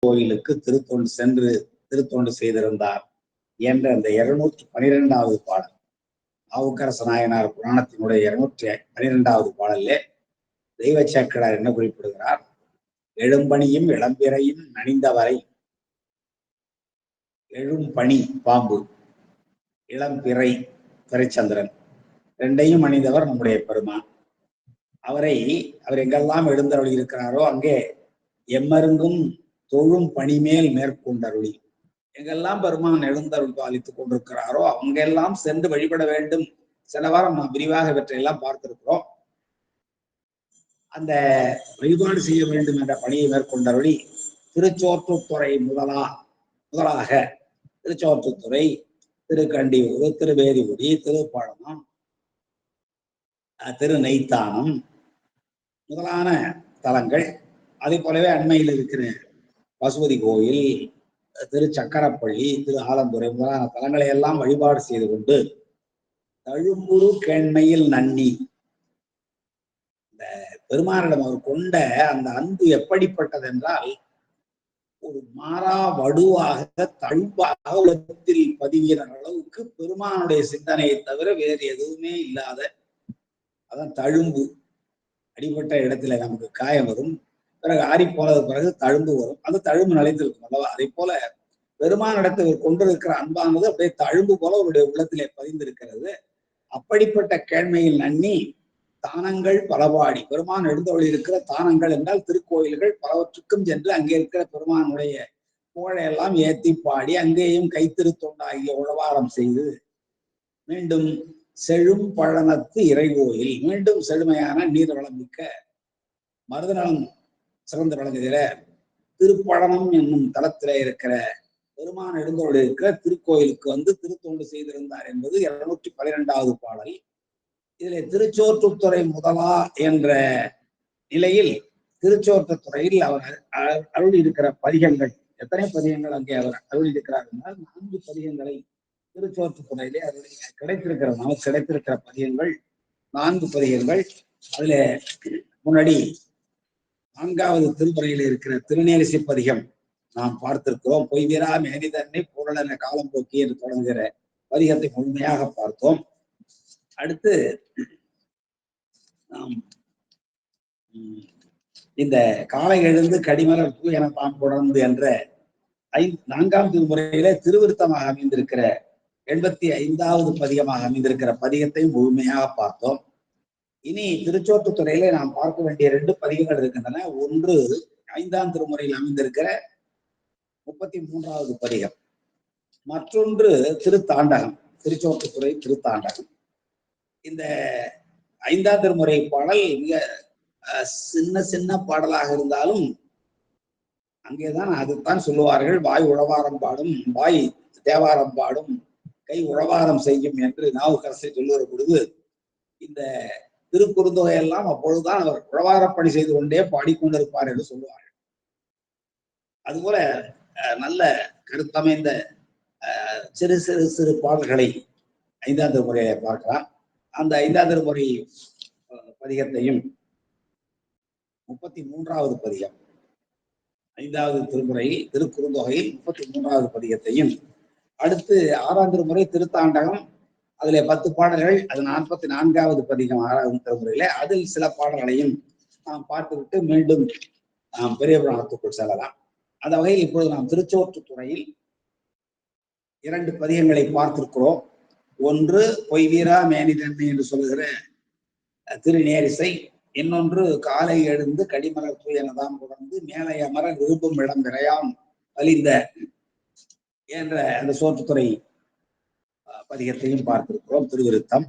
திருக்கோயிலுக்கு திருத்தொண்டு சென்று திருத்தொண்டு செய்திருந்தார் என்ற அந்த 212வது பாடல், நாவுக்கரசு நாயனார் புராணத்தினுடைய 212வது பாடலிலே தெய்வ சேக்கிழார் என்ன குறிப்பிடுகிறார்? எழும்பணியும் இளம்பிறையும் நனிந்தவரை, எழும்பணி பாம்பு, இளம்பிறை பிறைச்சந்திரன், ரெண்டையும் அணிந்தவர் நம்முடைய பெருமான். அவர் எங்கெல்லாம் எழுந்தருளி இருக்கிறாரோ அங்கே எம்மருங்கும் தொழும் பணிமேல் மேற்கொண்டருளி, எங்கெல்லாம் பெருமான் எழுந்தருள் பாலித்துக் கொண்டிருக்கிறாரோ அங்கெல்லாம் சென்று வழிபட வேண்டும். சில வாரம் நாம் விரிவாக இவற்றையெல்லாம் பார்த்திருக்கிறோம். அந்த வழிபாடு செய்ய வேண்டும் என்ற பணியை மேற்கொண்டருளி திருச்சோற்றுத்துறை முதலாக திருச்சோற்றுத்துறை, திருக்கண்டியூர், திருவேதிகுடி, திருப்பழனம், திருநெய்த்தானம் முதலான தலங்கள், அதே போலவே அண்மையில் இருக்கிற பசுபதி கோயில், திருச்சக்கரப்பள்ளி, திரு ஆலந்துறை முதலான தலங்களை எல்லாம் வழிபாடு செய்து கொண்டு தழும்புரு கேண்மையில் நன்னி, இந்த பெருமானிடம் அவர் கொண்ட அந்த அன்பு எப்படிப்பட்டது என்றால், ஒரு மாறா வடுவாக தழும்பாக உலகத்தில் பதிகிற அளவுக்கு பெருமானுடைய சிந்தனையை தவிர வேறு எதுவுமே இல்லாத, அதான் தழும்பு. அடிப்பட்ட இடத்துல நமக்கு காயம் வரும், பிறகு ஆறி போனது பிறகு தழும்பு வரும், அந்த தழும்பு நிலைத்திருக்கும் அல்லவா? அதே போல பெருமானிடத்தில் கொண்டிருக்கிற அன்பானது அப்படியே தழும்பு போல அவருடைய உள்ளத்திலே பதிந்திருக்கிறது. அப்படிப்பட்ட கேண்மையில் நன்னி தானங்கள் பலபாடி, பெருமான் எழுந்தொழி இருக்கிற தானங்கள் என்றால் திருக்கோயில்கள் பலவற்றுக்கும் சென்று அங்கே இருக்கிற பெருமானுடைய புகழையெல்லாம் ஏத்தி பாடி அங்கேயும் கைத்திருத்தொண்டாகிய உழவாரம் செய்து மீண்டும் செழும் பழனத்து இறைகோயில், மீண்டும் செழுமையான நீர் வளம் மிக்க மருதநலம் சிறந்து விளங்குகிற திருப்பழனம் என்னும் தலத்திலே இருக்கிற பெருமான் எழுந்தோடு இருக்கிற திருக்கோயிலுக்கு வந்து திருத்தொண்டு செய்திருந்தார் என்பது 212வது பாடல். இதிலே திருச்சோற்றுத்துறை முதலா என்ற நிலையில் திருச்சோற்றுத்துறையில் அவர் அருள் இருக்கிற பதிகங்கள், எத்தனை பதிகங்கள் அங்கே அவர் அருள் இருக்கிறார் என்றால் 4 பதிகங்களை திருச்சோற்றுத்துறையிலே கிடைத்திருக்கிற, நமக்கு கிடைத்திருக்கிற பதிகங்கள் 4 பதிகங்கள். அதுல முன்னாடி 4வது திருமுறையில் இருக்கிற திருநேரிசை பதிகம் நாம் பார்த்திருக்கிறோம். பொய்வீரா மேனிதன்னை பொருளென காலம் போக்கி என்று தொடங்குகிற பதிகத்தை முழுமையாக பார்த்தோம். அடுத்து நாம் இந்த காலை எழுந்து கடிமலர் பூ என தாம் தொடர்ந்து என்ற 4ஆம் திருமுறையிலே திருவிருத்தமாக அமைந்திருக்கிற 85வது பதிகமாக அமைந்திருக்கிற பதிகத்தை முழுமையாக பார்த்தோம். இனி திருச்சோற்றுத்துறையிலே நாம் பார்க்க வேண்டிய 2 பதிகங்கள் இருக்கின்றன. ஒன்று 5ஆம் திருமுறையில் அமைந்திருக்கிற 33வது பதிகம், மற்றொன்று திருத்தாண்டகம், திருச்சோற்றுத்துறை திருத்தாண்டகம். இந்த 5ஆம் திருமுறை பாடல் மிக சின்ன பாடலாக இருந்தாலும் அங்கேதான் அதுதான் சொல்லுவார்கள், வாய் உழவாரம் பாடும், வாய் தேவாரம் பாடும், கை உழவாரம் செய்யும் என்று நாவுக்கரசை சொல்லுகிற பொழுது இந்த திருக்குறுந்தொகையெல்லாம் அப்பொழுதுதான் அவர் உழவாரப்பணி செய்து கொண்டே பாடிக்கொண்டிருப்பார் என்று சொல்லுவார்கள். அதுபோல நல்ல கருத்தமைந்த சிறு சிறு சிறு பாடல்களை 5ஆம் திருமுறையை பார்க்கலாம். அந்த 5ஆம் திருமுறை பதிகத்தையும் 33வது பதிகம், 5வது திருமுறையில் திருக்குறுந்தொகையில் 33வது பதிகத்தையும், அடுத்து 6ஆம் திருமுறை திருத்தாண்டகம், அதுல 10 பாடல்கள், அது 44வது பதிகம் 6ஆம் திருமுறையில, அதில் சில பாடல்களையும் நாம் பார்த்துவிட்டு மீண்டும் நாம் பெரிய புராணத்துக்குள் செல்லலாம். அந்த வகையில் இப்பொழுது நாம் திருச்சோற்றுத்துறையில் 2 பதிகங்களை பார்த்திருக்கிறோம். ஒன்று பொய்வீரா மேனிதன்மை என்று சொல்லுகிற திருநேரிசை, இன்னொன்று காலை எழுந்து கடிமலர் தூயனதாம் தொடர்ந்து மேலை அமர விரும்பும் இடம் விரையாம் வலிந்த என்ற அந்த சோற்றுத்துறை பதிகத்தையும் பார்த்திருக்கிறோம். திருவிருத்தம்,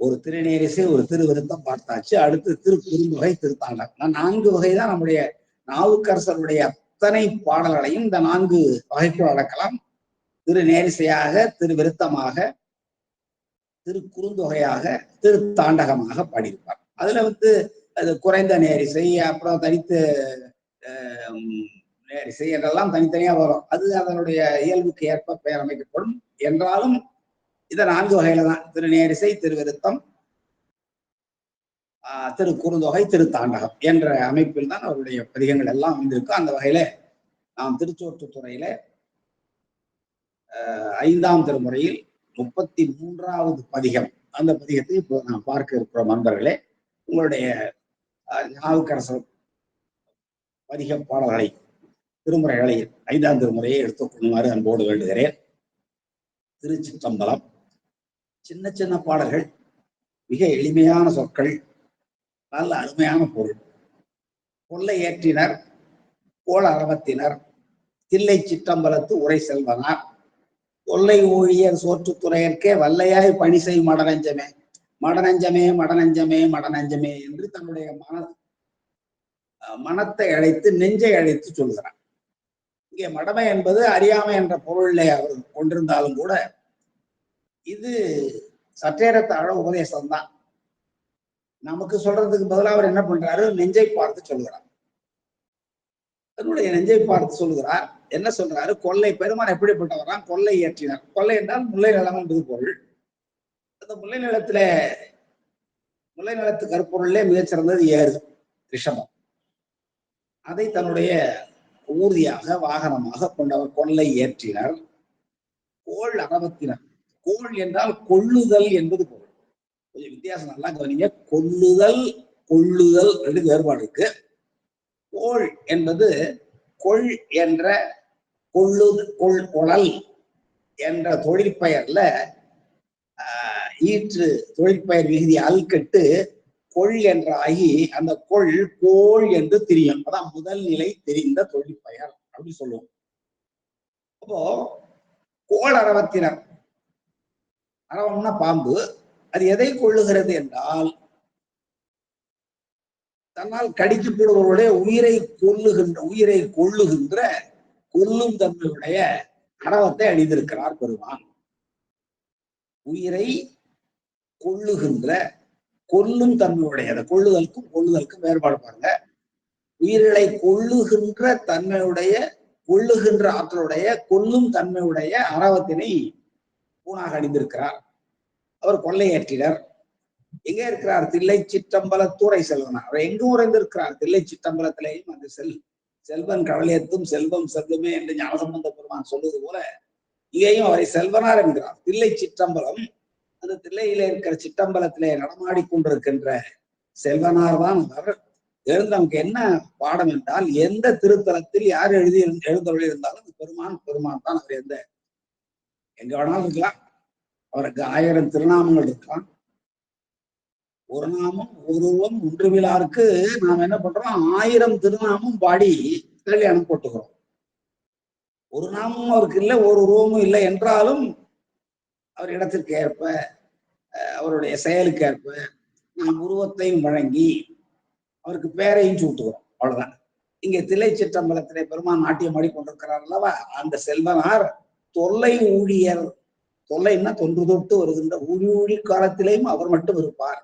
ஒரு திருநேரிசை, ஒரு திருவிருத்தம் பார்த்தாச்சு. அடுத்து திருக்குறுந்தொகை, திருத்தாண்டகம். 4 வகைதான் நம்முடைய நாவுக்கரசருடைய அத்தனை பாடல்களையும் இந்த 4 வகைக்குள் அடக்கலாம். திருநேரிசையாக, திருவிருத்தமாக, திருக்குறுந்தொகையாக, திருத்தாண்டகமாக பாடியிருப்பார். அதுல அது குறைந்த நேரிசை, அப்புறம் தனித்து நேரிசை என்றெல்லாம் தனித்தனியா வரும். அது அதனுடைய இயல்புக்கு ஏற்ப பெயர் அமைக்கப்படும். என்றாலும் இதை 4 வகையில தான், திருநேரிசை, திருவிருத்தம், திருக்குறுந்தொகை, திருத்தாண்டகம் என்ற அமைப்பில் தான் அவருடைய பதிகங்கள் எல்லாம் வந்திருக்கு. அந்த வகையில நாம் திருச்சோற்றுத்துறையில 5ஆம் திருமுறையில் 33வது பதிகம், அந்த பதிகத்தை இப்போ நாம் பார்க்க இருக்கிறோம். நண்பர்களே, உங்களுடைய நாவுக்கரசர் பதிக பாடல்களை, திருமுறைகளை, 5ஆம் திருமுறையை எடுத்துக்கொள்ளுமாறு அன்போடு வேண்டுகிறேன். திருச்சிற்றம்பலம். சின்ன சின்ன பாடல்கள், மிக எளிமையான சொற்கள், நல்ல அருமையான பொருள். கொல்லை ஏற்றினர் கோள அரவத்தினர் தில்லை சிற்றம்பலத்து உரை செல்வனார் கொல்லை ஊழியர் சோற்றுத்துறையற்கே வல்லையாய் பணி செய் மடநஞ்சமே மடநஞ்சமே மடநஞ்சமே மடநஞ்சமே என்று தன்னுடைய மனத்தை அழைத்து, நெஞ்சை அழைத்து சொல்கிறார். இங்கே மடமை என்பது அறியாமை என்ற பொருளை அவர் கொண்டிருந்தாலும் கூட இது சற்றேறத்தாழ உபதேசம்தான். நமக்கு சொல்றதுக்கு பதிலாக அவர் என்ன பண்றாரு, நெஞ்சை பார்த்து சொல்கிறார். தன்னுடைய நெஞ்சை பார்த்து சொல்கிறார். என்ன சொல்றாரு, கொல்லை பெருமான் எப்படிப்பட்டவரான், கொல்லை ஏற்றினார். கொல்லை என்றால் முல்லை நிலம் என்பது பொருள். அந்த முல்லை நிலத்து கருப்பொருளே மிகச்சிறந்தது ஏறு, ரிஷபம். அதை தன்னுடைய ஊர்தியாக, வாகனமாக கொண்டவர். கொல்லை ஏற்றினர் கோள் அரவத்தினர். கோள் என்றால் கொள்ளுதல் என்பது பொருள். கொஞ்சம் வித்தியாசம் நல்லா கவனிங்க. கொள்ளுதல் ரெண்டு வேறுபாடு இருக்கு. கோள் என்பது கொள் என்ற கொழல் என்ற தொழிற்பெயர்ல ஈற்று தொழிற்பெயர் விகுதி அல்கட்டு கொள் என்ற ஆகி அந்த கோள் என்று தெரியும். அதான் முதல் நிலை தெரிந்த தொழிற்பெயர் அப்படின்னு சொல்லுவோம். அப்போ கோள் அரவத்தினர், அரவம்னா பாம்பு. அது எதை கொள்ளுகிறது என்றால், தன்னால் கடிக்கப்படுபவருடைய உயிரை கொள்ளுகின்ற கொல்லும் தன்மையுடைய அரவத்தை அணிந்திருக்கிறார் பெருமான். உயிரை கொள்ளுகின்ற கொல்லும் தன்மையுடைய, கொள்ளுதலுக்கும் வேறுபாடு பாருங்க. உயிர்களை கொள்ளுகின்ற ஆற்றலுடைய கொல்லும் தன்மையுடைய அரவத்தினை பூனாக அணிந்திருக்கிறார். அவர் கொள்ளையேற்றினர். எங்க இருக்கிறார், தில்லை சிற்றம்பலத்தூரை செல்வனார். அவர் எங்கும் உறைந்திருக்கிறார். தில்லை சிற்றம்பலத்திலேயும் அந்த செல்வன் கடலேத்தும் செல்வம் செல்வமே என்று ஞானசம்பந்த பெருமான் சொல்வது போல இங்கேயும் அவரை செல்வனார் என்கிறார். தில்லை சிற்றம்பலம், அந்த தில்லையில இருக்கிற சிற்றம்பலத்திலே நடமாடி கொண்டிருக்கின்ற செல்வனார் தான் அவர். எழுந்து நமக்கு என்ன பாடம் என்றால், எந்த திருத்தலத்தில் யார் எழுந்தருளி இருந்தாலும் பெருமான் தான். அவர் எங்க வேணாலும் இருக்கலாம். அவருக்கு 1000 திருநாமங்கள் இருக்கலாம். ஒரு நாமம் ஒருவம் ஒன்றுவிழாருக்கு நாம் என்ன பண்றோம், 1000 திருநாமம் பாடி கல்யாணம் போட்டுக்கிறோம். ஒரு நாமமும் அவருக்கு இல்லை, ஒரு உருவமும் இல்லை என்றாலும் அவர் இடத்திற்கு ஏற்ப, அவருடைய செயலுக்கு ஏற்ப நாம் உருவத்தையும் வழங்கி அவருக்கு பேரையும் சூட்டுகிறோம். அவ்வளவுதான். இங்கே தில்லை சிற்றம்பலத்திலே பெருமான் நாட்டியம் ஆடிக்கொண்டிருக்கிறார் அல்லவா, அந்த செல்வனார் தொல்லை ஊழியர். தொல்லைன்னா தொன்று தொட்டு வருகின்ற ஊழி காலத்திலேயும் அவர் மட்டும் இருப்பார்.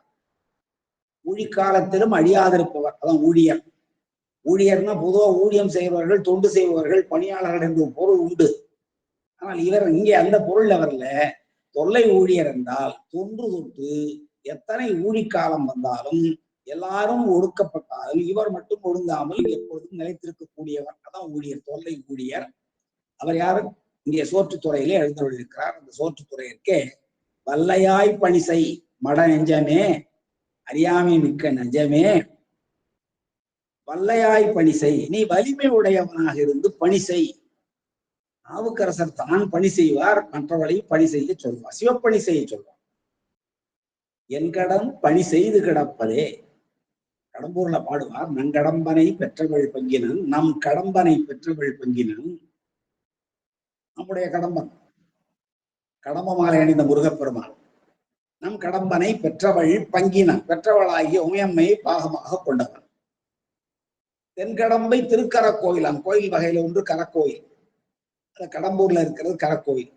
ஊழிக்காலத்திலும் அழியாதிருப்பவர், அதான் ஊழியர். ஊழியர்னா பொதுவாக ஊழியம் செய்பவர்கள், தொண்டு செய்பவர்கள், பணியாளர்கள் என்ற பொருள் உண்டு. ஆனால் இவர் இங்கே அந்த பொருள் அவர்ல. தொல்லை ஊழியர் என்றால் தொன்று தொட்டு எத்தனை ஊழிக்காலம் வந்தாலும், எல்லாரும் ஒடுக்கப்பட்டாலும் இவர் மட்டும் ஒடுங்காமல் எப்பொழுதும் நிலைத்திருக்கக்கூடியவர். அதான் ஊழியர், தொல்லை ஊழியர். அவர் யாரு, இங்கே சோற்றுத்துறையிலே எழுந்தருளிருக்கிறார். அந்த சோற்றுத்துறையிற்கே வல்லையாய் பணி செய் மட நெஞ்சமே, அறியாமை மிக்க நெஞ்சமே, வல்லையாய் பணி செய். நீ வலிமை உடையவனாக இருந்து பணி செய். நாவுக்கரசர் தான் பணி செய்வார், மற்றவர்களையும் பணி செய்ய சொல்வார். சிவப்பணி செய்ய சொல்வார். என் கடன் பணி செய்து கிடப்பதே. கடம்பூர்ல பாடுவார், நங்கடம்பனை பெற்றவள் பங்கினன், நம் கடம்பனை பெற்றவள் பங்கினன். நம்முடைய கடம்பன், கடம்ப மாலை அணிந்த முருகப்பெருமான். நம் கடம்பனை பெற்றவள் பங்கினன், பெற்றவளாகிய உமையம்மையை பாகமாக கொண்டவன். தென்கடம்பை திருக்கரக்கோயில், அந்த கோயில் வகையில ஒன்று கரக்கோயில். கடம்பூர்ல இருக்கிறது கரக்கோயில்.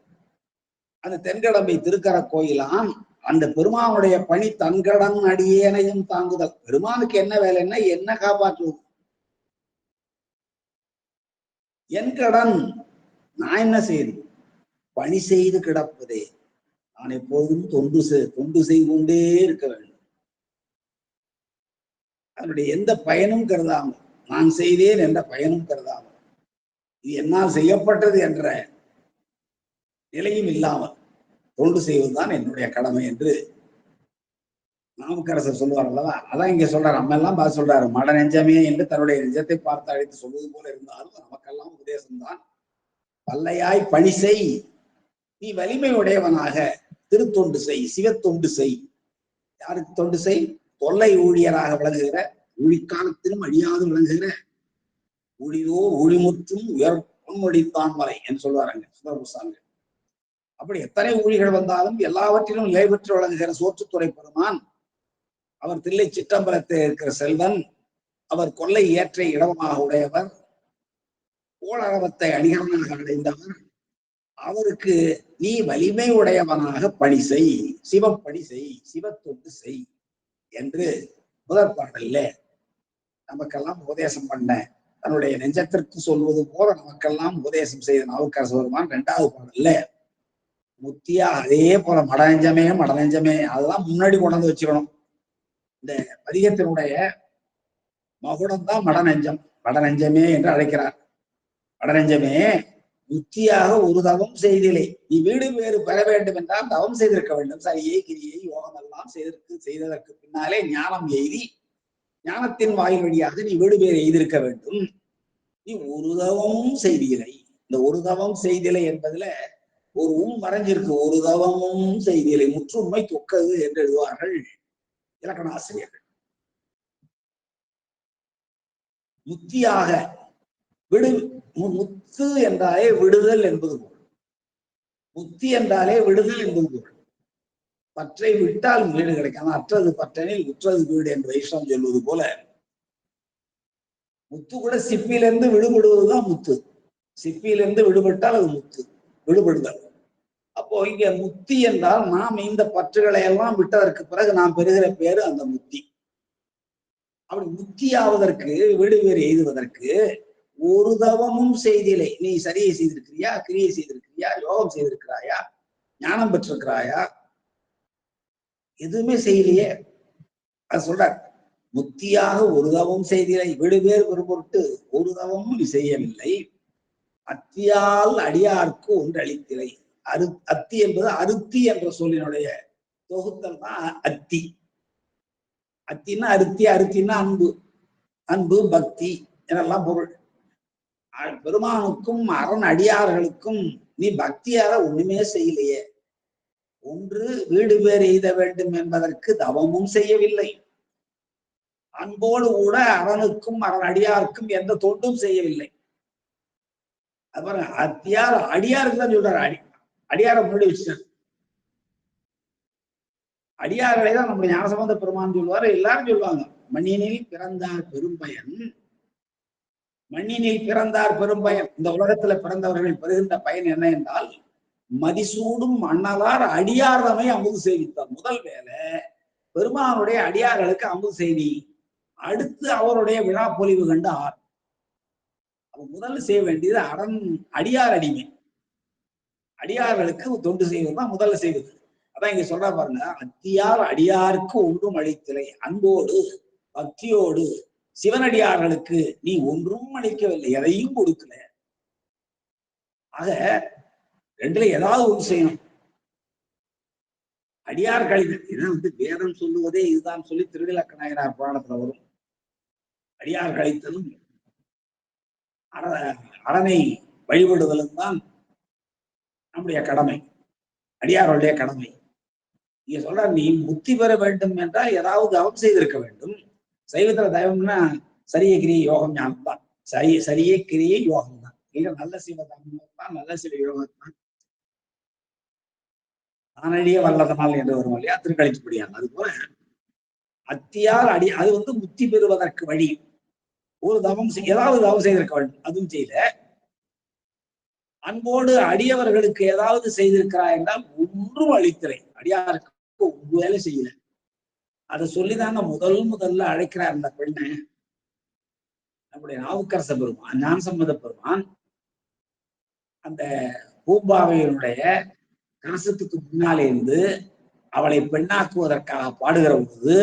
அந்த தென்கடம்பை திருக்கரக்கோயிலான் அந்த பெருமானுடைய பணி தன்கடன் அடியேனையும் தாங்குதல். பெருமானுக்கு என்ன வேலைன்னா என்ன காப்பாற்றுவது. என் கடன் நான் என்ன செய்யணும், பணி செய்து கிடப்பதே. நான் எப்போதும் தொண்டு செய்து கொண்டே இருக்க வேண்டும். அதனுடைய எந்த பயனும் கருதாமல், நான் செய்தேன் என்ற பயனும் கருதாமல் இது என்னால் செய்யப்பட்டது என்ற நிலையும் இல்லாமல் தொண்டு செய்வதுதான் என்னுடைய கடமை என்று நாவுக்கரசர் சொல்லுவார் அல்லவா. அதான் இங்க சொல்றாரு, நம்ம எல்லாம் பார்த்து சொல்றாரு, மட நெஞ்சமே என்று தன்னுடைய நெஞ்சத்தை பார்த்து அழைத்து சொல்வது போல இருந்தாலும் நமக்கெல்லாம் உபதேசம்தான். பல்லையாய் பணி செய், நீ வலிமை உடையவனாக திருத்தொண்டு செய், சிவத்தொண்டு செய். யாருக்கு தொண்டு செய்? தொல்லை ஊழியராக விளங்குகிற, ஊழிக்காலத்திலும் அழியாது விளங்குகிற ஊழிதோ ஊழிமுற்றும் உயர் பொன்மொழித்தான் வரை என்று சொல்வாருங்க சுந்தரபுசாமி. அப்படி எத்தனை ஊழிகள் வந்தாலும் எல்லாவற்றிலும் நிலை பெற்று விளங்குகிற சோற்றுத்துறை பெருமான், அவர் தில்லை சிற்றம்பலத்தில் இருக்கிற செல்வன், அவர் கொல்லை ஏற்றை இடமாக உடையவர், கோளரவத்தை அணிகரனாக அடைந்தவர். அவருக்கு நீ வலிமை உடையவனாக பணி செய், சிவப்பணி செய், சிவத்தொண்டு செய் என்று முதற் பாடல்ல நமக்கெல்லாம் உபதேசம் பண்ண, தன்னுடைய நெஞ்சத்திற்கு சொல்வது போல நமக்கெல்லாம் உபதேசம் செய்த நாவுக்கரசர் பெருமான் இரண்டாவது பாடல்ல முத்தியா அதே போல மடநெஞ்சமே மடநெஞ்சமே அதெல்லாம் முன்னாடி கொண்டாந்து வச்சுக்கணும். இந்த பதிகத்தினுடைய மகுடம் தான் மடநெஞ்சம். மடநெஞ்சமே என்று அழைக்கிறார். மடநெஞ்சமே, முத்தியாக ஒரு தவம் செய்திலே, நீ வீடு வேறு பெற வேண்டும் என்றால் தவம் செய்திருக்க வேண்டும். சரியை கிரியை யோகம் எல்லாம் செய்ததற்கு பின்னாலே ஞானம் எய்தி ஞானத்தின் வாயில் வழியாக நீ வீடு பேர் எய்திருக்க வேண்டும். நீ ஒரு தவமும் செய்திலை. இந்த ஒரு தவம் செய்திலை என்பதுல ஒரு மறைஞ்சிருக்கு. ஒரு தவமும் செய்திலை முற்றுமை தொக்கது என்று எழுதுவார்கள் இலக்கண ஆசிரியர்கள். முத்தியாக முத்து என்றாலே விடுதல் என்பது போல், முத்தி என்றாலே விடுதல் என்பது போல். பற்றை விட்டால் வீடு கிடைக்கும், அற்றது பற்றனில் உற்றது வீடு என்று வைஷ்ணவம் சொல்வது போல, முத்து கூட சிப்பிலிருந்து விடுபடுவதுதான் முத்து. சிப்பியிலிருந்து விடுபட்டால் அது முத்து, விடுபடுதல். அப்போ இங்க முத்தி என்றால் நாம் இந்த பற்றுகளை எல்லாம் விட்டதற்கு பிறகு நாம் பெறுகிற பேரு அந்த முத்தி. அப்படி முத்தியாவதற்கு, வீடு வேறு எய்துவதற்கு ஒரு தவமும் செய்திலை. நீ சரியை செய்திருக்கிறியா, கிரியை செய்திருக்கிறியா, யோகம் செய்திருக்கிறாயா, ஞானம் பெற்றிருக்கிறாயா? எதுவுமே செய்யலையே. அது சொல்றார், முத்தியாக ஒரு தவம் செய்திலை, வீடு பேர் ஒரு பொருட்டு ஒரு தவமும் நீ செய்யவில்லை. அத்தியால் அடியார்க்கு ஒன்று அளித்திலை. அத்தி என்பது அருத்தி என்ற சொல்லினுடைய தொகுத்தல் தான் அத்தி. அத்தின்னா அருத்தி, அருத்தின்னா அன்பு, அன்பு பக்தி எனெல்லாம் பொருள். பெருமானுக்கும் அரண் அடியார்களுக்கும் நீ பக்தியால ஒண்ணுமே செய்யலையே. ஒன்று வீடு பேர் எய்த வேண்டும் என்பதற்கு தவமும் செய்யவில்லை, அன்போடு கூட அரணுக்கும் அரண் அடியாருக்கும் எந்த தொண்டும் செய்யவில்லை. அது பாருங்க, அத்தியார் அடியாருக்கு தான் சொல்றாரு. அடியாரை முன்னாடி வச்சுட்டார். அடியார்களை தான் நம்முடைய ஞானசம்பந்த பெருமான் சொல்லுவாரு, எல்லாரும் சொல்லுவாங்க. மண்ணினில் பிறந்தார் பெரும்பயன், மண்ணினில் பிறந்தார் பெரும்பயன். இந்த உலகத்துல பிறந்தவர்கள் பெறுகின்ற பயன் என்ன என்றால், மதிசூடும் மன்னலார் அடியார்தமை அமுது செய்வித்தார். முதல் வேலை பெருமானுடைய அடியார்களுக்கு அமுது செய்தி, அடுத்து அவருடைய விழா பொலிவு கண்டு ஆர். முதல்ல செய்ய வேண்டியது அடியார் அடிமை, அடியார்களுக்கு தொண்டு செய்வதுதான் முதல்ல செய்வது. அதான் இங்க சொல்ற பாருங்க, அத்தியார் அடியாருக்கு ஒன்றும் அளித்திலை, அன்போடு பக்தியோடு சிவனடியார்களுக்கு நீ ஒன்றும் அளிக்கவில்லை, எதையும் கொடுக்கல. ஆக ரெண்டுல ஏதாவது ஒன்று செய்யணும். அடியார் கழிதல், இதான் வேதம் சொல்லுவதே இதுதான் சொல்லி திருவிழக்க நாயனார் புராணத்துல வரும். அடியார் கழித்தலும் அரணை வழிபடுதலும் தான் நம்முடைய கடமை, அடியாருடைய கடமை. நீங்க சொல்ற, நீ முக்தி பெற வேண்டும் என்றால் ஏதாவது தவம் செய்திருக்க வேண்டும். சைவத்துல தவம்னா சரிய கிரிய யோகம் ஞானம் தான். சரிய கிரிய யோகம் தான். இல்ல நல்ல சிவதம் தான், நல்ல சிவ யோகம் தான். தானடிய வல்லதனால் என்று வரும் இல்லையா, திருக்கழிச்சுப்படியாங்க. அது போல அத்தியால் அது முக்தி பெறுவதற்கு வழி. ஒரு தவம் ஏதாவது தவம் செய்திருக்க வேண்டும், அதுவும் செய்யல. அன்போடு அடியவர்களுக்கு ஏதாவது செய்திருக்கிறாய் என்றால் ஒன்றும் அளித்தலை, அடியாருக்கு ஒரு வேலை செய்யல. அதை சொல்லிதாங்க முதல்ல அழைக்கிறார் அந்த பெண்ணை நம்முடைய நாவுக்கரச பெருமான், ஞானசம்பந்த பெருமான். அந்த பூம்பாவையினுடைய கலசத்துக்கு முன்னாலே இருந்து அவளை பெண்ணாக்குவதற்காக பாடுகிற போது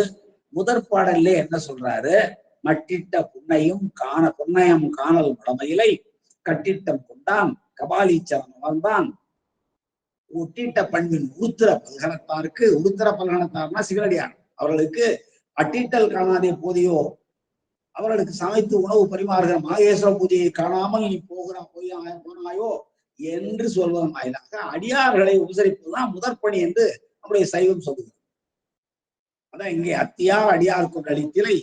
முதற் பாடல்ல என்ன சொல்றாரு? மட்டிட்ட புன்னையும் பொன்னையும் காணல் மடமையிலை கட்டிட்டம் கொண்டான் கபாலீச்சரம் அமர்ந்தான் ஒட்டிட்ட பண்பின் உருத்திர பல்கணத்தாருக்கு உருத்திர பல்கணத்தார்னா சிவனடியார் அவர்களுக்கு அட்டிட்டல் காணாதே போதியோ அவர்களுக்கு சமைத்து உணவு பரிமாறுகிற மாகேஸ்வர பூஜையை காணாமல் நீ போனாயோ என்று சொல்வதன் வாயிலாக அடியார்களை உபசரிப்பதுதான் முதற்பணி என்று நம்முடைய சைவம் சொல்லுகிறது. அதான் இங்கே அத்தியார் அடியார் கொண்டளித்திலை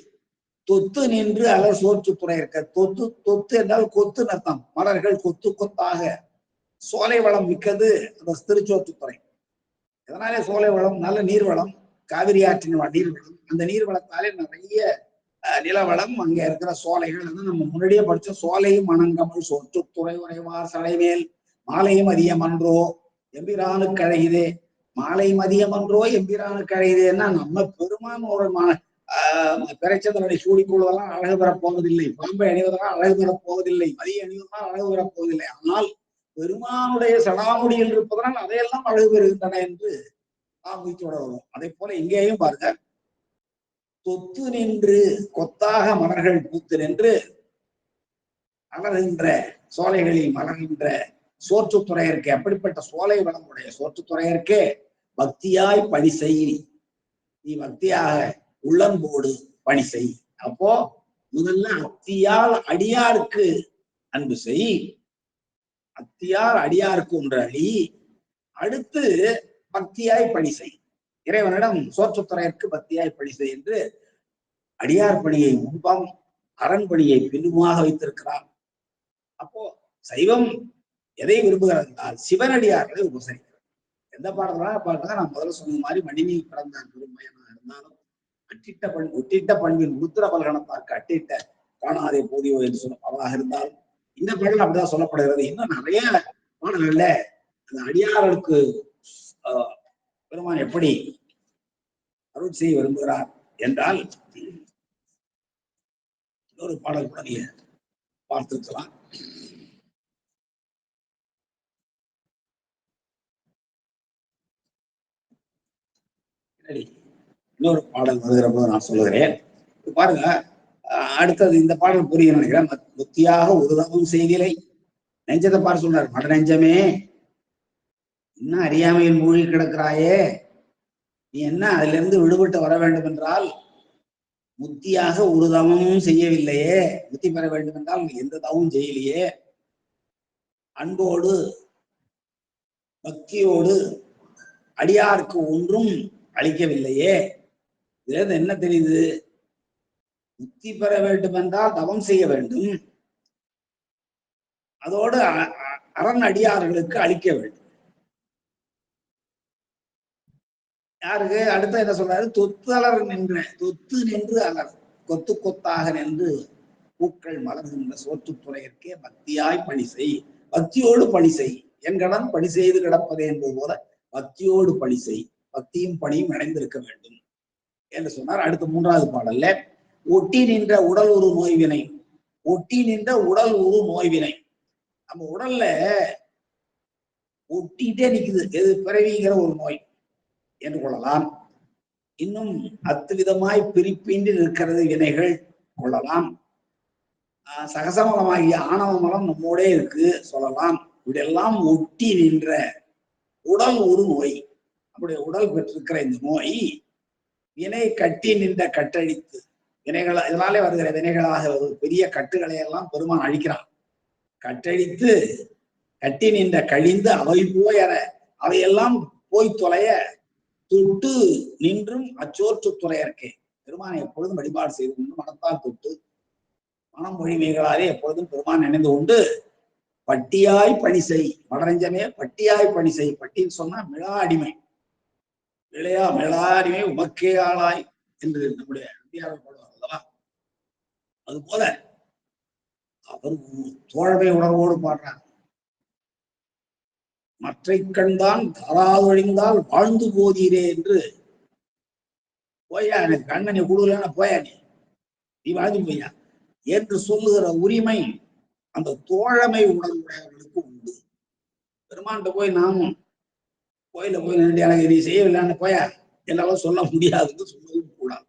தொத்து நின்று அலர் சோற்றுத்துறை இருக்க தொத்து தொத்து என்றால் கொத்து நத்தம் மலர்கள் கொத்து கொத்தாக சோலை வளம் மிக்கது அந்த திருச்சோற்றுத்துறை. இதனாலே சோலை வளம் நல்ல நீர்வளம் காவிரி ஆற்றின் நீர்வளம் அந்த நீர்வளத்தாலே நிறைய நிலவளம் அங்க இருக்கிற சோலைகள் வந்து நம்ம முன்னாடியே படிச்ச சோலையும் மணங்கமல் சோற்றுத்துறை உறைவார் சடைமேல் மாலையும் அதிகமன்றோ எம்பிரானுக்கு அழகிதே மாலை மதியமன்றோ எம்பிரானுக்கு அழகிதேன்னா நம்ம பெருமான் ஒரு பிறைச்சந்தனை சூடிக்கொள்வதெல்லாம் அழகு பெறப் போவதில்லை பாம்பை அணிவதெல்லாம் அழகு பெறப் போவதில்லை மதிய அணிவதெல்லாம் அழகு பெறப் போவதில்லை ஆனால் பெருமானுடைய சடாமுடியில் இருப்பதனால் அதையெல்லாம் அழகு பெறுகின்றன என்று நாம் வரும். அதே போல இங்கேயும் பாருங்க தொத்து நின்று கொத்தாக மலர்கள் பூத்து நின்று மலர்கின்ற சோலைகளில் மலர்கின்ற சோற்றுத்துறையருக்கு அப்படிப்பட்ட சோலை வளமுடைய சோற்றுத்துறையருக்கே பக்தியாய் பணி செய் நீ பக்தியாக உள்ளன்போடு பணி செய். அப்போ முதல்ல அத்தியால் அடியாருக்கு அன்பு செய் அத்தியார் அடியாருக்கு ஒன்று அழி அடுத்து பக்தியாய் பணி செய் இறைவனிடம் சோற்றுத்துறையருக்கு பக்தியாய் பணி செய் என்று அடியார் பணியை முன்பாம் அரண்பணியை பின்னுமாக வைத்திருக்கிறார். அப்போ சைவம் எதை விரும்புகிறது என்றால் சிவனடியார்களை உபசரிக்கிறது. எந்த பாடல்களாக பாருங்க நான் முதல்ல சொன்ன மாதிரி மணிநீர் பிறந்தான் பெருமையனா இருந்தாலும் ஒட்டிட்ட பண்பின் உருத்திர பல்கணத்தாருக்கு அட்டிட்ட காணாதே போதியோ என்று சொன்ன பாடலாக இருந்தாலும் இந்த பாடல் அப்படிதான் சொல்லப்படுகிறது. இன்னும் நிறைய பாடல்கள்ல அந்த அடியார்களுக்கு பெருமான் எப்படி அருள் செய்ய விரும்புகிறார் என்றால் இன்னொரு பாடல் கூட நீங்க பார்த்திருக்கலாம். இன்னொரு பாடல் வருகிற போது நான் சொல்லுகிறேன் பாருங்க. அடுத்தது இந்த பாடல் புரிய நினைக்கிறேன். புத்தியாக உருதமும் செய்திலை நெஞ்சத்தை பாரு சொன்னார் மட நெஞ்சமே இன்னும் அறியாமையில் மூழ்கி கிடக்கிறாயே நீ என்ன அதுல இருந்து விடுபட்டு வர வேண்டும் என்றால் முத்தியாக ஒரு தவமும் செய்யவில்லையே முத்தி பெற வேண்டும் என்றால் எந்த தவமும் செய்யலையே அன்போடு பக்தியோடு அடியாருக்கு ஒன்றும் அளிக்கவில்லையே இதுல இருந்து என்ன தெரியுது முக்தி பெற வேண்டும் என்றால் தவம் செய்ய வேண்டும் அதோடு அரண் அடியார்களுக்கு அளிக்க வேண்டும். யாருக்கு அடுத்த என்ன சொல்றாரு தொத்து அலர் நின்ற தொத்து நின்று அலர் கொத்து கொத்தாக நின்று பூக்கள் மலர்கின்ற சோற்றுத்துறையற்கே பக்தியாய் பணி செய் பக்தியோடு பணி செய் என் கடன் பணி செய்து கிடப்பதே என்பது போல பக்தியோடு பணி செய் பக்தியும் பணியும் இணைந்திருக்க வேண்டும் என்று சொன்னார். அடுத்த மூன்றாவது பாடல்ல ஒட்டி நின்ற உடல் ஒரு நோய்வினை ஒட்டி நின்ற உடல் ஒரு நோய்வினை நம்ம உடல்ல ஒட்டிட்டே நிக்குது எது பிறவிங்கிற ஒரு நோய் என்று கொள்ளலாம். இன்னும் அத்துவிதமாய் பிரிப்பின்றி இருக்கிறது வினைகள் கொள்ளலாம். சகசமலமாகிய ஆணவ மலம் நம்மோடே இருக்கு சொல்லலாம். இப்படியெல்லாம் ஒட்டி நின்ற உடல் ஒரு நோய் நம்முடைய உடல் பெற்றிருக்கிற இந்த நோய் வினை கட்டி நின்ற கட்டழித்து வினைகள் இதனாலே வருகிற வினைகளாக பெரிய கட்டுகளை எல்லாம் பெருமான் அழிக்கிறான். கட்டழித்து கட்டி நின்ற கழிந்து அவை போயற அவையெல்லாம் போய் தொலைய தொட்டு நின்றும் அச்சோற்றுத்துறையற்கே பெருமானை எப்பொழுதும் வழிபாடு செய்து கொண்டு மனத்தால் தொட்டு மனம் மொழிமைகளாலே எப்பொழுதும் பெருமான் நினைந்து கொண்டு பட்டியாய் பணி செய் மடரஞ்சமே பட்டியாய் பணி செய் பட்டின்னு சொன்னா மிளா அடிமை மிளா அடிமை உமக்கே ஆளாய் என்று நம்முடைய அந்தியாரம் போடுவார் அல்லவா அது போல அவர் தோழமை உணர்வோடு பாடுறார். மற்றை கண்தான் தாராதொழிந்தால் வாழ்ந்து போதீரே என்று போயா எனக்கு கண்ணனை கொடுக்கலன்னா போயா நீ வாழ்ந்து போயா என்று சொல்லுகிற உரிமை அந்த தோழமை உணர்வுடையவர்களுக்கு உண்டு. பெருமான்கிட்ட போய் நாமும் கோயில போய் நின்று எனக்கு நீ செய்யவில்லைன்னு போயா என்னால சொல்ல முடியாதுன்னு சொல்லவும் கூடாது.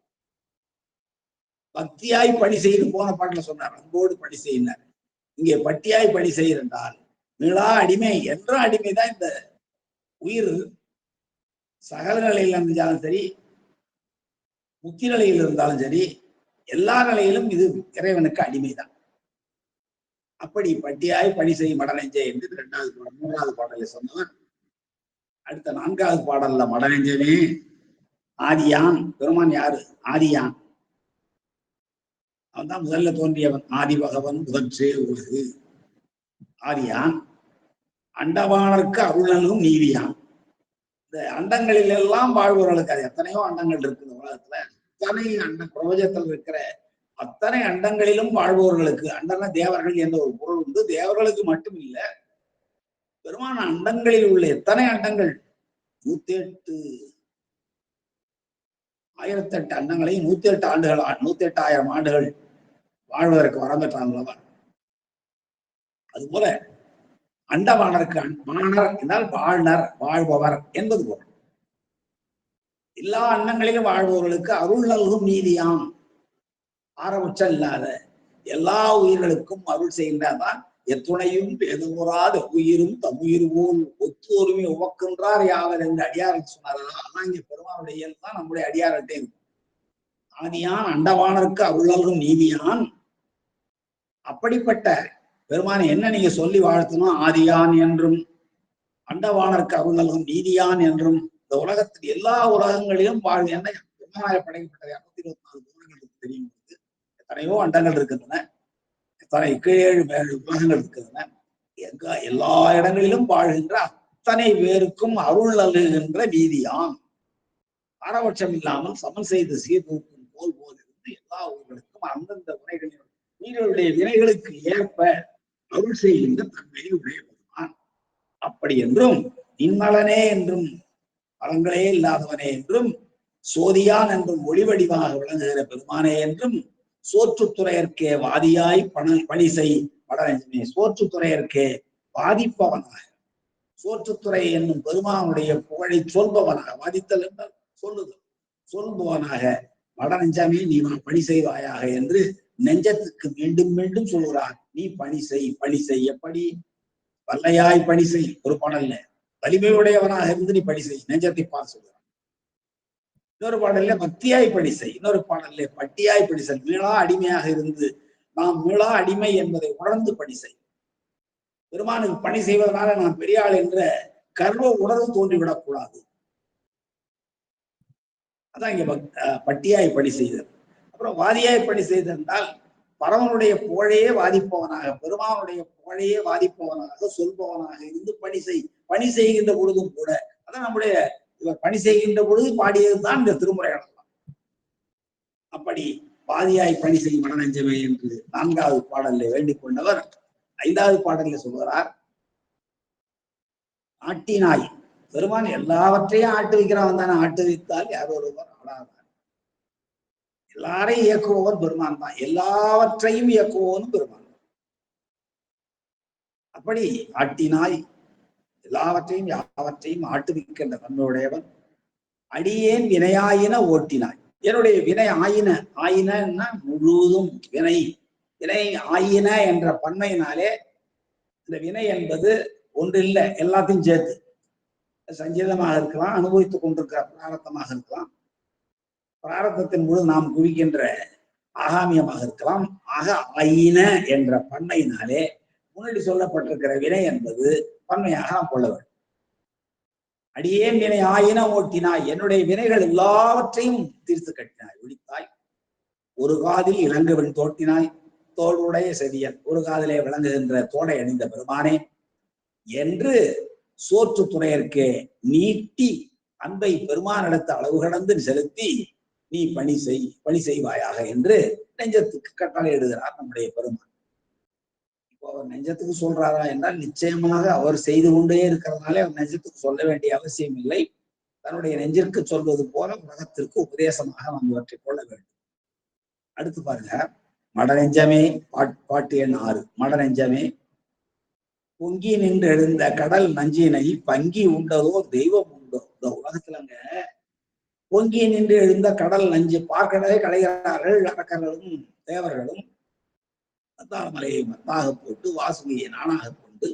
பக்தியாய் பணி செய்து போன பாட்டுல சொன்னார் அன்போடு பணி செய்யினார். இங்கே பட்டியாய் பணி செய்திருந்தால் மீளா அடிமை என்ற அடிமைதான் இந்த உயிர். சகல நிலையில் இருந்தாலும் சரி, முக்தி நிலையில் இருந்தாலும் சரி, எல்லா நிலையிலும் இது இறைவனுக்கு அடிமைதான். அப்படி பட்டியாய் பணி செய்யும் மடநெஞ்சே என்று 3வது பாடலை சொன்னவர். அடுத்த 4வது பாடல்ல மடநெஞ்சமே ஆதியான். பெருமான் யாரு? ஆதியான். அவன் தான் முதல்ல தோன்றியவன். ஆதி பகவன் முதற்றே உலகு. ஆதியான். அண்டவானருக்கு அருள் நல்கும் நீதியான். இந்த அண்டங்களில் எல்லாம் வாழ்பவர்களுக்கு, அது எத்தனையோ அண்டங்கள் இருக்கு இந்த உலகத்துல, அத்தனை பிரபஞ்சத்தில் இருக்கிற அத்தனை அண்டங்களிலும் வாழ்பவர்களுக்கு, அண்டன தேவர்கள் என்ற ஒரு பொருள் உண்டு. தேவர்களுக்கு மட்டும் இல்ல, பெருமான அண்டங்களில் உள்ள எத்தனை அண்டங்கள், 1008 அண்டங்களையும் 108 ஆண்டுகள் 108,000 ஆண்டுகள் வாழ்வதற்கு வரம் பெற்றாங்களவா. அதுபோல அண்டவானருக்கு, வானர் என்றால் வாழ்னர், வாழ்பவர் என்பது பொருள். எல்லா அண்டங்களிலும் வாழ்பவர்களுக்கு அருள் நல்கும் நீதியாம். ஆரபட்சம் இல்லாத எல்லா உயிர்களுக்கும் அருள் செய்கின்றதான். எத்துணையும் எதுவுறாத உயிரும் தம்முயிர் போல் ஒத்துவருமை உவக்கின்றார் யாவர் என்று அடியார்கள் சொன்னாரா. ஆனா இங்க பெருமானுடைய இயல் தான் நம்முடைய அடியார்கிட்ட இருக்கும். ஆதியான் அண்டவானருக்கு அருள் நல்கும் நீதியான். அப்படிப்பட்ட பெருமானை என்ன நீங்க சொல்லி வாழ்த்தணும்? ஆதியான் என்றும் அண்டவானருக்கு அருள் நல்கும் நீதியான் என்றும். இந்த உலகத்தில் எல்லா உலகங்களிலும் வாழ் என்ன பெருமானாய படைக்கப்பட்ட 224 உலகங்களுக்கு தெரியும். எத்தனையோ அண்டங்கள் இருக்கின்றன, எத்தனை 7 உலகங்கள் இருக்கின்றன. எல்லா இடங்களிலும் வாழ்கின்ற அத்தனை பேருக்கும் அருள் நல்குகின்ற நீதியான். பாரபட்சம் இல்லாமல் சமன் செய்து சீர்தூக்கும் போல் இருந்து எல்லா உயிர்களுக்கும் அந்தந்த வினைகளில் உயிர்களுடைய வினைகளுக்கு ஏற்ப அருள் செய்கின்ற தன்மையை உடைய பெருமான். அப்படி என்றும் இந்நலனே என்றும் பலங்களே இல்லாதவனே என்றும் சோதியான் என்றும் ஒளிவடிவாக விளங்குகிற பெருமானே என்றும் சோற்றுத்துறையற்கே வாதியாய் பணி செய் மடநெஞ்சமே. சோற்றுத்துறையற்கே வாதிப்பவனாக, சோற்றுத்துறை என்னும் பெருமானுடைய புகழை சொல்பவனாக, வாதித்தல் என்றால் சொல்லுதல், சொல்பவனாக மடநெஞ்சமே நீ பணி செய்வாயாக என்று நெஞ்சத்துக்கு மீண்டும் மீண்டும் சொல்கிறார். நீ பணி செய், பணி செய். எப்படி? வல்லையாய் பணி செய் ஒரு பாடல்ல, வலிமையுடையவனாக இருந்து நீ பணி செய், நெஞ்சத்தை பார் சொல்கிறார். இன்னொரு பாடல்ல பக்தியாய் பணி செய், இன்னொரு பாடல்ல பட்டியாய் பணி செய். மீளா அடிமையாக இருந்து நாம் மீளா அடிமை என்பதை உணர்ந்து பணி செய். பெருமானுக்கு பணி செய்வதனால நான் பெரியாள் என்ற கர்வ உணர்வு தோன்றிவிடக் கூடாது. அதான் இங்க பட்டியாய் பணி செய்தல். அப்புறம் வாதியாய் பணி செய்தென்றால் பரமனுடைய புகழையே வாதிப்பவனாக, பெருமானுடைய புகழையே வாதிப்பவனாக சொல்பவனாக இருந்து பணி செய். பணி செய்கின்ற பொழுதும் கூட, அதான் நம்முடைய இவர் பணி செய்கின்ற பொழுது பாடியதுதான் இந்த திருமுறைகள். அப்படி வாதியாய் பணி செய் மடநெஞ்சமே என்று 4வது பாடல்ல வேண்டிக் கொண்டவர் 5வது பாடல்ல சொல்கிறார். ஆட்டினாய். பெருமான் எல்லாவற்றையும் ஆட்டு வைக்கிறவன் தானே. ஆட்டு வைத்தால் யார் ஒருவர் ஆளாதார். எல்லாரையும் இயக்குபவன் பெருமான் தான், எல்லாவற்றையும் இயக்குபவனும் பெருமான். அப்படி ஆட்டினாய், எல்லாவற்றையும் யாவற்றையும் ஆட்டுவிக்கின்ற தன்மையுடையவன். அடியேன் வினையாயின ஓட்டினாய். என்னுடைய வினை ஆயின, ஆயினா முழுவதும் வினை. வினை ஆயின என்ற பன்மையினாலே இந்த வினை என்பது ஒன்று இல்லை, எல்லாத்தையும் சேர்த்து சஞ்சீதமாக இருக்கலாம், அனுபவித்துக் கொண்டிருக்கிற பிராரத்தமாக இருக்கலாம், பிராரத்தத்தின் முழு நாம் குவிக்கின்ற ஆகாமியமாக இருக்கலாம். ஆக ஆயின என்ற பன்மையினாலே முன்னாடி சொல்லப்பட்டிருக்கிற வினை என்பது பன்மையாக நாம் கொள்ள வேண்டும். அடியேன் வினை ஆயின ஓட்டினாய். என்னுடைய வினைகள் எல்லாவற்றையும் தீர்த்து கட்டினாய், ஒழித்தாய். ஒரு காதில் இளங்குவன் தோட்டினாய். தோளுடைய செவியன், ஒரு காதிலே விளங்குகின்ற தோடை அணிந்த பெருமானே என்று சோற்று துறையற்கே நீட்டி அன்பை பெருமானிடத்து அளவு கடந்து செலுத்தி நீ பணி செய்வாயாக என்று நெஞ்சத்துக்கு கட்டளை இடுகிறார் நம்முடைய பெருமான். இப்போ அவர் நெஞ்சத்துக்கு சொல்றாரா என்றால் நிச்சயமாக அவர் செய்து கொண்டே இருக்கிறதுனாலே அவர் நெஞ்சத்துக்கு சொல்ல வேண்டிய அவசியம் இல்லை. தன்னுடைய நெஞ்சிற்கு சொல்வது போல உலகத்திற்கு உபதேசமாக நாம் இவற்றை கொள்ள வேண்டும். அடுத்து பாருங்க, மடநெஞ்சமே பாட்டு எண் 6. மடநெஞ்சமே பொங்கி நின்று எழுந்த கடல் நஞ்சினை பங்கி உண்டதோ தெய்வம் உண்டோ. இந்த உலகத்துலங்க பொங்கி நின்று எழுந்த கடல் நஞ்சு பார்க்கடலை கலைகிறார்கள் அரக்கர்களும் தேவர்களும். மத்தாளமலையை மத்தாக போட்டு வாசுகியை நானாக கொண்டு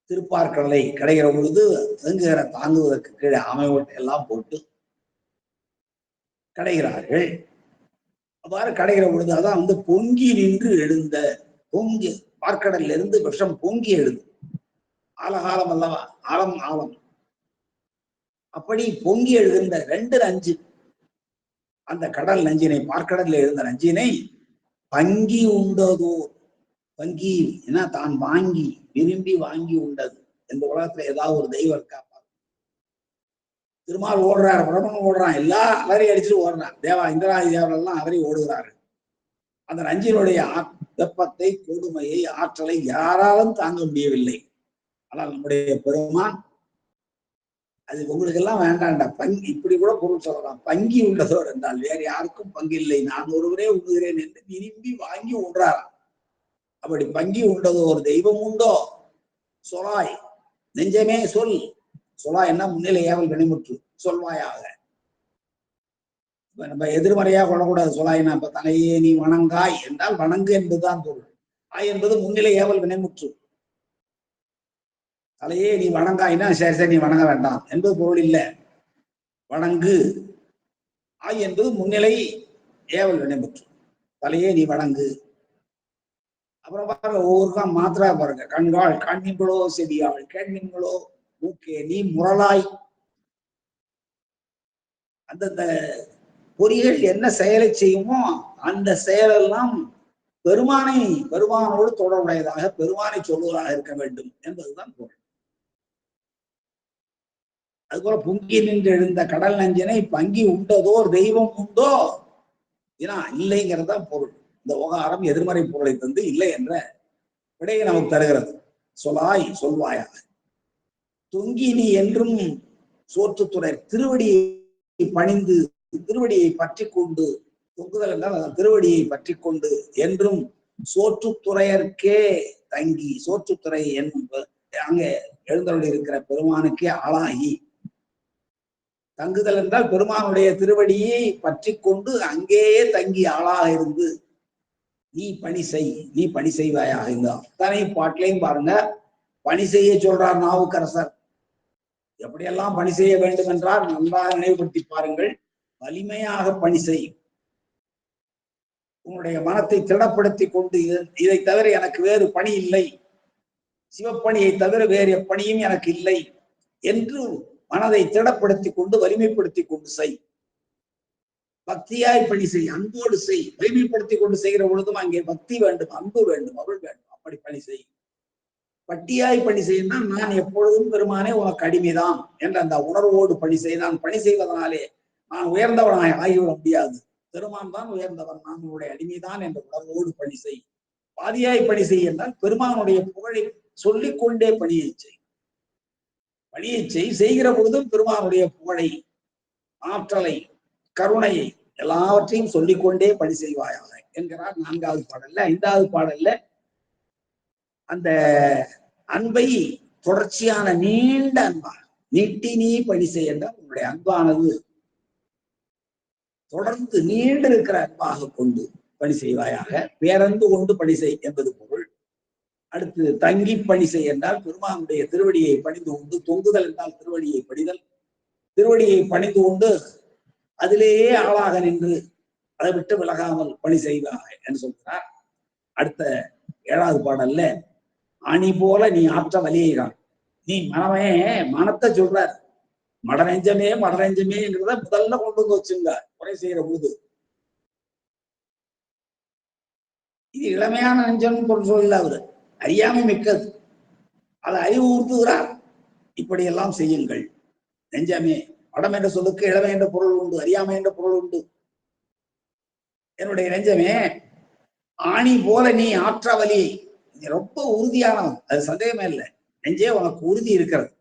திருப்பார்கடலை கடைகிற பொழுது தேங்குகிற தாங்குவதற்கு கீழே அமைவோட்டை எல்லாம் போட்டு கடைகிறார்கள். அவ்வாறு கடைகிற பொழுது அதான் பொங்கி நின்று எழுந்த பொங்கி பார்க்கடல்ல இருந்து விஷம் பொங்கி எழுது. ஆலகாலம் அல்லவா, ஆழம் ஆழம். அப்படி பொங்கி எழுகின்ற 2 நஞ்சு, அந்த கடல் நஞ்சினை, பார்க்கடல்ல எழுந்த நஞ்சினை பங்கி உண்டதோ, பங்கி ஏன்னா தான் வாங்கி விரும்பி வாங்கி உண்டது. இந்த உலகத்துல ஏதாவது ஒரு தெய்வம் இருக்கா? திருமால் ஓடுறாரு, பிரபன் ஓடுறான், எல்லா அலறி அடிச்சுட்டு ஓடுறான். தேவா இந்திராதி தேவரெல்லாம் அலறி ஓடுகிறார்கள். அந்த நஞ்சினுடைய வெப்பத்தை, கொடுமையை, ஆற்றலை யாராலும் தாங்க முடியவில்லை. ஆனால் நம்முடைய பெருமான், அது உங்களுக்கு எல்லாம் வேண்டாண்டா, பங்கி, இப்படி கூட பொருள் சொல்லலாம், பங்கி உள்ளதோடு என்றால் வேறு யாருக்கும் பங்கில்லை, நான் ஒருவரே உண்ணுகிறேன் என்று விரும்பி வாங்கி உண்றாராம். அப்படி பங்கி உண்டதோ ஒரு தெய்வம் உண்டோ, சொலாய் நெஞ்சமே சொல். சொலா என்ன முன்னிலை ஏவல் வினைமுற்று, சொல்வாயாக. நம்ம எதிர்மறையா கொள்ளக்கூடாது. சொலாயினா இப்ப தலையே நீ வணங்காய் என்றால் வணங்கு என்பதுதான் பொருள். ஆய் என்பது முன்னிலை ஏவல் வினைமுற்று. தலையே நீ வணங்காய்னா சரி சரி நீ வணங்க வேண்டாம் என்பது பொருள் இல்லை. வணங்கு. ஆய் என்பது முன்னிலை ஏவல் வினைமுற்று. தலையே நீ வணங்கு. அப்புறம் பாருங்க, ஒவ்வொருக்கும் மாத்திரா பாருங்க. கண்காள் காண்மீன்களோ, செவியாள் கேட்மீன்களோ, மூக்கே நீ முரலாய். அந்தந்த பொறிகள் என்ன செயலை செய்யுமோ அந்த செயலெல்லாம் பெருமானோடு தொடர்புடையதாக, பெருமானை சொல்வதாக இருக்க வேண்டும் என்பதுதான் பொருள். அதுபோல பொங்கி நின்று எழுந்த கடல் நஞ்சினை பங்கி உண்டதோர் தெய்வம் உண்டோ, ஏன்னா இல்லைங்கிறது தான் பொருள். இந்த ஓகாரம் எதிர்மறை பொருளை தந்து இல்லை என்ற விடையை நமக்கு தருகிறது. சொலாய் சொல்வாயாக. தொங்கி நீ என்றும் சோற்றுத்துறை திருவடியை பணிந்து, திருவடியை பற்றி கொண்டு, தொங்குதல் என்றால் திருவடியை பற்றி கொண்டு என்றும் சோற்றுத்துறையற்கே தங்கி, சோற்றுத்துறை என்பது அங்கே எழுந்தருளி இருக்கிற பெருமானுக்கே ஆளாகி, தங்குதல் என்றால் பெருமானுடைய திருவடியை பற்றி கொண்டு அங்கேயே தங்கி ஆளாக இருந்து நீ பணி செய், நீ பணி செய்வாயாக. இந்த அத்தனை பாட்டிலையும் பாருங்க, பணி செய்ய சொல்றார் நாவுக்கரசர். எப்படியெல்லாம் பணி செய்ய வேண்டும் என்றால் நன்றாக நினைவுபடுத்தி பாருங்கள். வலிமையாக பணி செய், உன்னுடைய மனத்தை திடப்படுத்தி கொண்டு, இதை தவிர எனக்கு வேறு பணி இல்லை, சிவப்பணியை தவிர வேறு எப்பணியும் எனக்கு இல்லை என்று மனதை திடப்படுத்தி கொண்டு வலிமைப்படுத்தி கொண்டு செய். பக்தியாய் பணி செய், அன்போடு செய். வலிமைப்படுத்தி கொண்டு செய்கிற பொழுதும் அங்கே பக்தி வேண்டும், அன்பு வேண்டும், அருள் வேண்டும். அப்படி பணி செய். பட்டியாய் பணி செய்யணும்னா நான் எப்பொழுதும் பெருமானே உனக்கு அடிமைதான் என்ற அந்த உணர்வோடு பணி செய். நான் பணி செய்வதனாலே நான் உயர்ந்தவனாய் ஆகிவிட முடியாது. பெருமான் தான் உயர்ந்தவன், நான் உன்னுடைய அடிமைதான் என்ற உணர்வோடு பணி செய். பாதியாய் பணி செய் என்றால் பெருமானுடைய புகழை சொல்லிக் கொண்டே பணியை செய். பணியை செய்கிற பொழுதும் பெருமானுடைய புகழை, ஆற்றலை, கருணையை எல்லாவற்றையும் சொல்லிக்கொண்டே பணி செய்வாயாக என்கிறார் 4வது பாடல்ல. 5வது பாடல்ல அந்த அன்பை தொடர்ச்சியான நீண்ட அன்பா நீட்டி நீ பணி செய் என்றால் உன்னுடைய அன்பானது தொடர்ந்து நீண்டு இருக்கிற அன்பாக கொண்டு பணி செய்வாயாக. பேரன்பு கொண்டு பணி செய் என்பது பொருள். அடுத்து தங்கி பணி செய் என்றால் பெருமானுடைய திருவடியை பணிந்து கொண்டு, தொங்குதல் என்றால் திருவடியை பணிதல், திருவடியை பணிந்து கொண்டு அதிலேயே ஆளாக நின்று அதை விட்டு விலகாமல் பணி செய்வாக என்று சொல்கிறார். அடுத்த 7வது பாடல்ல அணி போல நீ ஆற்ற வலியைதான். நீ மனமே, மனத்தை சொல்றார். மடநெஞ்சமே மடநெஞ்சமே என்கிறத முதல்ல கொண்டு வந்து வச்சுங்க உரை செய்யற போது. இது இளமையான நெஞ்சம் பொருள் சொல்ல, அவரு அறியாமை மிக்கது, அதை அறிவுறுத்துகிறார். இப்படியெல்லாம் செய்யுங்கள். நெஞ்சமே, மடம் என்ற சொல்லுக்கு இளமை என்ற பொருள் உண்டு, அறியாமை என்ற பொருள் உண்டு. என்னுடைய நெஞ்சமே, ஆணி போல நீ ஆற்ற வலி, நீ ரொம்ப உறுதியானவன், அது சந்தேகமே இல்லை. நெஞ்சே உனக்கு உறுதி இருக்கிறது.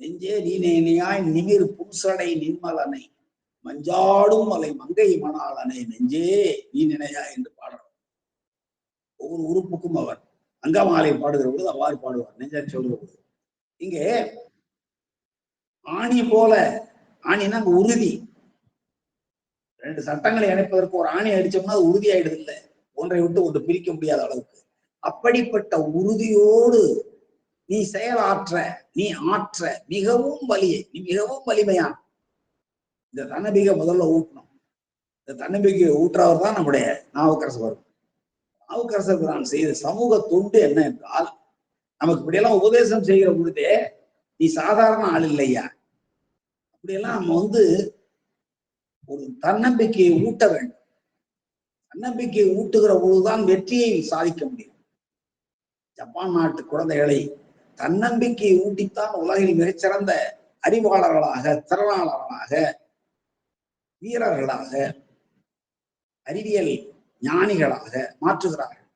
நெஞ்சே நீ நேனியாய் நிமிர் புன்சடை நின்மலனை மஞ்சாடும் மலை மங்கை மணாளனை நெஞ்சே நீ நினையா என்று பாடுறார். ஒவ்வொரு உறுப்புக்கும் அவர் அங்கமாலை பாடுகிற பொழுது அவ்வாறு பாடுவார், நெஞ்ச சொல்கிற பொழுது. இங்கே ஆணி போல, ஆணினா உறுதி. 2 சட்டங்களை இணைப்பதற்கு ஒரு ஆணி அடிச்சோம்னா அது உறுதி ஆயிடுது இல்லை. ஒன்றை விட்டு ஒன்று பிரிக்க முடியாத அளவுக்கு. அப்படிப்பட்ட உறுதியோடு நீ செயலாற்ற, நீ ஆற்ற மிகவும் நீ மிகவும் வலிமையான இந்த தன்னம்பிக்கை முதல்ல ஊட்டணும். இந்த தன்னம்பிக்கையை ஊட்டுறவர் தான் நம்முடைய நாவுக்கரசர். நாவுக்கரசர் நான் செய்த சமூக தொண்டு என்ன என்றால், நமக்கு இப்படியெல்லாம் உபதேசம் செய்கிற பொழுதே நீ சாதாரண ஆள் இல்லையா, அப்படியெல்லாம் நம்ம ஒரு தன்னம்பிக்கையை ஊட்ட வேண்டும். தன்னம்பிக்கையை ஊட்டுகிற பொழுதுதான் வெற்றியை சாதிக்க முடியும். ஜப்பான் நாட்டு குழந்தைகளை தன்னம்பிக்கையை ஊட்டித்தான் உலகில் மிகச்சிறந்த அறிவாளர்களாக, திறனாளர்களாக, வீரர்களாக, அறிவியல் ஞானிகளாக மாற்றுகிறார்கள்.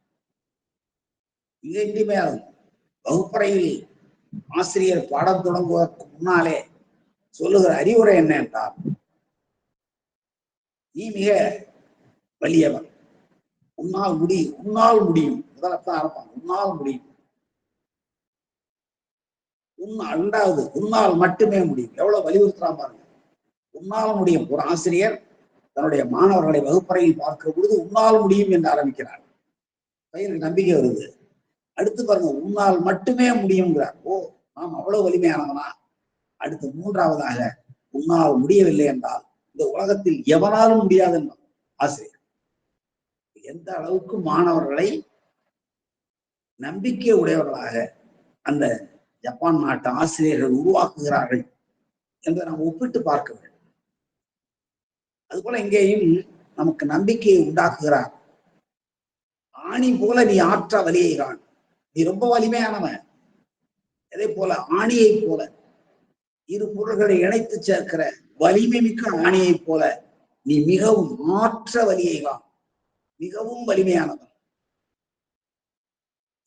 மிக இன்றியமையாத வகுப்பறையில் ஆசிரியர் பாடம் தொடங்குவதற்கு முன்னாலே சொல்லுகிற அறிவுரை என்ன என்றால், நீ மிக வலியவன், உன்னால் முடியும், உன்னால் முடியும். முதலத்தான் ஆரம்பம், உன்னால் முடியும். இரண்டாவது, உன்னால் மட்டுமே முடியும். எவ்வளவு வலியுறுத்துறான் பாருங்க. உன்னால் முடியும். ஒரு ஆசிரியர் தன்னுடைய மாணவர்களை வகுப்பறையில் பார்க்கிற பொழுது உன்னால் முடியும் என்று ஆரம்பிக்கிறார். பையனுக்கு நம்பிக்கை வருது. அடுத்து பாருங்க, உன்னால் மட்டுமே முடியுங்கிறார். ஓ, நாம் அவ்வளவு வலிமையானவனா? அடுத்து மூன்றாவதாக, உன்னால் முடியவில்லை என்றால் இந்த உலகத்தில் எவனாலும் முடியாது என்றார் ஆசிரியர். எந்த அளவுக்கு மாணவர்களை நம்பிக்கை உடையவர்களாக அந்த ஜப்பான் நாட்டு ஆசிரியர்கள் உருவாக்குகிறார்கள் என்று நாம் ஒப்பிட்டு பார்க்க வேண்டும். அதுபோல இங்கேயும் நமக்கு நம்பிக்கையை உண்டாக்குகிறார். ஆணி போல நீ ஆற்ற வலியை காண். நீ ரொம்ப வலிமையானவன். அதே போல ஆணியை போல, இரு பொருள்களை இணைத்து சேர்க்கிற வலிமை மிக்க ஆணியை போல நீ மிகவும் ஆற்ற வலியை காண். மிகவும் வலிமையானவன்.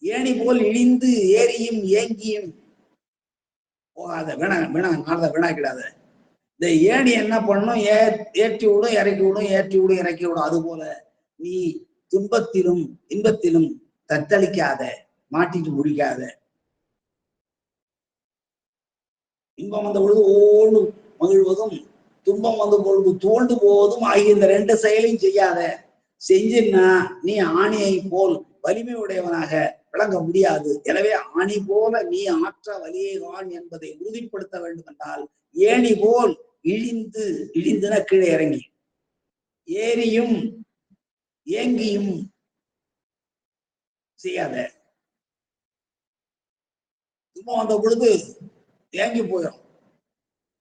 ஏணி போல் இழிந்து ஏறியும் ஏங்கியும் போகாத. வீணாக்கிடாத. இந்த ஏணி என்ன பண்ணணும்? ஏற்றி விடும், இறக்கி விடும், ஏற்றி விடும், இறக்கி விடும். அது போல நீ துன்பத்திலும் இன்பத்திலும் தத்தளிக்காத, மாட்டிட்டு முடிக்காத. இன்பம் வந்த பொழுது ஓடு மகிழ்வதும், துன்பம் வந்த பொழுது தோண்டு போவதும் ஆகிய இந்த ரெண்டு செயலையும் செய்யாத. செஞ்சின்னா நீ ஆணியை போல் வலிமை உடையவனாக விளங்க முடியாது. எனவே ஆணி போல நீ ஆற்ற வலியை காண் என்பதை உறுதிப்படுத்த வேண்டும் என்றால், ஏணி போல் இழிந்துன கீழே இறங்கி, ஏறியும் ஏங்கியும் செய்யாத. துன்பம் வந்த பொழுது ஏங்கி போயிடும்,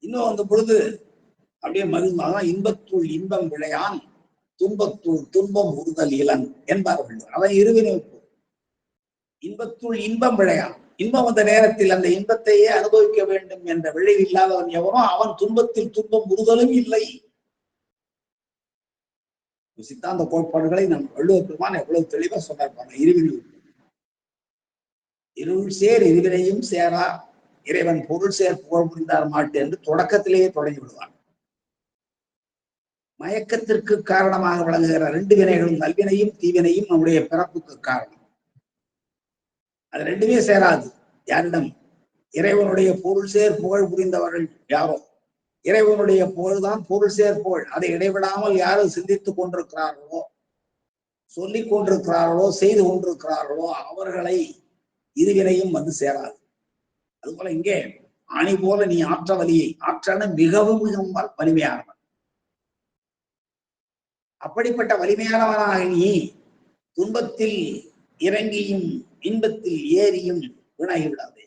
இன்னும் வந்த பொழுது அப்படியே மகிழ்ந்தான். இன்பத்துள் இன்பம் விளையான், துன்பத்துள் துன்பம் உறுதல் இளன் என்பார்கள். அவன் இருவினை. இன்பத்துள் இன்பம் விளையான். இன்பம் வந்த நேரத்தில் அந்த இன்பத்தையே அனுபவிக்க வேண்டும் என்ற விளைவு இல்லாதவன் எவனோ அவன் துன்பத்தில் துன்பம் உறுதலும் இல்லை. சித்தாந்த கோட்பாடுகளை நம் வள்ளுவர் பெருமான் எவ்வளவு தெளிவா சொன்னார். இருவினை இருள் சேர் இருவினையும் சேரா இறைவன் பொருள் சேர் புகழ் புரிந்தார் மாட்டு என்று தொடக்கத்திலேயே தொடங்கி விடுவான். மயக்கத்திற்கு காரணமாக விளங்குகிற ரெண்டு வினைகளும், நல்வினையும் தீவினையும், நம்முடைய பிறப்புக்கு காரணம். அது ரெண்டுமே சேராது. யாரிடம்? இறைவனுடைய பொருள் சேர் புகழ் புரிந்தவர்கள் யாரோ, இறைவனுடைய புகழ்தான் பொருள் சேர் புகழ். அதை இடைவிடாமல் யாரும் சிந்தித்துக் கொண்டிருக்கிறார்களோ, சொல்லிக் கொண்டிருக்கிறார்களோ, செய்து கொண்டிருக்கிறார்களோ அவர்களை இருவினையும் சேராது. அதுபோல இங்கே ஆணி போல நீ ஆற்ற வலியை, ஆற்றன மிகவும் மிகவும் வலிமையானவன். அப்படிப்பட்ட வலிமையானவனாக நீ துன்பத்தில் இறங்கியும் இன்பத்தில் ஏறியும் வீணாகிவிடாதே.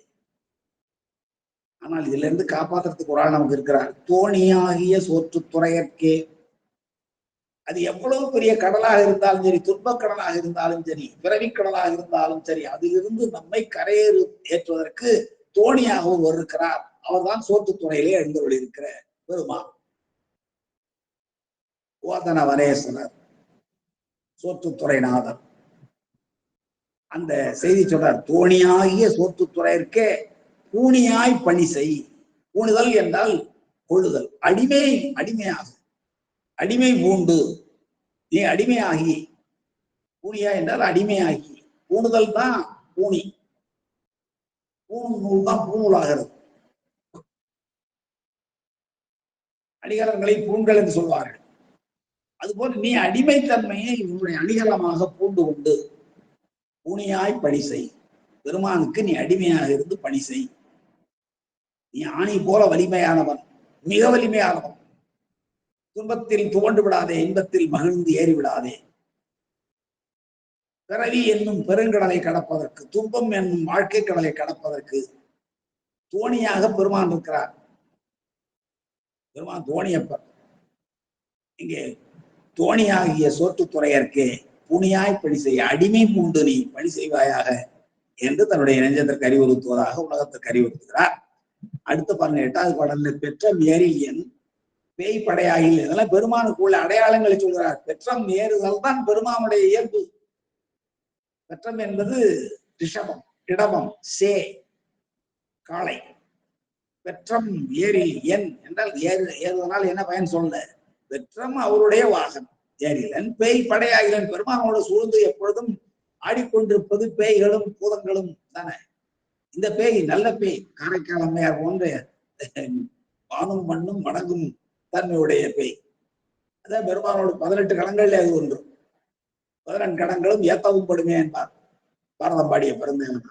ஆனால் இதுல இருந்து காப்பாற்றுறதுக்கு ஒரு ஆள் நமக்கு இருக்கிறார். தோணியாகிய சோற்றுத்துறையற்கே, அது எவ்வளவு பெரிய கடலாக இருந்தாலும் சரி, துன்பக் கடலாக இருந்தாலும் சரி, பிறவிக்கடலாக இருந்தாலும் சரி, அதிலிருந்து நம்மை கரையேறு ஏற்றுவதற்கு தோணியாக ஒருவர் இருக்கிறார். அவர்தான் சோற்றுத்துறையிலே எழுந்தவர்கள் இருக்கிற பெருமான் ஓதன வனேஸ்வரர், சோற்றுத்துறைநாதர். அந்த செய்தி சொல்றார். தோணியாகிய சோற்றுத்துறையற்கே பூணியாய் பணி செய். பூணுதல் என்றால் கொள்ளுதல். அடிமையாகும். அடிமை பூண்டு நீ அடிமையாகி, பூணியா என்றால் அடிமையாகி, பூணுதல் தான் பூணி. பூணும் நூல் தான் பூணூலாகிறது. அடிகாரங்களை பூண்கள் என்று சொல்வார்கள். அதுபோல் நீ அடிமைத்தன்மையை உன்னுடைய அணிகலமாக பூண்டு கொண்டு பூனியாய் பணி செய். பெருமானுக்கு நீ அடிமையாக இருந்து பணி செய். நீ ஆணை போல வலிமையானவன், மிக வலிமையானவன். துன்பத்தில் துவண்டு விடாதே, இன்பத்தில் மகிழ்ந்து ஏறி விடாதே. பிறவி என்னும் பெருங்கடலை கடப்பதற்கு, துன்பம் என்னும் வாழ்க்கை கடலை கடப்பதற்கு தோணியாக பெருமான் இருக்கிறார். பெருமான் தோணியப்பர். இங்கே தோணியாகிய சோற்றுத்துறையற்கே புனியாய் பணி செய்ய, அடிமை பூண்டு நீ பணி செய்வாயாக என்று தன்னுடைய நெஞ்சத்திற்கு அறிவுறுத்துவதாக உலகத்திற்கு அறிவுறுத்துகிறார். அடுத்த பாருங்க, 8வது பாடல்ல பெற்றம் ஏறியன் பேய் படையாகில், இதெல்லாம் பெருமானுக்குள்ள அடையாளங்களை சொல்கிறார். பெற்றம் ஏறுதல் தான் பெருமானுடைய இயல்பு. பெற்றம் என்பது ரிஷபம், இடபம், சே காளை. பெற்றம் ஏறில் என் என்றால் ஏறுவதனால் என்ன பயன் சொல்ல? பெற்றம் அவருடைய வாகனம். ஏறிலன் பேய் படையாகிலன், பெருமானோடு சூழ்ந்து எப்பொழுதும் ஆடிக்கொண்டிருப்பது பேய்களும் பூதங்களும் தானே. இந்த பேய் நல்ல பேய், காரைக்கால் அம்மையார் போன்ற வானும் மண்ணும் வணங்கும் தன்மையுடைய பேய். அதான் பெருமானோடு 18 கடங்கள்ல அது ஒன்று. 18 கடங்களும் ஏத்தவும் படுமே என்பார் பாரதம் பாடிய பெருந்தேவன்.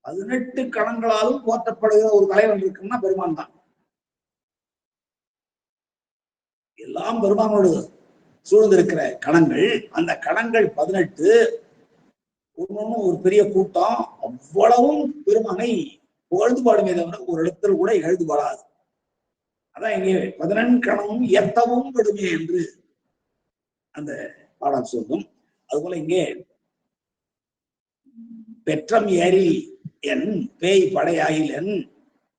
18 கடங்களாலும் போற்றப்படுகிற ஒரு தலைவன் இருக்குன்னா பெருமான் தான். எல்லாம் பெருமானோடு சூழ்ந்திருக்கிற கணங்கள். அந்த கணங்கள் 18 ஒன்னொன்னும் ஒரு பெரிய கூட்டம். அவ்வளவும் பெருமானை புகழ்ந்து பாடுமே தவிர ஒரு இடத்தில் கூட எழுது பாடாது. அதான் இங்கே 18 கணமும் எத்தவும் விடுமே என்று அந்த பாடல் சொல்லும். அதுபோல இங்கே பெற்றம் ஏறி என் பேய் படையாயில் என்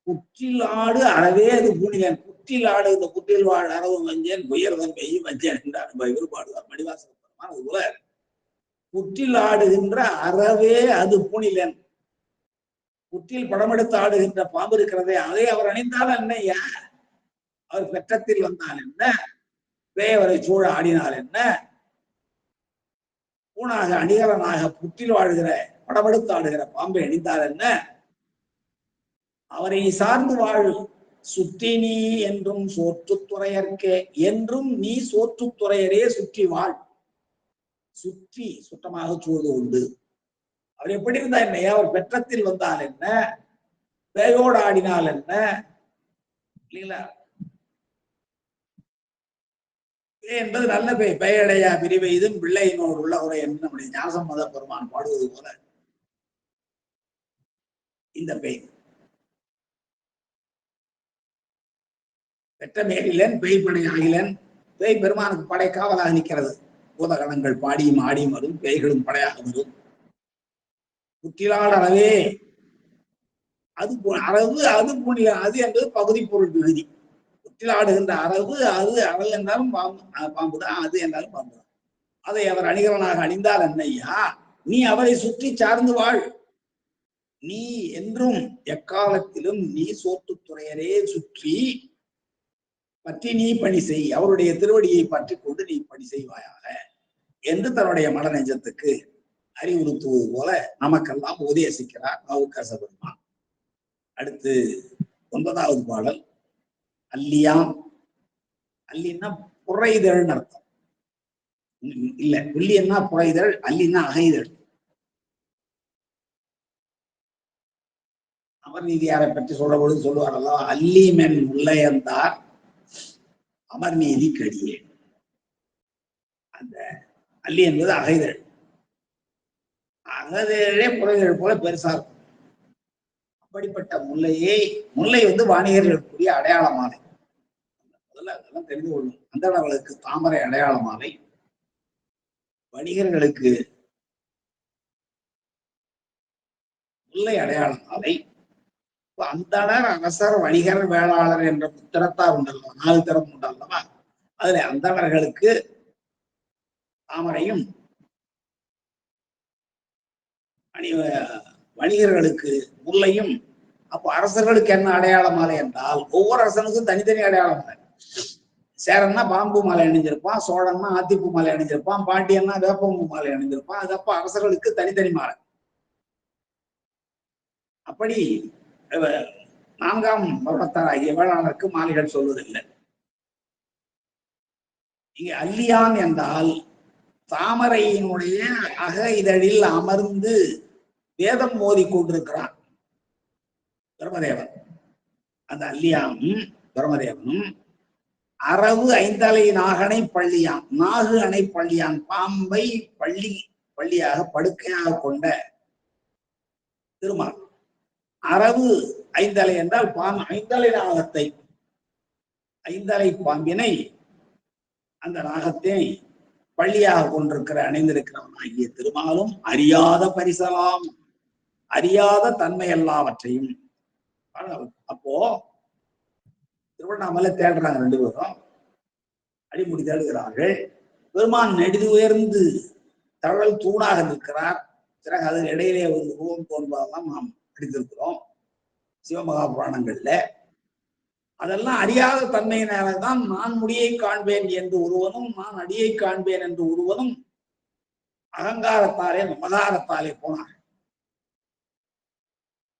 புற்றிலாடு அறவே அது பூணிலன். புற்றிலாடு, இந்த புற்றில் வாழ் அறவு வஞ்சன் உயர்தன் பெய் வஞ்சன் என்றார் பாடுவார் மணிவாசன் பெருமான். அதுபோல புற்றில் ஆடுகின்ற அறவே அது பூணிலன். புற்றில் படமெடுத்து ஆடுகின்ற பாம்பு இருக்கிறதே, அதை அவர் அணிந்தால் என்னையா? அவர் பெற்றத்தில் வந்தால் என்ன? பேயவரை சூழ ஆடினால் என்ன? பூனாக அணிகலனாக புற்றில் வாழ்கிற படமெடுத்து ஆடுகிற பாம்பை அணிந்தால் என்ன? அவரை சார்ந்து வாழ் சுற்றி நீ என்றும் சோற்றுத்துறையற்கே, என்றும் நீ சோற்றுத்துறையரே சுற்றி வாழ். சுற்றி சுத்தமாக சூழ்ந்து உண்டு. அவர் எப்படி இருந்தா என்ன? அவர் பெற்றத்தில் வந்தால் என்ன? பேயோடு ஆடினால் என்ன? இல்லைங்களா? என்பது நல்ல பேய். பெயடையா பிரிவெய்தும் பிள்ளையினோடு உள்ள உரை என்று நம்முடைய ஞானசம்பந்த பெருமான் பாடுவது போல இந்த பேய். பெற்ற மேலிலன் பேய் படை ஆகிலன். பேய் பெருமானுக்கு படை காவலாக நிற்கிறது. பூதகணங்கள் பாடியும் ஆடியும் வரும், பேய்களும் படையாக வரும். புற்றிலால் அறவே அது அறவு அது புனித, அது என்பது பகுதி பொருள் விகுதி. புற்றில் ஆடுகின்ற அறவு அது, அறவு என்றாலும் பாம்புதான், அது என்றாலும் பாம்புதான். அதை அவர் அணிகலனாக அணிந்தால் என்னையா? நீ அவரை சுற்றி சார்ந்து வாழ். நீ என்றும் எக்காலத்திலும் நீ சோற்றுத்துறையரே சுற்றி பற்றி நீ பணி செய். அவருடைய திருவடியை பற்றி கொண்டு நீ பணி செய்வாயாக என்று தன்னுடைய மன நெஞ்சத்துக்கு அறிவுறுத்துவது போல நமக்கெல்லாம் உபதேசிக்கிறார் நாவுக்கரச பெருமான். அடுத்து 9வது பாடல். அல்லியாம். அல்லின்னா புரைதழ்னு அர்த்தம். இல்ல, புள்ளியன்னா புரைதழ், அல்லின்னா அகைதழ். அமர்நீதியாரை பற்றி சொல்ற பொழுது சொல்லுவாரல்லோ, அல்லி மென் முல்லையந்தார் அமர்நீதி கடியே. அந்த அல்லி என்பது அகைதழ். அகதழே புரைதழ் போல பெருசா இருக்கும். அப்படிப்பட்ட முல்லையை, முல்லை வாணிகர்களுக்குரிய அடையாள மாலை. முதல்ல அதெல்லாம் தெரிந்து கொள்ளும். அந்தணர்களுக்கு தாமரை அடையாள மாலை, வணிகர்களுக்கு முல்லை அடையாள மாலை. அந்தணர், அரசர், வணிகர், வேளாளர் என்ற திறத்தார் உண்டல்லவா, 4 திறம் உண்டல்லவா. அதுல அந்தணர்களுக்கு தாமரையும், வணிகர்களுக்கு முல்லையும். அப்போ அரசர்களுக்கு என்ன அடையாள மாலை என்றால், ஒவ்வொரு அரசனுக்கும் தனித்தனி அடையாள மாலை. சேரன்னா பாம்பு மாலை அணிஞ்சிருப்பான், சோழன்னா ஆத்திப்பூ மாலை அணிஞ்சிருப்பான், பாண்டியன்னா வேப்பம்பூ மாலை அணிஞ்சிருப்பான். அது அப்ப அரசர்களுக்கு தனித்தனி மாலை. அப்படி 4ஆம் வருடத்தாராகிய வேளாளருக்கு மாலைகள் சொல்வதில்லை. இங்கே அல்லியான் என்றால் தாமரையினுடைய அக இதழில் அமர்ந்து வேதம் மோதி கொண்டிருக்கிறான் பிரம்மதேவன். அந்த அல்லியானும் பிரம்மதேவனும் அரவு ஐந்தலை நாகனை பள்ளியான், நாகு அணை பள்ளியான், பாம்பை பள்ளியாக படுக்கையாக கொண்ட திருமால். அரவு ஐந்தலை என்றால் ஐந்தலை நாகத்தை, ஐந்தலை பாம்பினை, அந்த நாகத்தை பள்ளியாக கொண்டிருக்கிற அணிந்திருக்கிறவன் ஆகிய திருமாலும் அறியாத பரிசலாம், அறியாத தன்மை எல்லாவற்றையும். அப்போ திருவண்ணாமலை தேடுறாங்க ரெண்டு பேரும், அடிமுடி தேடுகிறார்கள். பெருமான் நெடுது உயர்ந்து தழல் தூணாக நிற்கிறார். பிறகு அது இடையிலே ஒரு உருவம் தோன்றுவதெல்லாம் நாம் படித்திருக்கிறோம் சிவமகா புராணங்கள்ல. அதெல்லாம் அறியாத தன்மையினால்தான் நான் முடியை காண்பேன் என்று ஒருவனும் நான் அடியை காண்பேன் என்று ஒருவனும் அகங்காரத்தாலே மமதாரத்தாலே போனார்.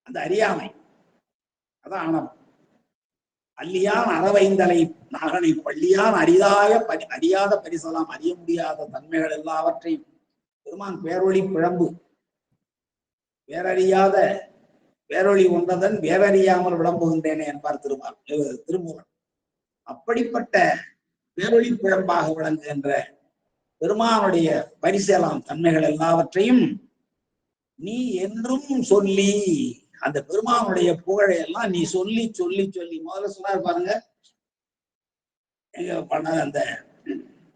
அந்த அறியாமை அதான் ஆணவம். அல்லியான் அறவைந்தலை நாகனை பள்ளியான் அறியாத பரிசலாம், அறிய முடியாத தன்மைகள் எல்லாவற்றையும் பெருமான் பேரொளி பிழம்பு, வேறறியாத வேரொளி ஒன்றதன் வேறறியாமல் விளம்புகின்றேனே என்பார் திருமூலன். அப்படிப்பட்ட பேரொளி பிழம்பாக விளங்குகின்ற பெருமானுடைய பரிசலாம் தன்மைகள் எல்லாவற்றையும் நீ என்றும் சொல்லி, அந்த பெருமானுடைய புகழை எல்லாம் நீ சொல்லி சொல்லி சொல்லி, முதல்ல சொன்னார் பாருங்க, எங்க பண்ண அந்த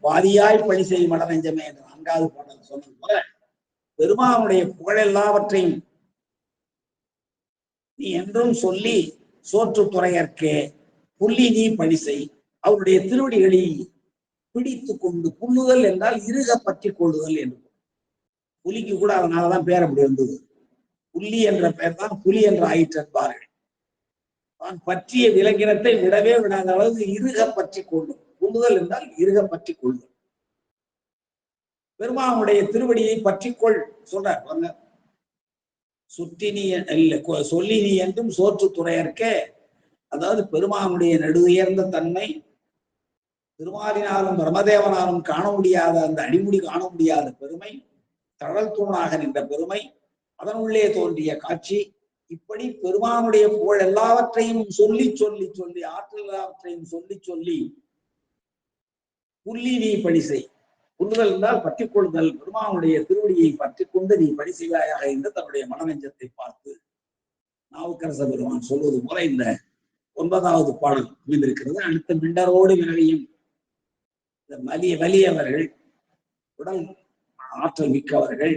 வாதியாய் பணி செய்யும் மடநெஞ்சமே என்ற 4வது பாடல் சொன்னது போல பெருமானுடைய புகழ் எல்லாவற்றையும் நீ என்றும் சொல்லி சோற்று துறையற்கே புள்ளி நீ பணி செய், அவருடைய திருவடிகளில் பிடித்து கொண்டு, புல்லுதல் என்றால் இருக பற்றி கொள்ளுதல் என்று. புலிக்கு கூட அதனாலதான் பேர் அப்படி வந்தது. புள்ளி என்ற பெயர் தான் புலி என்று ஆயிற்று என்பார்கள். தான் பற்றிய விலங்கினத்தை விடவே விடாத அளவுக்கு இருக பற்றி கொள்ளும். புல்லுதல் என்றால் இருக பற்றி கொள்ளுதல். பெருமானுடைய திருவடியை பற்றிக்கொள் சொல்றார். சுற்றி நீ இல்ல சொல்லி நீ என்றும் சோற்று துறையற்கே, அதாவது பெருமானுடைய நெடுயர்ந்த தன்மை, திருமாலினாலும் பிரம்மதேவனாலும் காண முடியாத அந்த அடிமுடி காண முடியாத பெருமை, தழல் தூணாக நின்ற பெருமை, அதனுள்ளே தோன்றிய காட்சி, இப்படி பெருமானுடைய புகழ் எல்லாவற்றையும் சொல்லி சொல்லி சொல்லி, ஆற்றல் எல்லாவற்றையும் சொல்லி சொல்லி புள்ளி நீ பணி செய். புல்லுதல் என்றால் பற்றி கொள்ளுதல், பெருமானுடைய திருவடியை பற்றி கொண்டு நீ பணி செய்வாயாக என்று தன்னுடைய மனநெஞ்சத்தை பார்த்து நாவுக்கரச பெருமான் சொல்வது போல இந்த 9வது பாடல் அமைந்திருக்கிறது. அடுத்த மிண்டரோடு வினவியும் இந்த வலியவர்கள், உடல் ஆற்றல் மிக்கவர்கள்,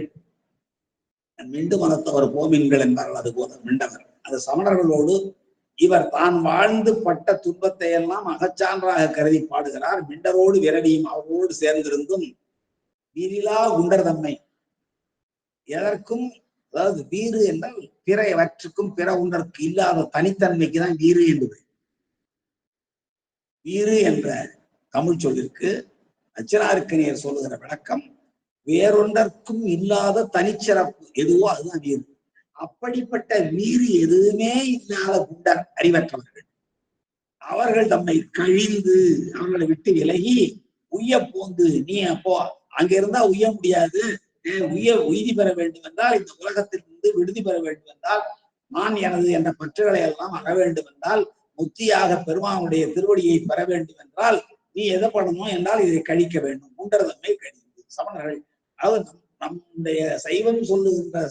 மிண்டு மனத்தவர் போமின்கள் என்பார்கள். அது போல மிண்டவர் அது சமணர்களோடு இவர் தான் வாழ்ந்து பட்ட துன்பத்தை எல்லாம் அகச்சான்றாக கருதி பாடுகிறார். மிண்டரோடு விரவியும் அவரோடு சேர்ந்திருந்தும் வீரிலா குண்டர் தம்மை எதற்கும், அதாவது வீறு என்றால் பிறவற்றுக்கும் பிற உண்டற்கு இல்லாத தனித்தன்மைக்கு தான் வீறு என்பது. வீறு என்ற தமிழ் சொல்லிற்கு அச்சனாருக்கு சொல்லுகிற விளக்கம், வேறொன்றற்கும் இல்லாத தனிச்சிறப்பு எதுவோ அதுதான் வீறு. அப்படிப்பட்ட வீறு எதுவுமே இல்லாத குண்டர் அறிவற்றவர்கள், அவர்கள் தம்மை கழிந்து அவர்களை விட்டு விலகி உய்ய போந்து, நீ அப்போ அங்க இருந்தா உய்ய முடியாது, உய்தி பெற வேண்டும் என்றால், இந்த உலகத்திலிருந்து விடுதி பெற வேண்டும் என்றால், நான் எனது என்ற பற்றுகளை எல்லாம் அற வேண்டும் என்றால், முத்தியாக பெருமானுடைய திருவடியை பெற வேண்டும் என்றால் நீ எதை பண்ணணும் என்றால் இதை கழிக்க வேண்டும். குண்டர்தம்மை கழிந்து சமணர்கள், அதாவது நம்முடைய சைவம் சொல்லுகின்ற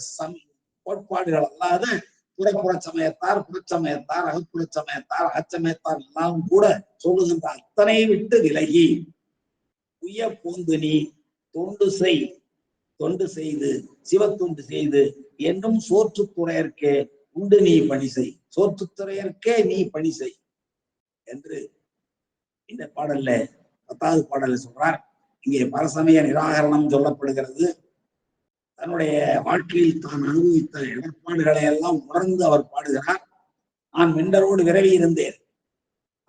கோட்பாடுகள் அல்லாத புறப்புற சமயத்தார், புறச்சமயத்தார், அகப்புற சமயத்தார், அகச்சமயத்தார் எல்லாம் கூட சொல்லுகின்ற அத்தனை விட்டு விலகி உய்ய போந்து நீ தொண்டு செய்து சிவத்தொண்டு செய்து என்றும் சோற்றுத்துறையற்கே உண்டு நீ பணி செய், சோற்றுத்துறையற்கே நீ பணி செய் என்று இந்த பாடல்ல 10வது பாடல்ல சொல்றார். இங்கே பரசமய நிராகரணம் சொல்லப்படுகிறது. தன்னுடைய வாழ்க்கையில் தான் அனுபவித்த இடர்பாடுகளை எல்லாம் உணர்ந்து அவர் பாடுகிறார். நான் மிண்டரோடு விரவி இருந்தேன்,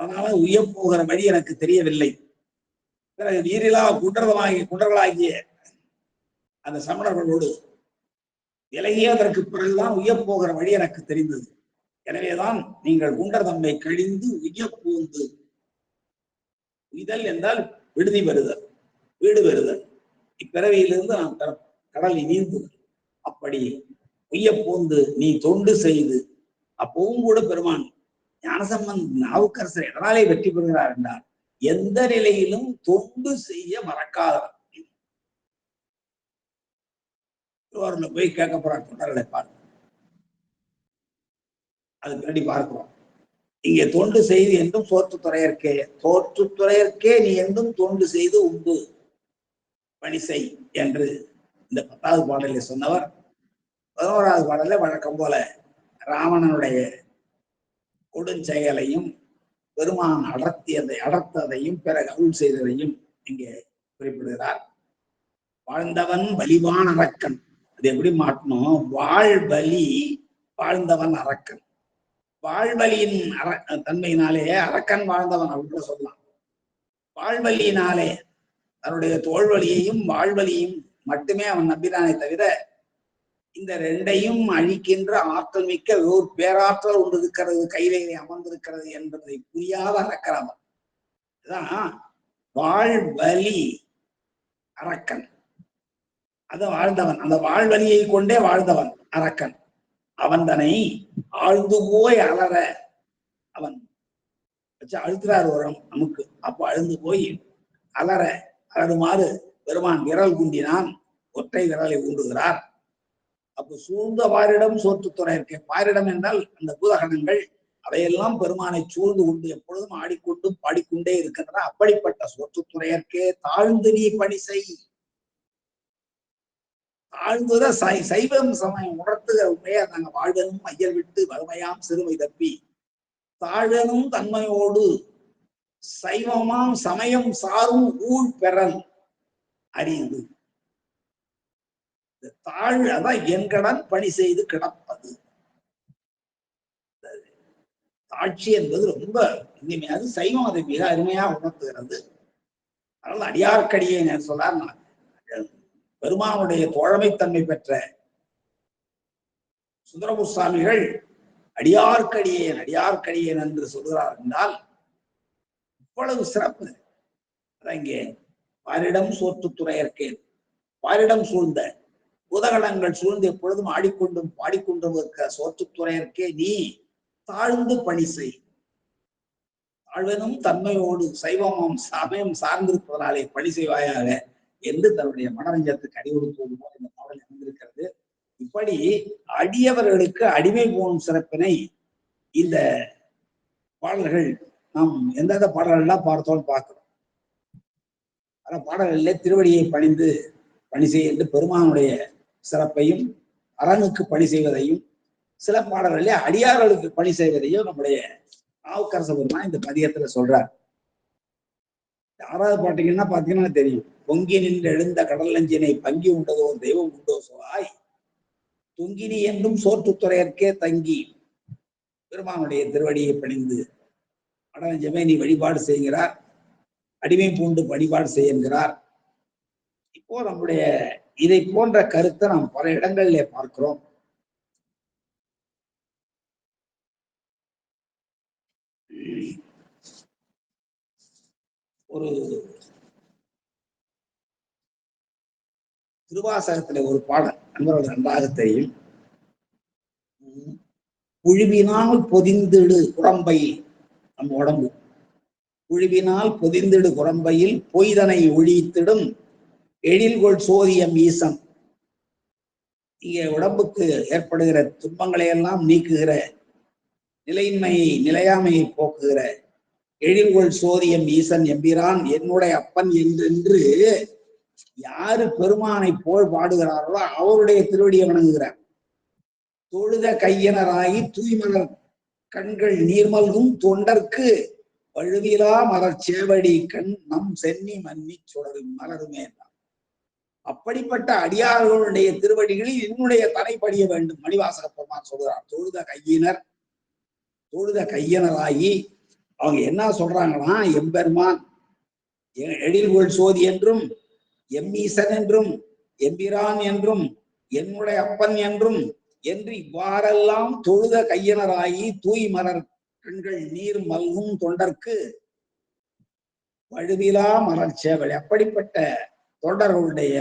அதனால உய்யப்போகிற வழி எனக்கு தெரியவில்லை. பிறகு நீரிலா குண்டர்களாகிய அந்த சமணர்களோடு விலகியதற்கு பிறகுதான் உய்யப்போகிற வழி எனக்கு தெரிந்தது. எனவேதான் நீங்கள் குண்டர் தம்மை கழிந்து உய்யப்போந்து, உய்தல் என்றால் விடுதி பெறுதல், வீடு பெறுதல், இப்பிறவியிலிருந்து நாம் கடலில் நீந்துதல். அப்படி பொய்ய போந்து நீ தொண்டு செய்து, அப்பவும் கூட பெருமான் ஞானசம்பந்த நாவுக்கரசர் எதனாலே வெற்றி பெறுகிறார் என்றார், எந்த நிலையிலும் தொண்டு செய்ய மறக்காதவர். திருவாரூர்ல போய் கேட்க போறார் தொண்டர்களை பார்த்து, அது பின்னாடி பார்க்கிறோம். இங்கே தொண்டு செய்து என்றும் தோற்றுத்துறையற்கே நீ என்றும் தொண்டு செய்து உண்டு பணி செய் என்று இந்த 10வது பாடலில் சொன்னவர் 11வது பாடல வழக்கம் போல ராவணனுடைய கொடுஞ்செயலையும் பெருமான் அடர்த்ததையும் பிறகு அருள் செய்ததையும் இங்கே குறிப்பிடுகிறார். வாழ்ந்தவன் பலிவான் அரக்கன். அது எப்படி மாற்றணும்? வாழ்பலி வாழ்ந்தவன் அரக்கன். வாழ்வலியின் தன்மையினாலே அரக்கன் வாழ்ந்தவன் அப்படின்னு சொல்லலாம். வாழ்வலியினாலே தன்னுடைய தோல்வலியையும் வாழ்வலியும் மட்டுமே அவன் நம்பினானே தவிர இந்த ரெண்டையும் அழிக்கின்ற ஆற்றல் மிக்க ஒரு பேராற்றல் ஒன்று இருக்கிறது, கையிலே அமர்ந்திருக்கிறது என்பதை புரியாத அரக்கன். இதுதான் வாழ்வலி அரக்கன். அது வாழ்ந்தவன், அந்த வாழ்வலியை கொண்டே வாழ்ந்தவன் அரக்கன். அவன் தன்னை ஆழ்ந்து போய் அலற அவன் வச்சு அழுத்துறார் ஒரு நமக்கு. அப்போ அழுந்து போய் அலறுமாறு பெருமான் விரல் குண்டினான், ஒற்றை விரலை ஊண்டுகிறார். அப்போ சூழ்ந்த பாரிடம் சோற்றுத்துறை இருக்க. பாரிடம் என்றால் அந்த பூதகணங்கள் அவையெல்லாம் பெருமானை சூழ்ந்து கொண்டு எப்பொழுதும் ஆடிக்கொண்டும் பாடிக்கொண்டே இருக்கின்றன. அப்படிப்பட்ட சோற்றுத்துறையற்கே தாழ்ந்து நீ பணி செய். தாழ்ந்துத சைவம் சமயம் உணர்த்துகிற உண்மையா நாங்க வாழ்வனும் ஐயர் விட்டு வறுமையாம் சிறுமை தப்பி தாழ்வனும் தன்மையோடு சைவமாம் சமயம் சாரும் ஊழ் பெறல் அறிந்து. தாழ் அதான் என்கடன் பணி செய்து கிடப்பது. தாட்சி என்பது ரொம்ப இனிமையாது. சைவம் அதை மிக அருமையாக உணர்த்துகிறது. அதனால அடியார்க்கடியை சொல்லார். பெருமானுடைய தோழமைத்தன்மை பெற்ற சுந்தரமூர் சுவாமிகள் அடியார்க்கடியேன் என்று சொல்கிறார் என்றால் இவ்வளவு சிறப்பு. இங்கே பாரிடம் சோற்றுத்துறையற்கேன், பாரிடம் சூழ்ந்த உதகலங்கள் சூழ்ந்து எப்பொழுதும் ஆடிக்கொண்டும் பாடிக்கொண்டும் இருக்க சோற்றுத்துறையற்கே நீ தாழ்ந்து பணி செய். தாழ்வனும் தன்மையோடு சைவமும் சமயம் சார்ந்திருப்பதனாலே பணி செய்வாயாக என்று தன்னுடைய மனரஞ்சத்துக்கு அறிவுறுத்துவது போல இந்த பாடல் அமைந்திருக்கிறது. இப்படி அடியவர்களுக்கு அடிமை போகும் சிறப்பினை இந்த பாடல்கள் நாம் எந்தெந்த பாடல்கள்லாம் பார்த்தோம்னு பார்க்கிறோம். பல பாடல்களிலே திருவடியை பணிந்து பணி செய்ய என்று பெருமானுடைய சிறப்பையும் அரணுக்கு பணி செய்வதையும், சில பாடல்களிலே அடியார்களுக்கு பணி செய்வதையும் நம்முடைய நாவுக்கரச பெருமான் இந்த பதியத்துல சொல்றார். 6வது பாட்டீங்கன்னா பாத்தீங்கன்னா தெரியும். பொங்கி நின்று எழுந்த கடல் நஞ்சினை பங்கி உண்டதோ தெய்வம் உண்டோ சோவாய் தொங்கினி என்றும் சோற்றுத்துறையற்கே தங்கி பெருமானுடைய திருவடியை பணிந்து அடநஞ்சமே நீ வழிபாடு செய்கிறார், அடிமை பூண்டு வழிபாடு செய்கிறார். இப்போ நம்முடைய இதை போன்ற கருத்தை நாம் பல இடங்களிலே பார்க்கிறோம். ஒரு திருவாசகத்துல ஒரு பாடல் நண்பர்கள் நன்றாக தெரியும். புழுவினால் பொதிந்திடு குரம்பையில், நம்ம உடம்பு புழுவினால் பொதிந்திடு குரம்பையில் பொய்தனை ஒழித்திடும் எழில்கொள் சோதியம் ஈசன். இங்கே உடம்புக்கு ஏற்படுகிற துன்பங்களை எல்லாம் நீக்குகிற, நிலையாமையை போக்குகிற எழில்கொள் சோதியம் ஈசன் எம்பிரான் என்னுடைய அப்பன் என்று யாரு பெருமானை போல் பாடுகிறார்களோ அவருடைய திருவடியை வணங்குகிறார். தொழுத கையனராகி தூய்மலர் கண்கள் நீர்மல்கும் தொண்டர்க்கு வழுவிலா மலர் சேவடி கண் நம் சென்னி மன்னி சுடரும் மலருமே. அப்படிப்பட்ட அடியார்களுடைய திருவடிகளில் என்னுடைய தலை படிய வேண்டும். மணிவாசக பெருமான் சொல்கிறார். தொழுத கையனராகி அவங்க என்ன சொல்றாங்கன்னா, எம்பெருமான் எழில்கொள் சோதி என்றும் எம்மீசன் என்றும் எம்பிரான் என்றும் என்னுடைய அப்பன் என்றும் என்று இவ்வாறெல்லாம் தொழுத கையனராகி தூய் மலர் கண்கள் நீர் மல்கும் தொண்டர்க்கு வழுவிலா மலர்ச்சேவடி, அப்படிப்பட்ட தொண்டர்களுடைய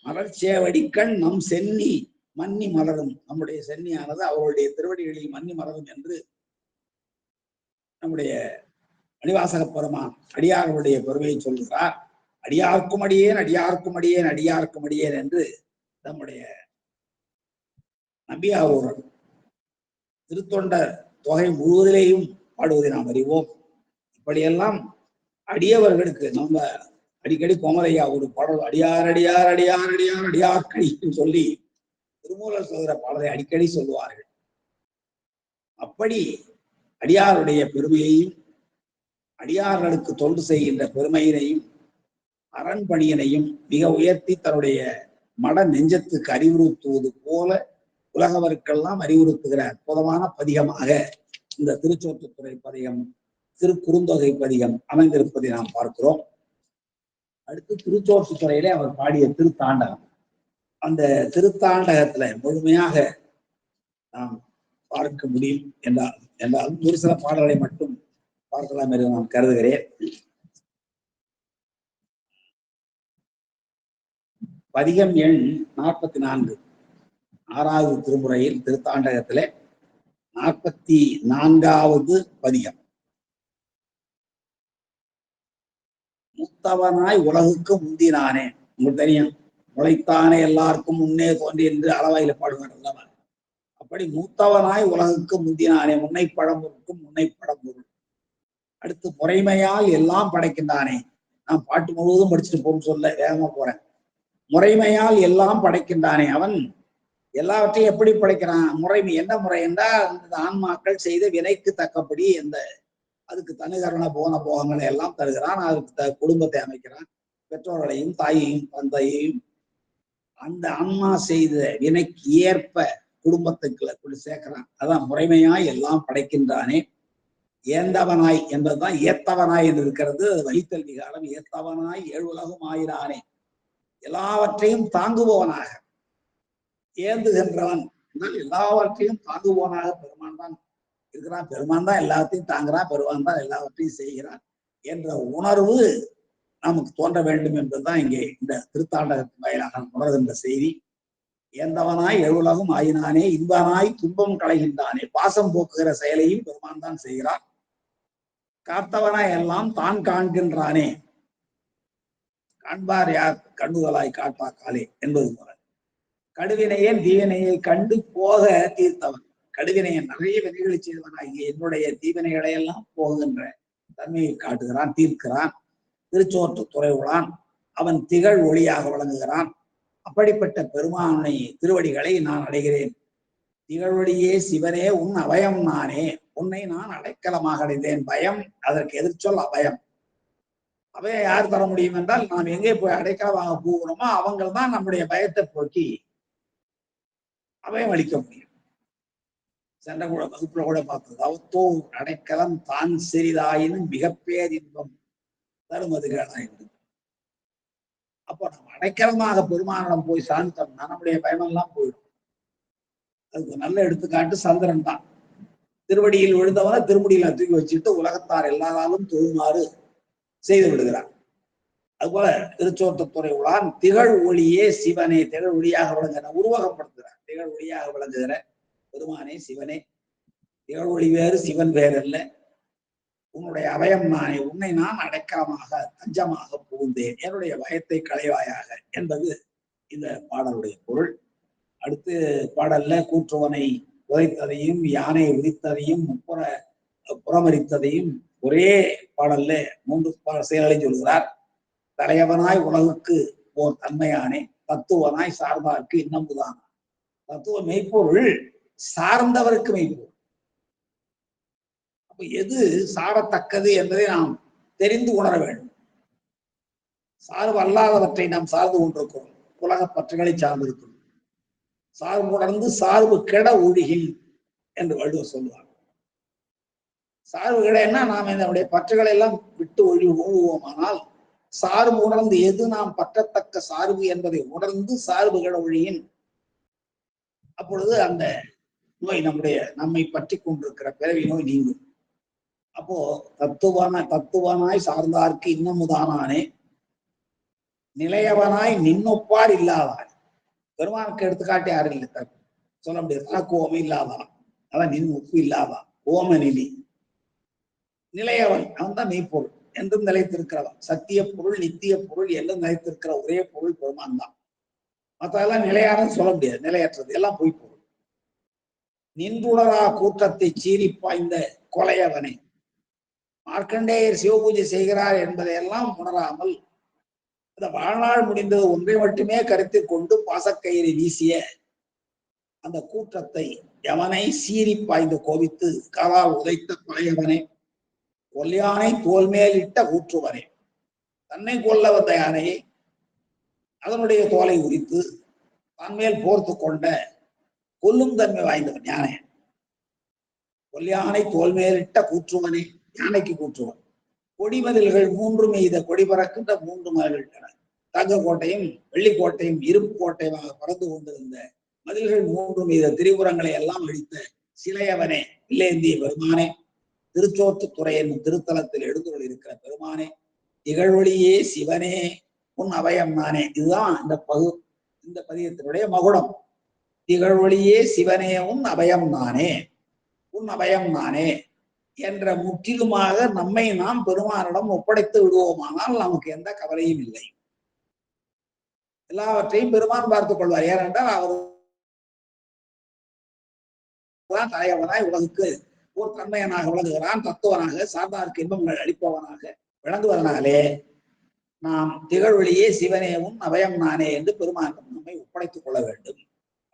மலர்ச்சேவடிக்கண் நம் சென்னி மன்னி மலரும், நம்முடைய சென்னியானது அவருடைய திருவடிகளில் மன்னி மலரும் என்று நம்முடைய மணிவாசக பெருமான் அடியார்களுடைய பெருமையை சொல்கிறார். அடியார்க்கும் அடியேன், அடியார்க்கும் அடியேன், அடியார்க்கும் அடியேன் என்று நம்முடைய நம்பியாரூரன் திருத்தொண்டர் தொகை முழுவதிலேயும் பாடுவதை நாம் அறிவோம். இப்படியெல்லாம் அடியவர்களுக்கு நம்ம அடிக்கடி கோமலையா ஒரு பாடல் அடியார் அடியார் அடியார் அடியார் அடியார்க்கடின்னு சொல்லி திருமூலர் சொல்கிற பாடலை அடிக்கடி சொல்லுவார்கள். அப்படி அடியாருடைய பெருமையையும் அடியார்களுக்கு தொண்டு செய்கின்ற பெருமையினையும் அரண்பணியினையும் மிக உயர்த்தி தன்னுடைய மட நெஞ்சத்துக்கு அறிவுறுத்துவது போல உலகவருக்கெல்லாம் அறிவுறுத்துகிற அற்புதமான பதிகமாக இந்த திருச்சோற்றுத்துறை பதிகம், திருக்குறுந்தொகை பதிகம் அமைந்திருப்பதை நாம் பார்க்கிறோம். அடுத்து திருச்சோற்றுத்துறையிலே அவர் பாடிய திருத்தாண்டகம், அந்த திருத்தாண்டகத்துல முழுமையாக நாம் பார்க்க முடியும் என்றாலும் ஒரு சில பாடல்களை மட்டும் பார்க்கலாம் என்று நான் கருதுகிறேன். பதிகம் எண் 44, 6வது திருமுறையில் திருத்தாண்டகத்திலே 44வது பதிகம். முத்தவனாய் உலகுக்கு முந்தினானே, உங்களுக்கு தெரியும், முளைத்தானே எல்லாருக்கும் முன்னே தோன்றி என்று அளவாயில பாடுவார் அல்லவா. அப்படி மூத்தவனாய் உலகுக்கு முந்தினானே, முன்னை பழம்பொருக்கும் முன்னை பழம்பொருள். அடுத்து முறைமையால் எல்லாம் படைக்கின்றானே, நான் பாட்டு முழுவதும் படிச்சுட்டு போன்னு சொல்ல வேகமா போறேன். முறைமையால் எல்லாம் படைக்கின்றானே, அவன் எல்லாவற்றையும் எப்படி படைக்கிறான்? முறைமை என்ன முறை என்றால் அந்த ஆன்மாக்கள் செய்த வினைக்கு தக்கபடி அந்த அதுக்கு தனுகரண போன போகங்களை எல்லாம் தருகிறான். அதுக்கு குடும்பத்தை அமைக்கிறான், பெற்றோர்களையும் தாயையும் தந்தையையும் அந்த ஆன்மா செய்த வினைக்கு ஏற்ப குடும்பத்துக்குள்ள சேர்க்கிறான். அதான் முறைமையாய் எல்லாம் படைக்கின்றானே. ஏந்தவனாய் என்பதுதான் ஏத்தவனாய் என்று இருக்கிறது. வகித்தல் விகாரம். ஏத்தவனாய் ஏழு உலகும் ஆயிரானே, எல்லாவற்றையும் தாங்குபவனாக ஏந்துகின்றவன் என்றால் எல்லாவற்றையும் தாங்குபவனாக பெருமான் தான் இருக்கிறான். பெருமான் தான் எல்லாத்தையும் தாங்குறான், பெருமான் தான் எல்லாவற்றையும் செய்கிறான் என்ற உணர்வு நமக்கு தோன்ற வேண்டும் என்பதுதான் இங்கே இந்த திருத்தாண்டகத்தின் வாயிலாக உணர்கின்ற செய்தி. ஏந்தவனாய் எழுலகும் ஆயினானே, இன்பனாய் துன்பம் களைகின்றானே, பாசம் போக்குகிற செயலையும் பெருமான் தான் செய்கிறான். காத்தவனாய் எல்லாம் தான் காண்கின்றானே, காண்பார் யார் கண்டுதலாய் காட்டா காலே என்பது போல கடுவினையன் தீவினையை கண்டு போக தீர்த்தவன். கடுவினையன் நிறைய வினைகளை செய்தவனாகி என்னுடைய தீவினைகளை எல்லாம் போகின்ற தன்மையை காட்டுகிறான், தீர்க்கிறான். திருச்சோற்றுத்துறை உளான் அவன் திகழ் ஒளியாக விளங்குகிறான். அப்படிப்பட்ட பெருமானை திருவடிகளை நான் அடைகிறேன். திகழ்வழியே சிவனே உன் அபயம் நானே, உன்னை நான் அடைக்கலமாக அடைந்தேன். பயம் அதற்கு எதிர்ச்சொல் அபயம். அபயம் யார் தர முடியும் என்றால் நாம் எங்கே போய் அடைக்கலமாக போகிறோமோ அவங்கள் தான் நம்முடைய பயத்தை போக்கி அபயம் அளிக்க முடியும். சென்ற கூட வகுப்புல கூட பார்த்தது, அவத்தோ அடைக்கலம் தான் சிறிதாயினும் மிகப்பேரின்பம் தருமதுகளாயிருந்து. அப்போ நம்ம அடைக்கலமாக பெருமானிடம் போய் சார்ந்தோம்னா நம்முடைய பயமெல்லாம் போயிடும். அதுக்கு நல்ல எடுத்துக்காட்டு சந்திரன் தான். திருவடியில் விழுந்தவன திருமுடியில தூக்கி வச்சுட்டு உலகத்தார் எல்லாராலும் தொழுமாறு செய்து விடுகிறார். அதுபோல திருச்சோற்றுத்துறை உளான் திகழ் ஒளியே சிவனே, திகழ் ஒளியாக விளங்குகிற உருவகப்படுத்துகிறார். திகழ் ஒளியாக விளங்குகிற பெருமானே சிவனே, திகழ் ஒளி வேறு சிவன் வேறு அல்ல. உன்னுடைய அபயம் நானே, உன்னை நான் அடைக்கலமாக தஞ்சமாக புகுந்தேன், என்னுடைய பயத்தை களைவாயாக என்பது இந்த பாடலுடைய பொருள். அடுத்து பாடல்ல கூற்றுவனை உதைத்ததையும் யானை உதித்ததையும் புறமரித்ததையும் ஒரே பாடல்ல 3 செயல்களை சொல்கிறார். தலையவனாய் உலகுக்கு ஓர் தன்மையானே, தத்துவனாய் சார்ந்தார்க்கு இன்னம்புதான். தத்துவ மெய்ப்பொருள் சார்ந்தவருக்கு மெய்ப்பொருள். அப்ப எது சாரத்தக்கது என்பதை நாம் தெரிந்து உணர வேண்டும். சார்பு அல்லாதவற்றை நாம் சார்ந்து கொண்டிருக்கிறோம், உலக பற்றுகளை சார்ந்திருக்கிறோம். சார்பு உணர்ந்து சார்பு கெட ஒழுகில் என்று வள்ளுவர் சொல்லுவார். சார்பு கிடைன்னா நாம் நம்முடைய பற்றுகளை எல்லாம் விட்டு ஒழுகுவோமானால், சார்பு உணர்ந்து எது நாம் பற்றத்தக்க சார்பு என்பதை உணர்ந்து சார்பு கெட ஒழியின், அப்பொழுது அந்த நோய் நம்மை பற்றி கொண்டிருக்கிற பிறவி நோய் நீங்கும். அப்போ தத்துவனாய் சார்ந்தார்க்கு இன்னமுதானானே நிலையவனாய் நின்னொப்பார் இல்லாதார். பெருமானுக்கு எடுத்துக்காட்டு யாரும் இல்லை, சொல்ல முடியாது. தனக்கு ஓமை இல்லாதான், அவன் நின் ஒப்பு இல்லாதான், ஓம நிதி நிலையவன், அவன் தான் மெய்ப்பொருள், என்றும் நிலைத்திருக்கிறவன், சத்திய பொருள் நித்திய பொருள் என்றும் நிலைத்திருக்கிற ஒரே பொருள் பெருமான் தான். மற்றதெல்லாம் நிலையானது சொல்ல முடியாது, நிலையற்றது, எல்லாம் பொய் பொருள். நின்றுணரா கூட்டத்தை சீறி பாய்ந்த கொலையவனை, மார்க்கண்டேயர் சிவபூஜை செய்கிறார் என்பதையெல்லாம் உணராமல் அந்த வாழ்நாள் முடிந்தது ஒன்றை மட்டுமே கருத்தில் கொண்டு பாசக்கயிறை வீசிய அந்த கூட்டத்தை எவனை சீறி பாய்ந்து கோபித்து காலால் உதைத்த கொலையவனை, கொல்யானை தோல் மேலிட்ட ஊற்றுவனே, தன்னை கொல்ல வந்த யானையை அதனுடைய தோலை உரித்து தன்மேல் போர்த்து கொண்ட கொல்லும் தன்மை வாய்ந்தவன் யானை. கொல்யானை தோல் மேலிட்ட கூற்றுவனே, யானைக்கு கூற்றுவன். கொடிமதில்கள் 3 மீத கொடி பறக்கின்ற 3 மதில்கள், தங்க கோட்டையும் வெள்ளிக்கோட்டையும் இரும்பு கோட்டையுமாக பறந்து கொண்டிருந்த மதில்கள் 3 மீத திரிபுரங்களை எல்லாம் அழித்த சிலையவனே, இல்லேந்திய பெருமானே, திருச்சோற்றுத்துறை என்னும் திருத்தலத்தில் எழுந்துள்ள இருக்கிற பெருமானே, திகழ்வொளியே சிவனே உன் அபயம் நானே. இதுதான் இந்த பதியத்தினுடைய மகுடம். திகழ்வொளியே சிவனே உன் அபயம் நானே, உன் அபயம் நானே என்ற முற்றிலுமாக நம்மை நாம் பெருமானிடம் ஒப்படைத்து விடுவோமானால் நமக்கு எந்த கவலையும் இல்லை. எல்லாவற்றையும் பெருமான் பார்த்துக் கொள்வார். ஏனென்றால் அவர் தலைவனாய் உலகுக்கு ஒரு தன்மையனாக விளங்குகிறான், தத்துவனாக சார்ந்தார்க்கு இன்பங்கள் அளிப்பவனாக விளங்குவதனாலே நாம் திகழ்வொளியே சிவனேவும் அபயம் நானே என்று பெருமானிடம் நம்மை ஒப்படைத்துக் கொள்ள வேண்டும்.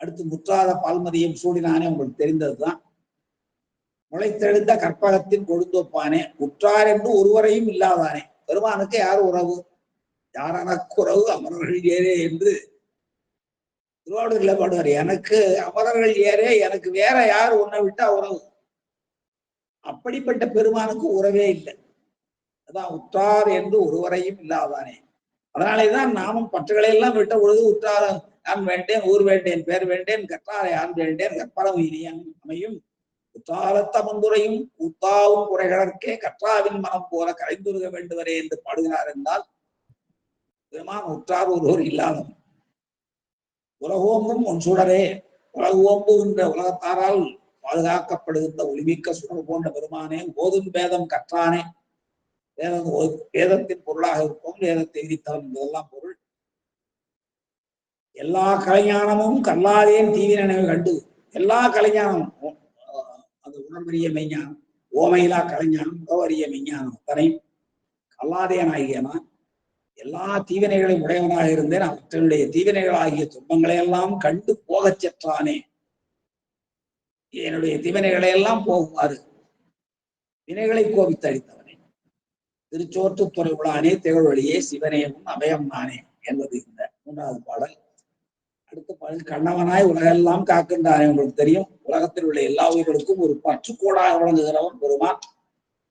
அடுத்து முற்றாத பால்மதியம் சூடினானே, உங்களுக்கு தெரிந்ததுதான். முளைத்தெழுந்த கற்பகத்தின் கொழுந்தொப்பானே, உற்றார் என்று ஒருவரையும் இல்லாதானே. பெருமானுக்கு யார் உறவு? யாரனக்கு உறவு அமரர்கள் ஏறே என்று திருவாவூர்ல பாடுவார். எனக்கு அமரர்கள் ஏறே, எனக்கு வேற யார் உன்னை விட்டா உறவு? அப்படிப்பட்ட பெருமானுக்கு உறவே இல்லை. அதான் உற்றார் என்று ஒருவரையும் இல்லாதானே. அதனாலேதான் நாமும் பற்றுகளை எல்லாம் விட்ட பொழுது உற்றார நான் வேண்டேன், ஊர் வேண்டேன், பேர் வேண்டேன், கற்றாரை யான் வேண்டேன், கற்பனம் இனியும் அமையும் குற்றாலத்த முந்துரையும் கூத்தாவும் குறைகளற்கே கற்றாவின் மனம் போல கலைந்துருக வேண்டுவரே என்று பாடுகிறார் என்றால் பெருமான் உற்றார் ஒருவர் இல்லாதவன். உலகோம்பும் ஒன் சுடரே, உலகோம்பு என்ற உலகத்தாரால் பாதுகாக்கப்படுகின்ற ஒளிமிக்க சுடர் போன்ற பெருமானே, ஓதும் வேதம் கற்றானே, வேதத்தின் பொருளாக இருக்கும், வேதத்தை விதித்தவன் என்பதெல்லாம் பொருள். எல்லா கலைஞானமும் கல்லாதேன் தீவிர கண்டு, எல்லா கலைஞானமும் அந்த உணர்வறிய மெய்ஞானம், ஓமையிலா கலைஞானம், உறவறிய மெய்ஞானம் அத்தனை கல்லாதேன் ஆகிய நான் எல்லா தீவினைகளையும் உடையவனாக இருந்தேன். அவற்றினுடைய தீவினைகளாகிய துன்பங்களை எல்லாம் கண்டு போகச் செற்றானே, என்னுடைய தீவினைகளை எல்லாம் போகுமாறு வினைகளை கோபித்து அளித்தவனே, திருச்சோற்றுத்துறை உளானே திகழ்வழியே சிவனேவும் அபயம் நானே என்பது இந்த 3வது பாடல். அடுத்த பாடல் கண்ணவனாய் உலகெல்லாம் காக்கின்றானே. உங்களுக்கு தெரியும், உலகத்தில் உள்ள எல்லா உயிர்களுக்கும் ஒரு பற்றுக்கோடாக விளங்குகிறவன் பெருமான்.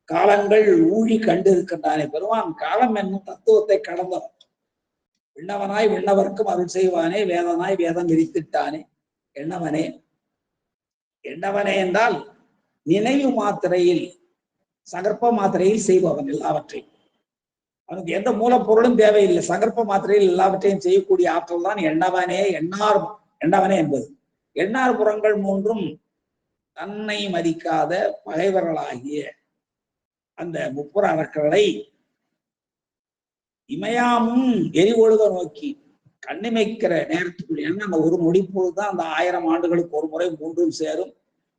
காலங்கள் ஊழி கண்டு இருக்கின்றானே. பெருமான் காலம் என்னும் தத்துவத்தை கடந்தவன். விண்ணவனாய் விண்ணவர்க்கும் அருள் செய்வானே, வேதனாய் வேதம் விரித்திட்டானே. எண்ணவனே, எண்ணவனே என்றால் நினைவு மாத்திரையில் சகற்ப மாத்திரையில் செய்பவன் எல்லாவற்றையும். அவனுக்கு எந்த மூலப்பொருளும் தேவையில்லை, சகற்ப மாத்திரையில் எல்லாவற்றையும் செய்யக்கூடிய ஆற்றல் தான் எண்ணவனே. எண்ணவனே என்பது எண்ணார் புறங்கள் 3ம் தன்னை மதிக்காத பகைவர்களாகிய அந்த முப்புற அரக்கர்களை இமயாமும் எரிவொழுக நோக்கி கண்ணிமைக்கிற நேரத்துக்குள், ஏன்னா அந்த ஒரு முடிப்பொழுதுதான் அந்த 1000 ஆண்டுகளுக்கு ஒரு முறை 3ம் சேரும்.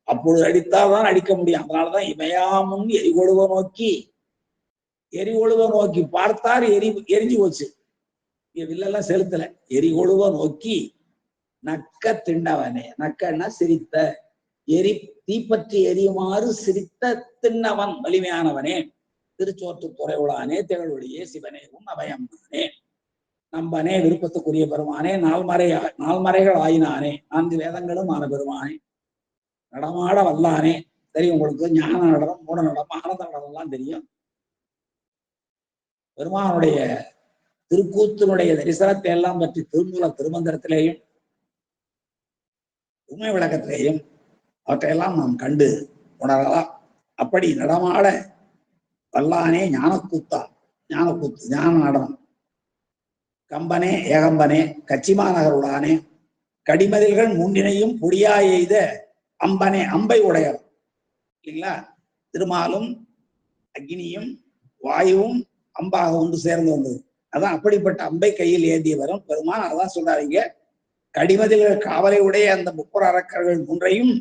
அப்பொழுது அடித்தால்தான் அடிக்க முடியும். அதனாலதான் இமயாமும் எரிவொழுக நோக்கி, எரிவொழுக நோக்கி பார்த்தார், எரிஞ்சு போச்சு. வில்லெல்லாம் செலுத்தல. எரிகொழுவ நோக்கி நக்க திண்டவனே, நக்கன்னா சிரித்த, தீப்பற்றி எரியுமாறு சிரித்த திண்ணவன் வலிமையானவனே, திருச்சோற்றுத்துறை உளானே திகழ்வொளியே சிவனேவும் அபயம்னானே, நம்பனே விருப்பத்துக்குரிய பெருமானே, நால்மறைகள் ஆயினானே, 4 வேதங்களும் ஆன பெருமானே, நடமாட வல்லானே. தெரியும் உங்களுக்கு, ஞான நடனம், மூட நடனம், ஆனந்த நடனம் எல்லாம் தெரியும். பெருமானுடைய திருக்கூத்தினுடைய தரிசனத்தை எல்லாம் பற்றி திருமூல திருமந்திரத்திலேயும் உண்மை விளக்கத்திலேயும் அவற்றையெல்லாம் நாம் கண்டு உணரலாம். அப்படி நடமாட வல்லானே ஞானக்கூத்தா, ஞானக்கூத்து ஞான நடனம், கம்பனே ஏகம்பனே கச்சிமாநகருளானே கடிமதில்கள் மூன்றினையும் பொடியா எய்த அம்பனே, அம்பை உடையவர் இல்லைங்களா? திருமாலும் அக்னியும் வாயுவும் அம்பாக ஒன்று சேர்ந்து வந்தது. அதான் அப்படிப்பட்ட அம்பை கையில் ஏந்திய வரும் பெருமான். அதான் சொல்றாங்க, கடிமதில்கள் காவலை உடைய அந்த முப்புற அரக்கர்கள் மூன்றையும்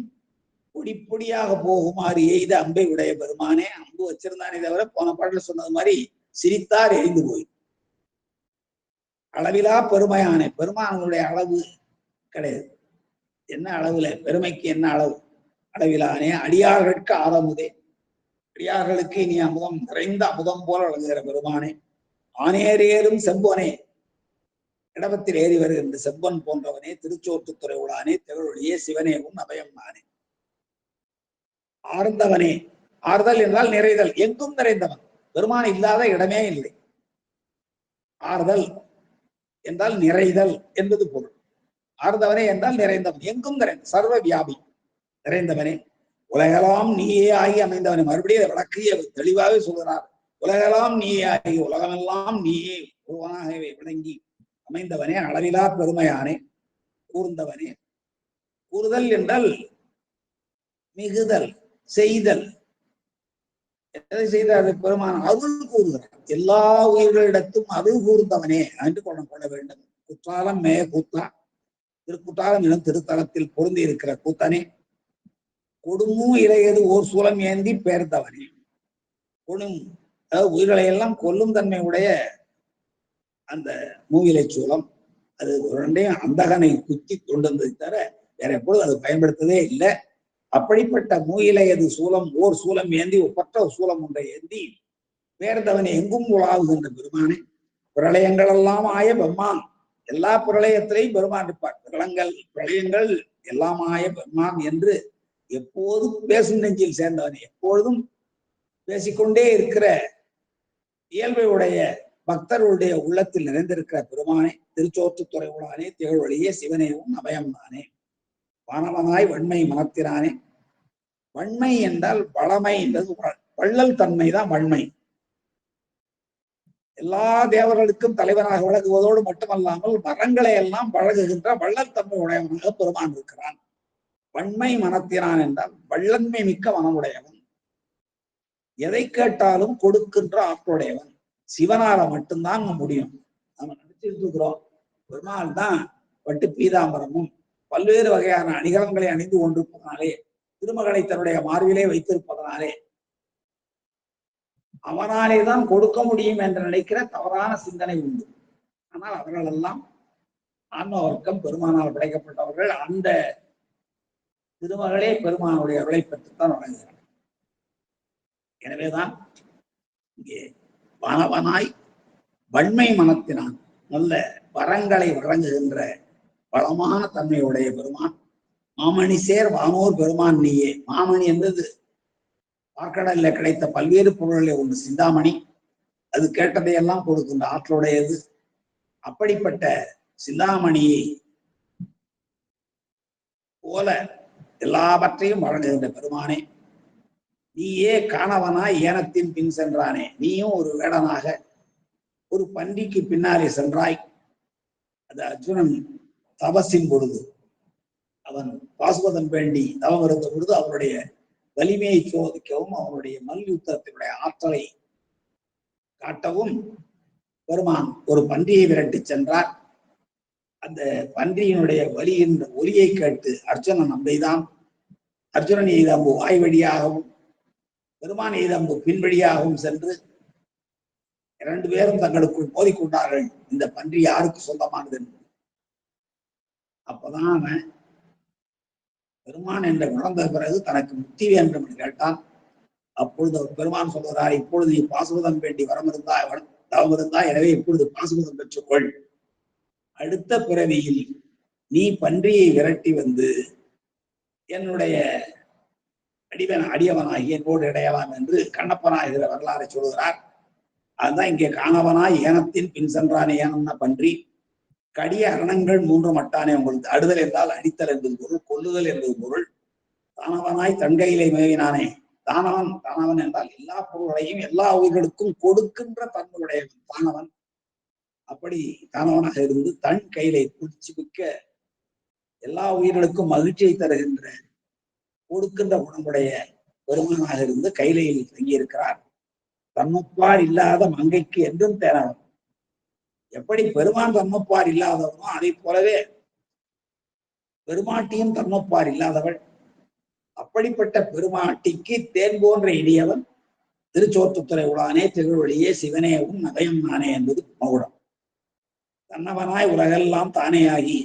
பொடி பொடியாக போகுமாறு எய்த அம்பை உடைய பெருமானே. அம்பு வச்சிருந்தானே தவிர போன பாட்டில் சொன்னது மாதிரி சிரித்தார் எரிந்து போய். அளவிலா பெருமையானே, பெருமானுடைய அளவு கிடையாது. என்ன அளவுல, பெருமைக்கு என்ன அளவு? அளவிலானே அடியார்களுக்கு ஆரமுதே, அடியார்களுக்கு இனி அமுதம் நிறைந்த அமுதம் போல வழங்குகிற பெருமானே. ஆனேரேறும் செம்பொனே, இடபத்தில் ஏறி வருகின்ற செம்பன் போன்றவனே, திருச்சோற்றுத்துறை உளானே, திகழொழியே சிவனேவும் அபயம் நானே. ஆர்ந்தவனே, ஆறுதல் என்றால் நிறைதல், எங்கும் நிறைந்தவன், பெருமான் இல்லாத இடமே இல்லை. ஆறுதல் என்றால் நிறைதல் என்பது பொருள். ஆர்ந்தவனே என்றால் நிறைந்தவன், எங்கும் நிறைந்த சர்வ வியாபி நிறைந்தவனே. உலகெல்லாம் நீயே ஆகி அமைந்தவனை. மறுபடியும் விளக்கிய தெளிவாகவே சொல்கிறார். உலகெல்லாம் நீயே ஆகி, உலகமெல்லாம் நீயே ஒருவனாகவே விளங்கி அமைந்தவனே, அளவிலா பெருமையானே, கூர்ந்தவனே. கூறுதல் என்றால் மிகுதல், செய்தல். எதை செய்தார் பெருமான்? அருள் கூறுகிறார். எல்லா உயிர்களிடத்தும் அருள் கூர்ந்தவனே என்று கொள்ள வேண்டும். குற்றாலம் மே கூத்தா, திருக்குற்றாலம் எனும் திருத்தலத்தில் பொருந்தி இருக்கிற கூத்தனே. கொடுமும் இளையது ஓர் சூலம் ஏந்தி பெயர்ந்தவனே. கொடும், அதாவது உயிர்களை எல்லாம் கொல்லும் தன்மை உடைய அந்த மூவிலை சூலம், அது ரெண்டையும் அந்தகனை குத்தி கொண்டு வந்ததை தவிர வேற எப்பொழுது அது பயன்படுத்ததே இல்லை. அப்படிப்பட்ட மூயிலையது சூலம் ஓர் சூலம் ஏந்தி, ஒப்பற்ற சூலம் ஒன்றை ஏந்தி பேர்ந்தவனை எங்கும் உலாவுகின்ற பெருமானே. பிரளயங்கள் எல்லாம் ஆய பெம்மான், எல்லா பிரளயத்திலையும் பெருமான் இருப்பார். பிரளயங்கள் எல்லாம் ஆய பெம்மான் என்று எப்போதும் பேசும் நெஞ்சில் சேர்ந்தவனே, எப்பொழுதும் பேசிக்கொண்டே இருக்கிற இயல்பை உடைய பக்தர்களுடைய உள்ளத்தில் நிறைந்திருக்கிற பெருமானே. திருச்சோற்றுத்துறை உளானே, திகழ்வழியே சிவனேவும் அபயம் தானே. வானவனாய் வன்மை மனத்தினானே. வன்மை என்றால் வளமை என்றது வள்ளல் தன்மைதான் வன்மை. எல்லா தேவர்களுக்கும் தலைவனாக விளங்குவதோடு மட்டுமல்லாமல் மரங்களை எல்லாம் வழங்குகின்ற வள்ளல் தன்மை உடையவனாக பெருமான் இருக்கிறான். வன்மை மனத்தினான் என்றால் வள்ளன்மை மிக்க மனமுடையவன். எதை கேட்டாலும் கொடுக்கின்ற ஆற்றலுடையவன். சிவனால மட்டும்தான் முடியும். நம்ம நினைச்சிட்டு இருக்கிறோம் பெருமாள் தான் பட்டு பீதாம்பரமும் பல்வேறு வகையான அணிகலன்களை அணிந்து கொண்டிருப்பதனாலே, திருமகளை தன்னுடைய மார்பிலே வைத்திருப்பதனாலே அவனாலேதான் கொடுக்க முடியும் என்று நினைக்கிற தவறான சிந்தனை உண்டு. ஆனால் அவர்கள் எல்லாம் ஆன்ம வர்க்கம், பெருமானால் படைக்கப்பட்டவர்கள். அந்த திருமகளே பெருமானுடைய அருளை பெற்றுத்தான் வழங்குகிறார். எனவேதான் இங்கே வானவனாய் வன்மை மனத்தினான், நல்ல வரங்களை வழங்குகின்ற வளமான தன்மையுடைய பெருமான். மாமணி சேர் வானோர் பெருமான் நீயே. மாமணி என்பது பார்க்கடல்ல கிடைத்த பல்வேறு பொருள்களை ஒன்று சிந்தாமணி. அது கேட்டதையெல்லாம் கொடுக்கின்ற ஆற்றலுடையது. அப்படிப்பட்ட சிந்தாமணியை போல எல்லாவற்றையும் வழங்குகின்ற பெருமானே. நீயே காணவனாய் ஏனத்தின் பின் சென்றானே. நீயும் ஒரு வேடனாக ஒரு பன்றிக்கு பின்னாலே சென்றாய். அது அர்ஜுனன் தபசின் பொழுது, அவன் பாசுபதம் வேண்டி தவம் இருந்த பொழுது அவனுடைய வலிமையை சோதிக்கவும், அவனுடைய மல்யுத்தத்தினுடைய ஆற்றலை காட்டவும் பெருமான் ஒரு பன்றியை விரட்டி சென்றார். அந்த பன்றியினுடைய வலியின் ஒலியை கேட்டு அர்ஜுனன் அம்பைதான், அர்ஜுனன் எய்தம்பு வாய் வழியாகவும் பெருமான் எய்தம்பு பின் வழியாகவும் சென்று இரண்டு பேரும் தங்களுக்குள் மோதிக்கொண்டார்கள். இந்த பன்றி யாருக்கு சொந்தமானது என்று. அப்பதான் அவன் பெருமான் என்ற உணர்ந்த பிறகு தனக்கு முக்தி வேண்டும் என்று கேட்டான். அப்பொழுது அவர் பெருமான் சொல்கிறார், இப்பொழுது நீ பாசுபதம் வேண்டி வரம் இருந்தா தவம் இருந்தா, எனவே இப்பொழுது பாசுபதம் பெற்றுக்கொள். அடுத்த பிறவியில் நீ பன்றியை விரட்டி வந்து என்னுடைய அடியவனாகி என்னோடு இடையலாம் என்று கண்ணப்பனாகிற வரலாறை சொல்கிறார். அதுதான் இங்கே காணவனாய் ஏனத்தின் பின் சென்றானே. ஏனம்னா பன்றி. கடிய அரணங்கள் மூன்று மட்டானே. உங்களுக்கு அடுதல் என்றால் அடித்தல் என்பது பொருள், கொல்லுதல் என்பது பொருள். தானவனாய் தன்கையிலே மேவினானே. தானவன், தானவன் என்றால் எல்லா பொருள்களையும் எல்லா உயிர்களுக்கும் கொடுக்கின்ற தன்மையுடைய தானவன். அப்படி தானவனாக இருந்து தன் கையிலே குளிச்சு மிக்க எல்லா உயிர்களுக்கும் மகிழ்ச்சியை தருகின்ற கொடுக்கின்ற குணமுடைய பெருமானாக இருந்து கைலையில் தங்கியிருக்கிறார். தன்னொப்பார் இல்லாத மங்கைக்கு என்றும் தேனவன். எப்படி பெருமான் தன்னொப்பார் இல்லாதவனோ அதை போலவே பெருமாட்டியும் தன்னொப்பார் இல்லாதவள். அப்படிப்பட்ட பெருமாட்டிக்கு தேன் போன்ற இனியவன் திருச்சோற்றுத்துறை உளானே திகழ்வழியே சிவனே உன் நபயம் நானே என்பது மகுடம். தன்னவனாய் உலகெல்லாம் தானேயாகி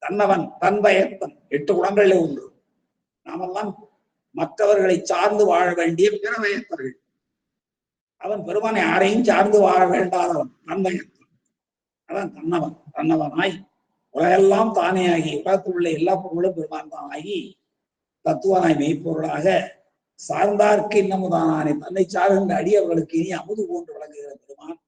தன்னவன் தன் பயத்தன் 8 குணங்களில் ஒன்று. நாமெல்லாம் மற்றவர்களை சார்ந்து வாழ வேண்டிய பிற பயத்தர்கள். அவன் பெருமானை யாரையும் சார்ந்து வாழ வேண்டாதவன், தன் பயத்தன். அதான் தன்னவன். தன்னவனாய் உலகெல்லாம் தானேயாகி உலகத்தில் உள்ள எல்லா பொருளும் பெருமான் தான் ஆகி தத்துவனாய் மெய்ப்பொருளாக சார்ந்தார்க்கு இன்னமுதானே தன்னை சார்கின்ற அடியவர்களுக்கு இனி அமுது போன்று விளங்குகிற பெருமான்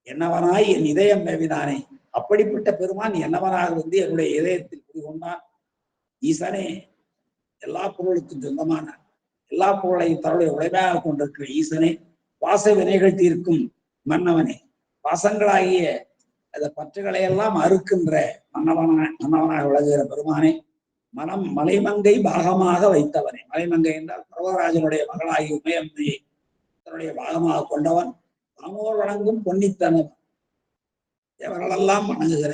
என்னவனாய் என் இதயம் மேவினானே. அப்படிப்பட்ட பெருமான் என்னவனாக வந்து என்னுடைய இதயத்தில் குடிகொண்டான். ஈசனே எல்லா பொருளுக்கும் சொந்தமான எல்லா பொருளையும் தன்னுடைய உடைமையாக கொண்டிருக்கிற ஈசனே, பாச வினைகள் தீர்க்கும் மன்னவனே, பாசங்களாகிய அந்த பற்றுகளை எல்லாம் அறுக்கின்ற மன்னவனாக விளங்குகிற பெருமானே, மனம் மலைமங்கை பாகமாக வைத்தவனே. மலைமங்கை என்றால் பரவராஜனுடைய மகளாகி உமையம்மையை தன்னுடைய பாகமாக கொண்டவன். தாமோர் வணங்கும் பொன்னித்தனவன், எவர்களெல்லாம் வணங்குகிற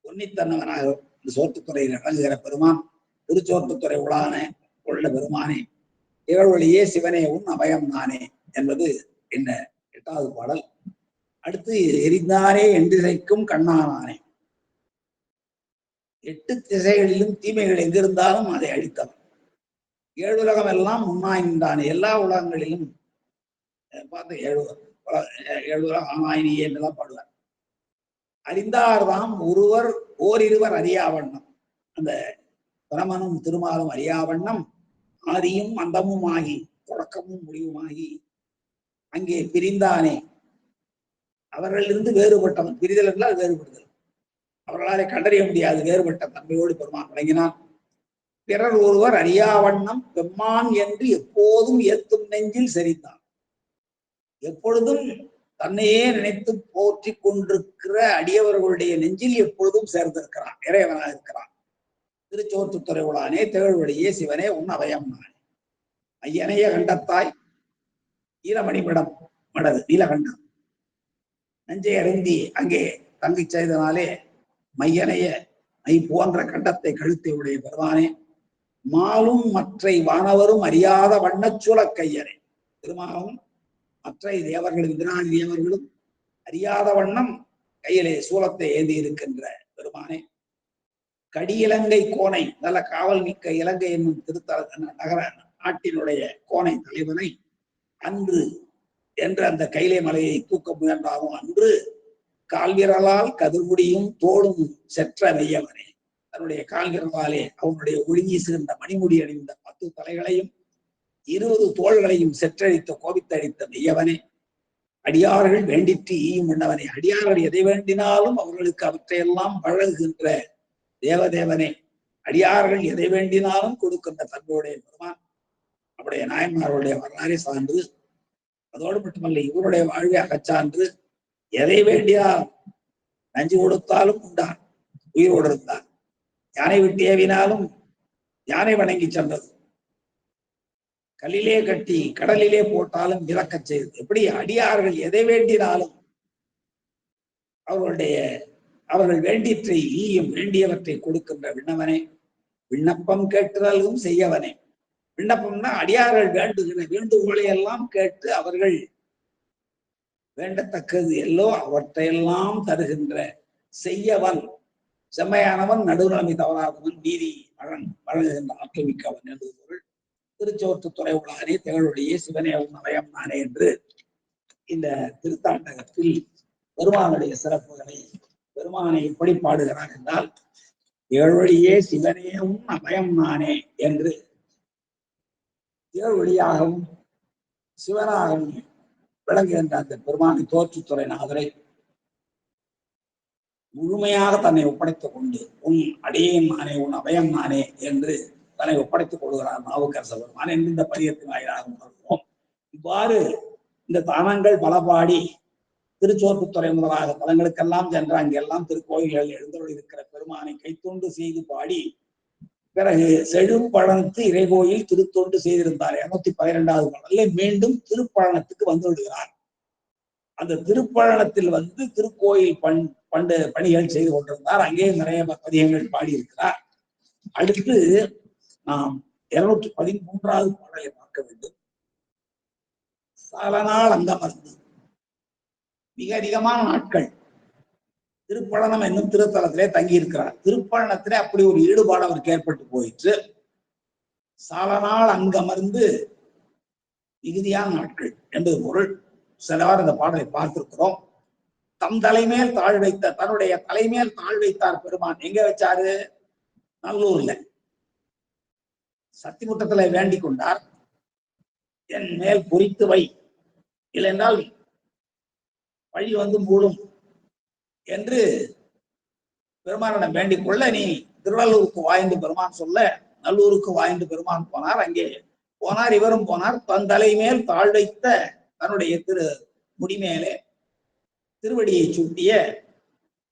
பொன்னித்தன்னவனாக இந்த சோற்றுத்துறையில் வணங்குகிற பெருமான் திருச்சோற்றுத்துறை உள்ள பெருமானே, திகழ்வழியே சிவனே உன் அபயம் நானே என்பது என்ன 8வது பாடல். அடுத்து எரிந்தானே என்றிசைக்கும் கண்ணானானே. 8 திசைகளிலும் தீமைகள் எங்கிருந்தாலும் அதை அழித்தவன். 7 உலகம் எல்லாம் முன்னாய் நின்றானே. எல்லா உலகங்களிலும் பார்த்து 7 உலகம் ஆனாயினியே என்றுதான் பாடுவார். அறிந்தார்தாம் ஒருவர் ஓரிருவர் அறியாவண்ணம். அந்த பிரமனும் திருமாலும் அறியாவண்ணம் ஆதியும் அந்தமும் ஆகி தொடக்கமும் முடிவுமாகி அங்கே பிரிந்தானே. அவர்களிலிருந்து வேறுபட்டவன். பிரிதல் என்றால் வேறுபடுதல். அவர்களாலே கண்டறிய முடியாது வேறுபட்ட தன்மையோடு பெருமான் வழங்கினான். பிறர் ஒருவர் அறியாவண்ணம் பெம்மான் என்று எப்போதும் ஏத்தும் நெஞ்சில் செறிந்தான். எப்பொழுதும் தன்னையே நினைத்து போற்றி கொண்டிருக்கிற அடியவர்களுடைய நெஞ்சில் எப்பொழுதும் சேர்ந்திருக்கிறான், இறைவனாக இருக்கிறான். திருச்சோற்றுத்துறை உளானே திகழ்வழியே சிவனே உன் அபயம் நானே. ஐயனைய கண்டத்தாய் ஈரமணிமிடம் மடது நீலகண்டம் நெஞ்சை அருந்தி அங்கே தங்கி செய்தனாலே மையனைய மை போன்ற கண்டத்தை கழுத்தை உடைய பெருமானே, மாலும் மற்றை வானவரும் அறியாத வண்ணச்சுல கையனே. திருமாலும் மற்ற தேவர்களும் விதிராணி தேவர்களும் அறியாத வண்ணம் கையிலே சூலத்தை ஏந்தி இருக்கின்ற பெருமானே, கடி இலங்கை கோனை நல்ல காவல் மிக்க இலங்கை என்னும் திருத்தல நகர நாட்டினுடைய கோனை தலைவனை அன்று என்று அந்த கைலை மலையை தூக்க முயன்றாலும் அன்று கால்விரலால் கதிர்முடியும் தோளும் செற்ற மெய்யவனே. தன்னுடைய கால்விரலாலே அவனுடைய ஒளிவீசுகின்ற மணிமுடி அணிந்த 10 தலைகளையும் 20 தோள்களையும் செற்றழித்த கோபித்தழித்த மெய்யவனே, அடியார்கள் வேண்டிற்று ஈயும் மன்னவனே. அடியார்கள் எதை வேண்டினாலும் அவர்களுக்கு அவற்றையெல்லாம் வழங்குகின்ற தேவதேவனே, அடியார்கள் எதை வேண்டினாலும் கொடுக்கின்ற தன்மையுடைய பெருமான். நம்முடைய நாயன்மார்களுடைய வரலாறை சான்று, அதோடு மட்டுமல்ல இவருடைய வாழ்வை அகச்சான்று, எதை வேண்டினால் நஞ்சு கொடுத்தாலும் உண்டான், உயிரோடு இருந்தான். யானை விட்டு ஏவினாலும் யானை வணங்கி சென்றது, கல்லிலே கட்டி கடலிலே போட்டாலும் இறக்கச் செய்தது. எப்படி அடியார்கள் எதை வேண்டினாலும் அவர்கள் வேண்டிற்றை ஈயும் வேண்டியவற்றை கொடுக்கின்ற விண்ணவனே, விண்ணப்பம் கேட்டுதலும் செய்யவனே. விண்ணப்பம்னா அடியார்கள் வேண்டுகிற வேண்டுகோளை எல்லாம் கேட்டு அவர்கள் வேண்டத்தக்கது எல்லோ அவற்றையெல்லாம் தருகின்ற செய்யவன், செம்மையானவன், நடுநிலைமை தவறாதவன், நீதி வழங்குகின்ற ஆற்றல் மிக்கவன் என்று பொருள். திருச்சோற்றுத்துறை உளானே திகழ்வழியே சிவனே உன் அபயம் நானே என்று இந்த திருத்தாண்டகத்தில் பெருமானுடைய சிறப்புகளை பெருமானை எப்படி பாடுகிறார் என்றால், திகழ்வழியே சிவனே உன் அபயம் நானே என்று திகழ்வழியாகவும் சிவனாகவும் விளங்குகின்ற அந்த பெருமானை தோற்றுத்துறை நாதரை முழுமையாக தன்னை ஒப்படைத்துக் கொண்டு உன் அடியேன் நானே உன் அபயம் நானே என்று தன்னை ஒப்படைத்துக் கொள்கிறார் நாவுக்கரச பெருமான் என்று இந்த பதியத்தின் வாயிலாக உணர்வோம். இவ்வாறு இந்த தானங்கள் பலபாடி திருச்சோற்றுத்துறை முதலாக தலங்களுக்கெல்லாம் சென்று அங்கெல்லாம் திருக்கோயில்கள் எழுந்தருள் இருக்கிற பெருமானை கைத்தொண்டு செய்து பாடி பிறகு செழும்பழனத்து இறைகோயில் திருத்தொண்டு செய்திருந்தார் 212வது பாடல்ல மீண்டும் திருப்பழனத்துக்கு வந்து விடுகிறார். அந்த திருப்பழனத்தில் வந்து திருக்கோயில் பண்டு பணிகள் செய்து கொண்டிருந்தார். அங்கே நிறைய பதியங்கள் பாடியிருக்கிறார். அடுத்து நாம் 213வது பாடலை பார்க்க வேண்டும். சாலநாள் அங்கமர்ந்து மிக அதிகமான நாட்கள் திருப்பழனம் என்னும் திருத்தலத்திலே தங்கி இருக்கிறார். திருப்பழனத்திலே அப்படி ஒரு ஈடுபாடு அவருக்கு ஏற்பட்டு போயிற்று. சாலநாள் அங்கமர்ந்து மிகுதியான நாட்கள் என்பது பொருள். சிலவாறு இந்த பாடலை பார்த்திருக்கிறோம். தம் தலைமேல் தாழ் வைத்த தன்னுடைய தலைமேல் தாழ் வைத்தார் பெருமான். எங்க வச்சாரு? நல்லூர்ல சத்திமுட்டத்துல வேண்டிக் கொண்டார். என் மேல் பொறித்து வை, இல்லைன்றால் வழி வந்து மூடும் என்று பெருமானிடம் வேண்டிக் கொள்ள, நீ திருவள்ளூருக்கு வாய்ந்து பெருமான் சொல்ல நல்லூருக்கு வாய்ந்து பெருமான் போனார். அங்கே போனார், இவரும் போனார். தன் தலைமேல் தாழ் வைத்த தன்னுடைய முடிமேலே திருவடியை சூட்டிய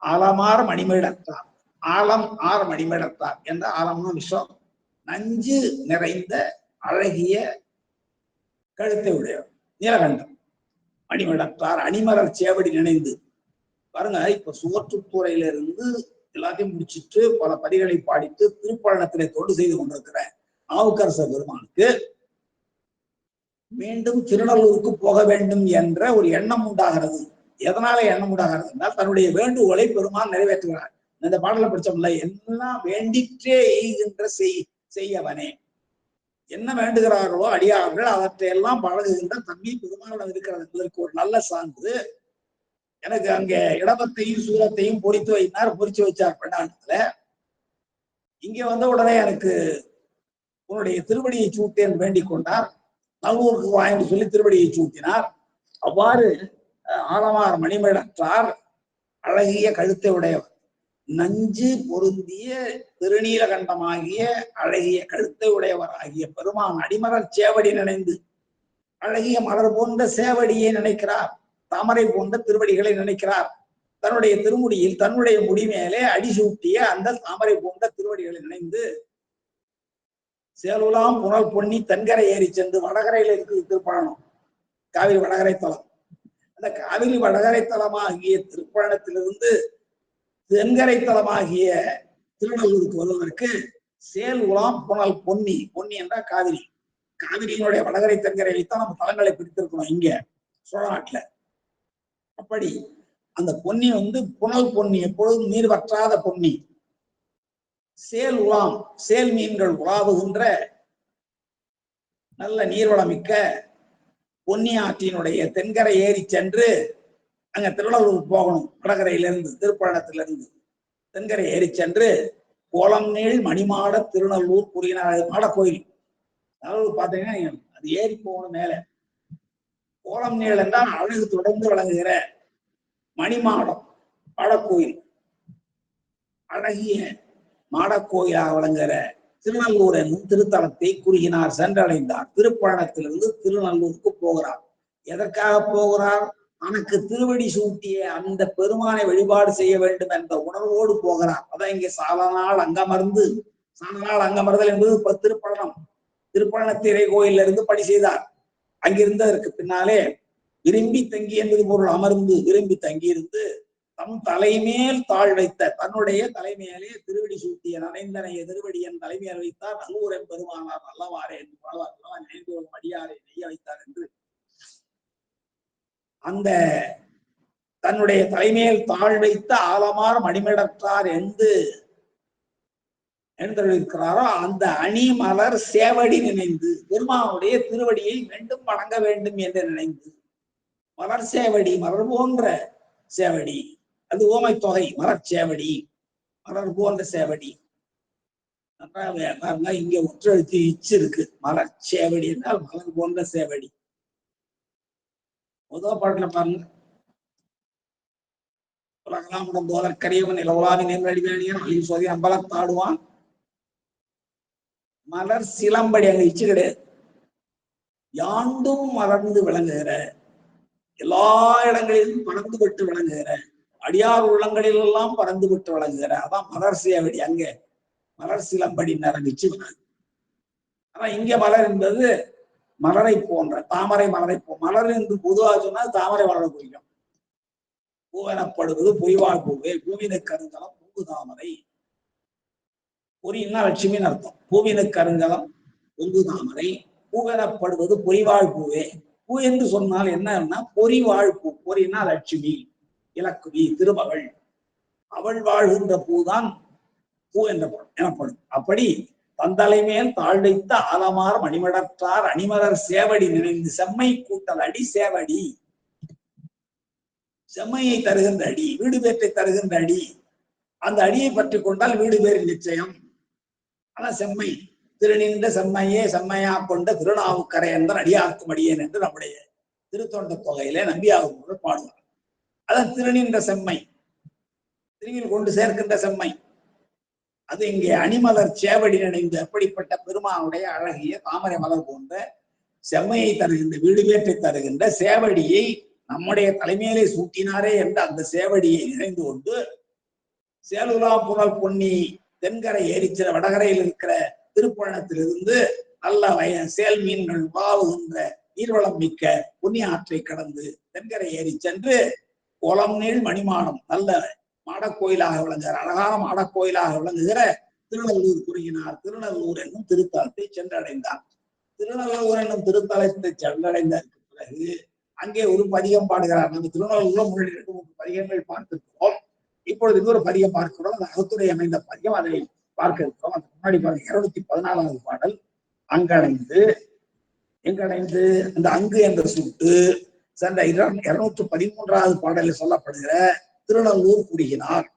ஆலமார் மணிமேடத்தார். ஆலம் ஆர் மணிமேடத்தார் என்ற ஆலம்னா விஷம், நஞ்சு நிறைந்த அழகிய கழுத்தை உடையவர் நீலகண்டம். மணிமேடத்தார் அணிமலர் சேவடி நினைந்து பாருங்க. இப்ப சுவற்றுத்துறையிலிருந்து எல்லாத்தையும் முடிச்சிட்டு பல பதிகளை பாடித்து திருப்பழனத்திலே தொண்டு செய்து கொண்டிருக்கிற நாவுக்கரச பெருமானுக்கு மீண்டும் திருநள்ளூருக்கு போக வேண்டும் என்ற ஒரு எண்ணம் உண்டாகிறது. எதனால எண்ணம் உண்டாகிறது என்றால், தன்னுடைய வேண்டுகோளை பெருமான் நிறைவேற்றுகிறார். இந்த பாடல படிச்சோம்ல, எல்லாம் வேண்டிற்றே எய்கின்ற செய்யவனே, என்ன வேண்டுகிறார்களோ அடியார்கள் அவற்றையெல்லாம் பழகுகின்ற தன்மை பெருமானிடம் இருக்கிறது என்பதற்கு ஒரு நல்ல சான்று. எனக்கு அங்க இடபத்தையும் சூரத்தையும் பொறித்து வைத்தார், பொறிச்சு வச்சார் பெண்ணாண்டத்துல. இங்க வந்த உடனே எனக்கு உன்னுடைய திருவடியை சூட்டேன் வேண்டிக் கொண்டார். நல்லூருக்கு வாய்ந்து சொல்லி திருவடியை சூட்டினார். அவ்வாறு ஆலமார் மணிமேடத்தார் அழகிய கழுத்தை உடையவர், நஞ்சு பொருந்திய திருநீலகண்டமாகிய அழகிய கழுத்தை உடையவர் ஆகிய பெருமான் அடிமலர் சேவடி நினைந்து, அழகிய மலர் போன்ற சேவடியை நினைக்கிறார், தாமரை போன்ற திருவடிகளை நினைக்கிறார். தன்னுடைய திருமுடியில் தன்னுடைய முடி மேலே அடிசூட்டிய அந்த தாமரை போன்ற திருவடிகளை நினைந்து, சேலுலாம் புனல் பொன்னி தென்கரை ஏறி சென்று, வடகரையில் இருக்குது திருப்பழனம், காவிரி வடகரை தலம். அந்த காவிரி வடகரை தலமாகிய திருப்பழனத்திலிருந்து தென்கரை தலமாகிய திருநள்ளூருக்கு வருவதற்கு சேல் உலாம் புனல் பொன்னி, பொன்னி என்றால் காவிரி, காவிரியினுடைய வடகரை தென்கரையில்தான் நம்ம தலங்களை பிடித்திருக்கணும் இங்க சோழ நாட்டுல. அப்படி அந்த பொன்னி வந்து புனல் பொன்னி, எப்பொழுதும் நீர் வற்றாத பொன்னி. சேல் உலாம், சேல் மீன்கள் உலாவுகின்ற நல்ல நீர்வளமிக்க பொன்னி ஆற்றினுடைய தென்கரை ஏறி சென்று அங்க திருநள்ளூர் போகணும். வடகரையிலிருந்து திருப்பழனத்திலிருந்து தென்கரை ஏறி சென்று கோலம் நீள் மணிமாட திருநள்ளூர் கூறினார். மாடக்கோயில் அதாவது பாத்தீங்கன்னா அது ஏறி போகணும் மேல. கோலம் நீள் என்றால் அழகு தொடர்ந்து வழங்குகிற மணிமாடம் மாடக்கோயில், அழகிய மாடக்கோயிலாக வழங்குகிற திருநள்ளூர் என்னும் திருத்தலத்தை குறுகினார், சென்றடைந்தார். திருப்பழனத்திலிருந்து திருநள்ளூருக்கு போகிறார். எதற்காக போகிறார்? தனக்கு திருவடி சூட்டிய அந்த பெருமானை வழிபாடு செய்ய வேண்டும் என்ற உணர்வோடு போகிறார். அதான் இங்கே சாலநாள் அங்கமர்ந்து, சாலநாள் அங்கமர்தல் என்பது திருப்பழனம், திருப்பழனத்திரை கோயிலில் இருந்து பணி செய்தார். அங்கிருந்து அதற்கு பின்னாலே விரும்பி தங்கி என்பது பொருள், அமர்ந்து விரும்பி தங்கியிருந்து தம் தலைமேல் தாழ் வைத்த தன்னுடைய தலைமையிலே திருவடி சூட்டிய நனைந்தனைய திருவடியன் தலைமையில் வைத்தார். நல்லூரன் பெருமானார் நல்லவாரே என்று பாடுவார். நினைந்து அடியாரை நெய்ய வைத்தார் என்று அந்த தன்னுடைய தலைமையில் தாழ் வைத்த ஆலமார் மணிமேடத்தார் என்று இருக்கிறாரோ அந்த அணிமலர் சேவடி நினைந்து, பெருமானுடைய திருவடியை மீண்டும் வணங்க வேண்டும் என்று நினைந்து, மலர் சேவடி மலர் போன்ற சேவடி, அது ஓமை தொகை, மலர் சேவடி மலர் போன்ற சேவடி. பாருங்க, இங்க ஒற்றெழுத்து இச்சு இருக்கு. மலர் சேவடி என்றால் மலர் போன்ற சேவடி. முதல் பாட்டுல பாருங்க, உலகெல்லாம் உடம்போதற் கரியவன் இலவுலாவி நேர்வழிவேணியன் அழிவு சோதி அம்பலத்தாடுவான் மலர் சிலம்படி, அங்க இச்சு கிடையாது. யாண்டும் மலர்ந்து விளங்குகிற, எல்லா இடங்களிலும் பறந்துபட்டு விளங்குகிற, அடியார் உள்ளங்களில் எல்லாம் பறந்துபட்டு விளங்குகிற, அதான் மலர் சேவடி. அங்க மலர் சிலம்படி நரம்பிச்சு வராது. ஆனா இங்க மலர் என்பது மலரை போன்ற, தாமரை மலரை மலர் என்று பொதுவாக சொன்னால் தாமரை மலரை குறிக்கும். பூவெனப்படுவது பொய்வாழ் பூவே, பூவின கருங்கலம் பூவு தாமரை. பொறின்னா லட்சுமின்னு அர்த்தம். பூவின கருங்கலம் பொங்கு தாமரை, பூவெனப்படுவது பொய்வாழ் பூவே. பூ என்று சொன்னால் என்னன்னா பொறிவாழ் பூ. பொறினா லட்சுமி, இலக்குமி, திருமகள், அவள் வாழ்கின்ற பூதான் பூ எனப்படும். அப்படி தந்தலை மேல் தாழ்வைத்த ஆலமார் மணிமடற்றார் அணிமலர் சேவடி நினைந்து, செம்மை கூட்டல் அடி சேவடி, செம்மையை தருகின்ற அடி, வீடு பேற்றை தருகின்ற அடி. அந்த அடியை பற்றி கொண்டால் வீடு பேர் நிச்சயம். ஆனா செம்மை, திருநின்ற செம்மையே செம்மையா கொண்ட திருநாவுக்கரை என்ற அடியார்க்கும் அடியேன் என்று நம்முடைய திருத்தொண்ட தொகையிலே நம்பியாளர்கள் பாடுவார். அதான் திருநின்ற செம்மை, திருவில் கொண்டு சேர்க்கின்ற செம்மை. அது இங்கே அணிமலர் சேவடி நினைந்து, அப்படிப்பட்ட பெருமானுடைய அழகிய தாமரை மலர் போன்ற செம்மையை தருகின்ற, வீடு பேற்றை தருகின்ற சேவடியை நம்முடைய தலைமையிலே சூட்டினாரே என்ற அந்த சேவடியை நினைந்து கொண்டு, சேலுலா புனல் பொன்னி தென்கரை ஏரிச்சிற வடகரையில் இருக்கிற திருப்பழனத்திலிருந்து நல்ல சேல் மீன்கள் வாவுகின்ற நீர்வளம் மிக்க புண்ணிய ஆற்றை கடந்து தென்கரை ஏறி சென்று கோலம் நீள் மணிமாடம், நல்ல மாடக்கோயிலாக விளங்குகிற, அழகான மாடக்கோயிலாக விளங்குகிற திருநல்லூர் குறுகினார். திருநல்லூர் என்னும் திருத்தலத்தை சென்றடைந்தார். திருநல்லூர் என்னும் திருத்தலத்தை சென்றடைந்ததற்கு பிறகு அங்கே ஒரு பதிகம் பாடுகிறார். நம்ம திருநல்லூர்ல முன்னாடி 2-3 பதிகங்கள் பார்த்திருக்கிறோம். இப்பொழுது இன்னொரு பதிகம் பார்க்கிறோம். அந்த அகத்துறை அமைந்த பதிகம், அதை பார்க்க இருக்கிறோம். அதுக்கு முன்னாடி பாருங்க, 214வது பாடல். அங்கடைந்து எங்கடைந்து அந்த அங்கு என்ற சுட்டு சென்ற 213வது பாடலில் சொல்லப்படுகிற திருநல்லூர் குறுகினார்.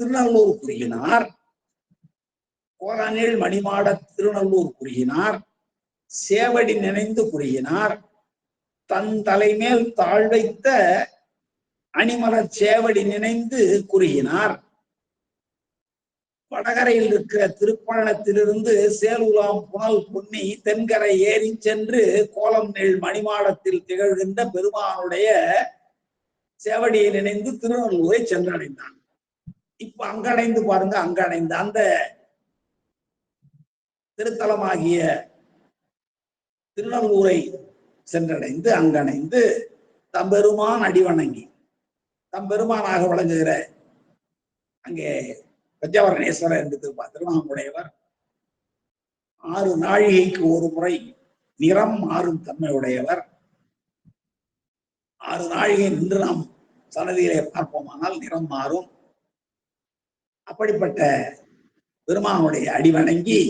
திருநல்லூர் குறுகினார், கோலநீள் மணிமாட திருநல்லூர் குறுகினார், சேவடி நினைந்து குறுகினார், தன் தலைமேல் தாழ்வைத்த அணிமலர் சேவடி நினைந்து குறுகினார். வடகரையில் இருக்கிற திருப்பழனத்திலிருந்து சேலுலாம் புனல் பொன்னி தென்கரை ஏறி சென்று கோலம் நெல் மணிமாடத்தில் திகழ்கின்ற பெருமானுடைய சேவடியை நினைந்து திருநல்லூரை சென்றடைந்தான். இப்ப அங்கடைந்து பாருங்க, அங்கடைந்து அந்த திருத்தலமாகிய திருநல்லூரை சென்றடைந்து அங்கடைந்து தம்பெருமான் அடிவணங்கி, தம்பெருமானாக விளங்குகிற அங்கே பஞ்சவரணேஸ்வரர் என்று திருநாமுடையவர் 6 நாழிகைக்கு ஒரு முறை நிறம் மாறும் தன்மையுடையவர். 6 நாழிகை நின்று நாம் சன்னதியிலே பார்ப்போமானால் நிறம் மாறும். அப்படிப்பட்ட பெருமானுடைய அடிவணங்கி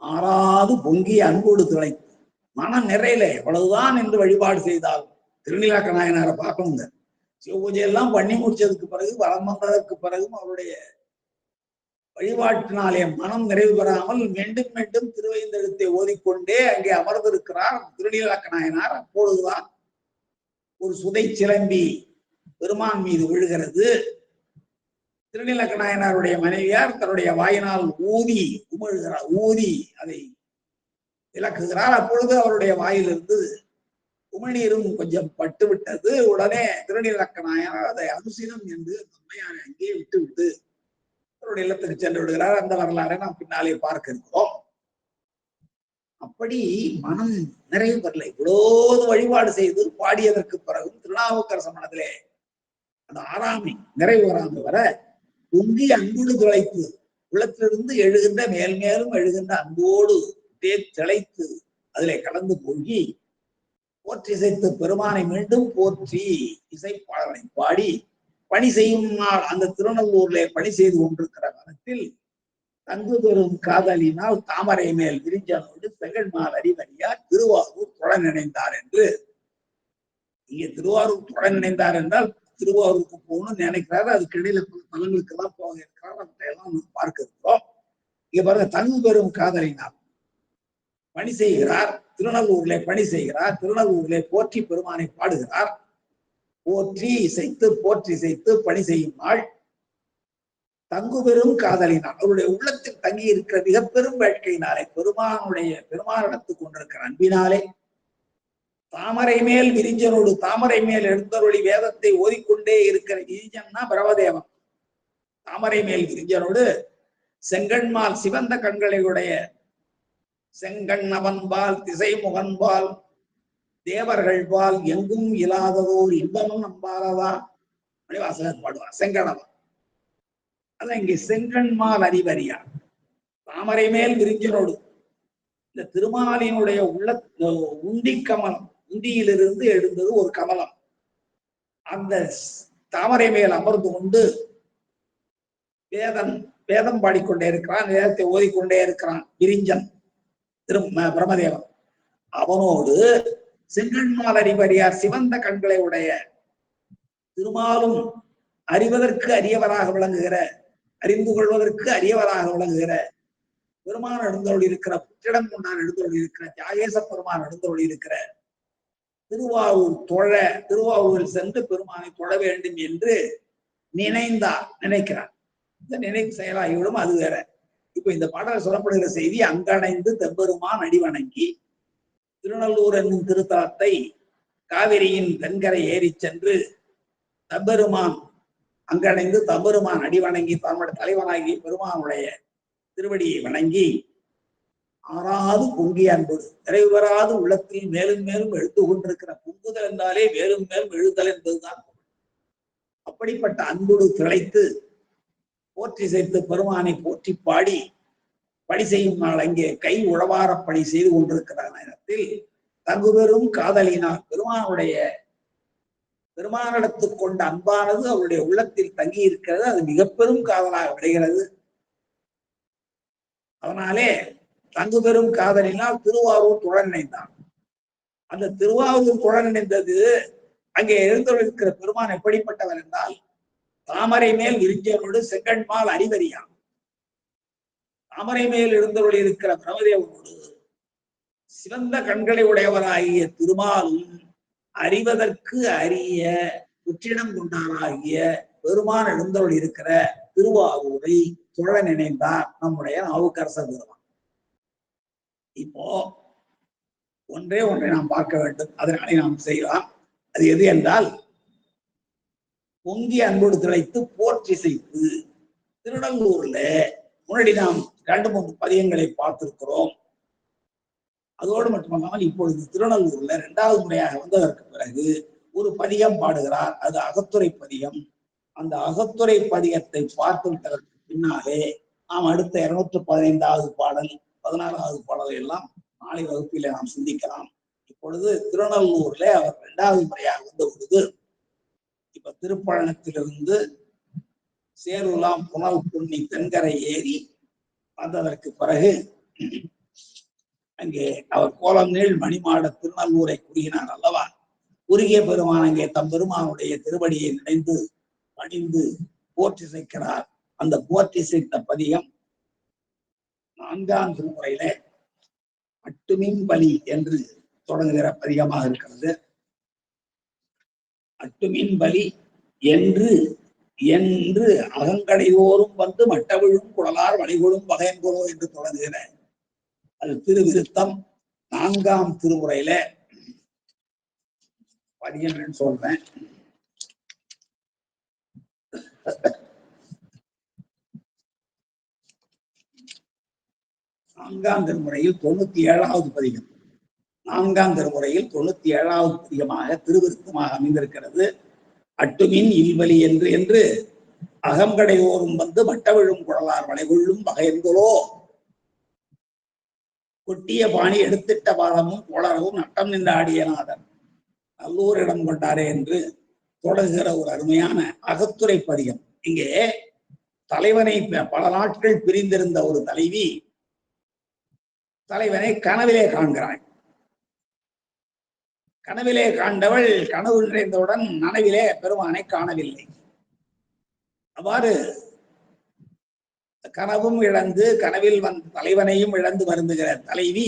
ஆறாது பொங்கி அன்போடு திளைத்து, மனம் நிறையில எவ்வளவுதான் என்று வழிபாடு செய்தால் திருநீலக்க நாயனாரை பார்க்கணுங்க. சிவ பூஜையெல்லாம் பண்ணி முடிச்சதுக்கு பிறகு, வரம் வந்ததற்கு பிறகும் அவருடைய வழிபாட்டினாலே மனம் நிறைவு பெறாமல் மீண்டும் மீண்டும் திருவைந்தெழுத்தை ஓதிக்கொண்டே அங்கே அமர்ந்திருக்கிறார் திருநீலக்க நாயனார். அப்பொழுதுதான் ஒரு சுதை சிலம்பி பெருமான் மீது விழுகிறது. திருநீலக்க நாயனாருடைய மனைவியார் தன்னுடைய வாயினால் ஊதி உமிழ்கிறார், ஊதி அதை விளக்குகிறார். அப்பொழுது அவருடைய வாயிலிருந்து உமிழ்நீரும் கொஞ்சம் பட்டு விட்டது. உடனே திருநீலக்க நாயனார் அதை அனுசீனம் என்று அம்மையாரை அங்கே விட்டு அவருடைய இல்லத்துக்கு சென்று விடுகிறார். அந்த வரலாறை நாம் பின்னாலே பார்க்க இருக்கிறோம். அப்படி மனம் நிறைவு பெறலை. இவ்வளவு வழிபாடு செய்து பாடியதற்கு பிறகும் திருநாவுக்கரச மனத்திலே அந்த ஆறாமை நிறைவு வராமல் வர பொங்கி அன்போடு திளைத்து, உள்ளத்திலிருந்து எழுகின்ற மேல் மேலும் எழுகின்ற அன்போடு திளைத்து அதிலே கலந்து பொங்கி போற்றி இசைத்து பெருமானை மீண்டும் போற்றி இசைப்பாடலை பாடி பணி செய்யும் நாள் அந்த திருநல்லூர்ல பணி செய்து கொண்டிருக்கிற காலத்தில் தங்கு பெறும் காதலினால் தாமரை மேல் விரிஞ்சனோடு செங்கல்மால் அறிவறியார் திருவாரூர் தொட நினைந்தார் என்று. இங்கே திருவாரூர் தொட நினைந்தார் என்றால் திருவாரூருக்கு போகணும்னு நினைக்கிறாரு. அதுக்கு இடையில பல தலங்களுக்கு எல்லாம் போக இருக்கிறார். அவற்றையெல்லாம் பார்க்க இருக்கிறோம். இங்க பாருங்க, தங்கு பெறும் காதலினால் பணி செய்கிறார், திருநல்லூர்ல பணி செய்கிறார். திருநல்லூர்ல போற்றி பெருமானை பாடுகிறார். போற்றி இசைத்து பணி செய்யும் நாள் தங்கு பெரும் காதலினால் அவருடைய உள்ளத்தில் தங்கி இருக்கிற மிக பெரும் வேட்கையினாலே பெருமானிடத்துக் கொண்டிருக்கிற அன்பினாலே தாமரை மேல் விரிஞ்சனோடு தாமரை மேல் எழுந்தருளி வேதத்தை ஓதிக்கொண்டே இருக்கிற விரிஞ்சன்னா பிரமதேவன். தாமரை மேல் விரிஞ்சனோடு செங்கண்மால் சிவந்த கண்களை உடைய செங்கண் அவன்பால் திசை முகன்பால் தேவர்கள் பால் எங்கும் இல்லாததோர் இன்பமும் நம்பாலதா மணிவாசகர் பாடுவார். செங்கணவன் அதான் இங்கே செங்கண்மால் அறிவறியா தாமரை மேல் விரிஞ்சனோடு இந்த திருமாலினுடைய உள்ள உண்டி கமலம், உண்டியிலிருந்து எழுந்தது ஒரு கமலம். அந்த தாமரை மேல் அமர்ந்து கொண்டு வேதம் பாடிக்கொண்டே இருக்கிறான், வேதத்தை ஓதிக்கொண்டே இருக்கிறான் விரிஞ்சன் பிரமதேவன். அவனோடு செங்கண்மால் அறிவறியார் சிவந்த கண்களை உடைய திருமாலும் அறிவதற்கு அரியவராக விளங்குகிற, அறிந்து கொள்வதற்கு அரியவராக விளங்குகிற பெருமான் எழுந்தருள் இருக்கிற, புற்றிடம் கொண்டான் எழுந்தருள் இருக்கிற, தியாகேச பெருமான் எழுந்தருள் இருக்கிற திருவாரூரில் சென்று பெருமானை தொழ வேண்டும் என்று நினைக்கிறார். இந்த நினைவு செயலாகிவிடும், அது வேற. இப்ப இந்த பாடல் சொல்லப்படுகிற செய்தி, அங்கணைந்து தெம்பெருமான் அடிவணங்கி திருநல்லூர் என்னும் திருத்தலத்தை காவிரியின் தென்கரை ஏறி சென்று தம்பெருமான் அங்கணைந்து தம்பெருமான் அடிவணங்கி தன்னுடைய தலைவனாகி பெருமானுடைய திருவடியை வணங்கி ஆறாது பொங்கிய அன்போடு நிறைவு பெறாது உள்ளத்தில் மேலும் மேலும் எழுந்து கொண்டிருக்கிற பொங்குதல் என்றாலே மேலும் மேலும் எழுதல் என்பதுதான். அப்படிப்பட்ட அன்போடு திளைத்து போற்றி சேர்த்து பெருமானை போற்றி பாடி பணி செய்யும் நாள் அங்கே கை உழவார பணி செய்து கொண்டிருக்கிற நேரத்தில் தங்குபெரும் காதலினால் பெருமானிடத்துக் கொண்ட அன்பானது அவருடைய உள்ளத்தில் தங்கி இருக்கிறது. அது மிக பெரும் காதலாக விடுகிறது. அதனாலே தங்கு பெரும் காதலினால் திருவாரூர் தொழ நினைந்தான். அந்த திருவாரூர் தொழ நினைந்தது அங்கே எழுந்தொழிருக்கிற பெருமான் எப்படிப்பட்டவர் என்றால் தாமரை மேல் விரிஞ்சவனோடு செங்கண்மால் அறிவறியான். தாமரை மேல் எழுந்தருள் இருக்கிற பிரமதேவனோடு சிவந்த கண்களை உடையவராகிய திருமாலும் அறிவதற்கு அரிய உச்சிடம் கொண்டாராகிய பெருமான் எழுந்தருள் இருக்கிற திருவாரூரை தொழ நினைந்தார் நம்முடைய நாவுக்கரசர் பெருமான். இப்போ ஒன்றை நாம் பார்க்க வேண்டும், அதனாலே நாம் செய்யலாம். அது எது என்றால் பொங்கி அன்போடு திளைத்து போற்றி செய்து திருநல்லூர்ல முன்னாடி நாம் 2-3 பதியங்களை பார்த்திருக்கிறோம். அதோடு மட்டுமல்லாமல் இப்பொழுது திருநல்லூர்ல 2வது முறையாக வந்ததற்கு பிறகு ஒரு பதியம் பாடுகிறார். அது அகத்துறை பதியம். அந்த அகத்துறை பதியத்தை பார்த்து விட்டதற்கு பின்னாலே நாம் அடுத்த 215வது பாடல் 16வது பாடலை எல்லாம் நாளை வகுப்பில நாம் சிந்திக்கலாம். இப்பொழுது திருநல்லூர்ல அவர் 2வது முறையாக வந்த பொழுது இப்ப திருப்பழனத்திலிருந்து சேருலாம் புனல் புண்ணி தென்கரை ஏறி வந்ததற்கு பிறகு அங்கே அவர் கோலம் நீள் மணிமாட திருநல்லூரை குறுகினார் அல்லவா. குறுகிய பெருமான் அங்கே தம் பெருமானுடைய திருவடியை நினைந்து பணிந்து போற்றி செய்கிறார். அந்த போற்றி செய்த பதியம் 4ஆம் திருமுறையில அட்டுமின் பலி என்று தொடங்குகிற பதிகமாக இருக்கிறது. அட்டுமின் பலி என்று என்று அகங்கடையோரும் வந்து மட்டவிழும் குழலார் வழிகொழும் வகையன்கொலோ என்று தொடங்குகிற அது திருவிருத்தம் 4ஆம் திருமுறையில பதியம் சொல்றேன். நான்காம் திருமுறையில் 97வது பதிகம். 4ஆம் திருமுறையில் 97வது பதிகமாக திருவிருத்தமாக அமைந்திருக்கிறது. அட்டுமின் இல்வலி என்று அகங்கடையோரும் வந்து மட்டவிழும் குழலார் வளைகொள்ளும் வகையன்கொலோ கொட்டிய பாணி எடுத்திட்ட பாதமும் கோளரவும் நட்டம் நின்ற ஆடியநாதன் நல்லூர் இடம் கொண்டாரே என்று தொடங்குகிற ஒரு அருமையான அகத்துறை பதிகம். இங்கே தலைவனை பல நாட்கள் பிரிந்திருந்த ஒரு தலைவி தலைவனை கனவிலே காண்கிறாள். கனவிலே காண்டவள் கனவு நிறைந்தவுடன் நனவிலே பெருமானை காணவில்லை. அவ்வாறு கனவும் இழந்து கனவில் வந்த தலைவனையும் இழந்து வருந்துகிற தலைவி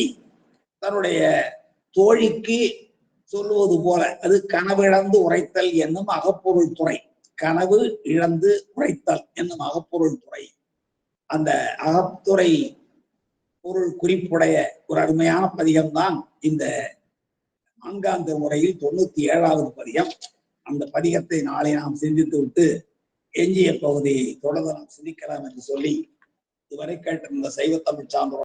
தன்னுடைய தோழிக்கு சொல்லுவது போல, அது கனவிழந்து உரைத்தல் என்னும் அகப்பொருள் துறை. கனவு இழந்து உரைத்தல் என்னும் அகப்பொருள் துறை. அந்த அகத்துறை பொருள் குறிப்புடைய ஒரு அருமையான பதிகம்தான் இந்த 4ஆம் திருமுறையில் 97வது பதிகம். அந்த பதிகத்தை நாளை நாம் சிந்தித்து விட்டு எஞ்சிய பகுதியை தொடர்ந்து நாம் சிந்திக்கலாம் என்று சொல்லி இதுவரை கேட்டிருந்த சைவ தமிழ் சான்றோர்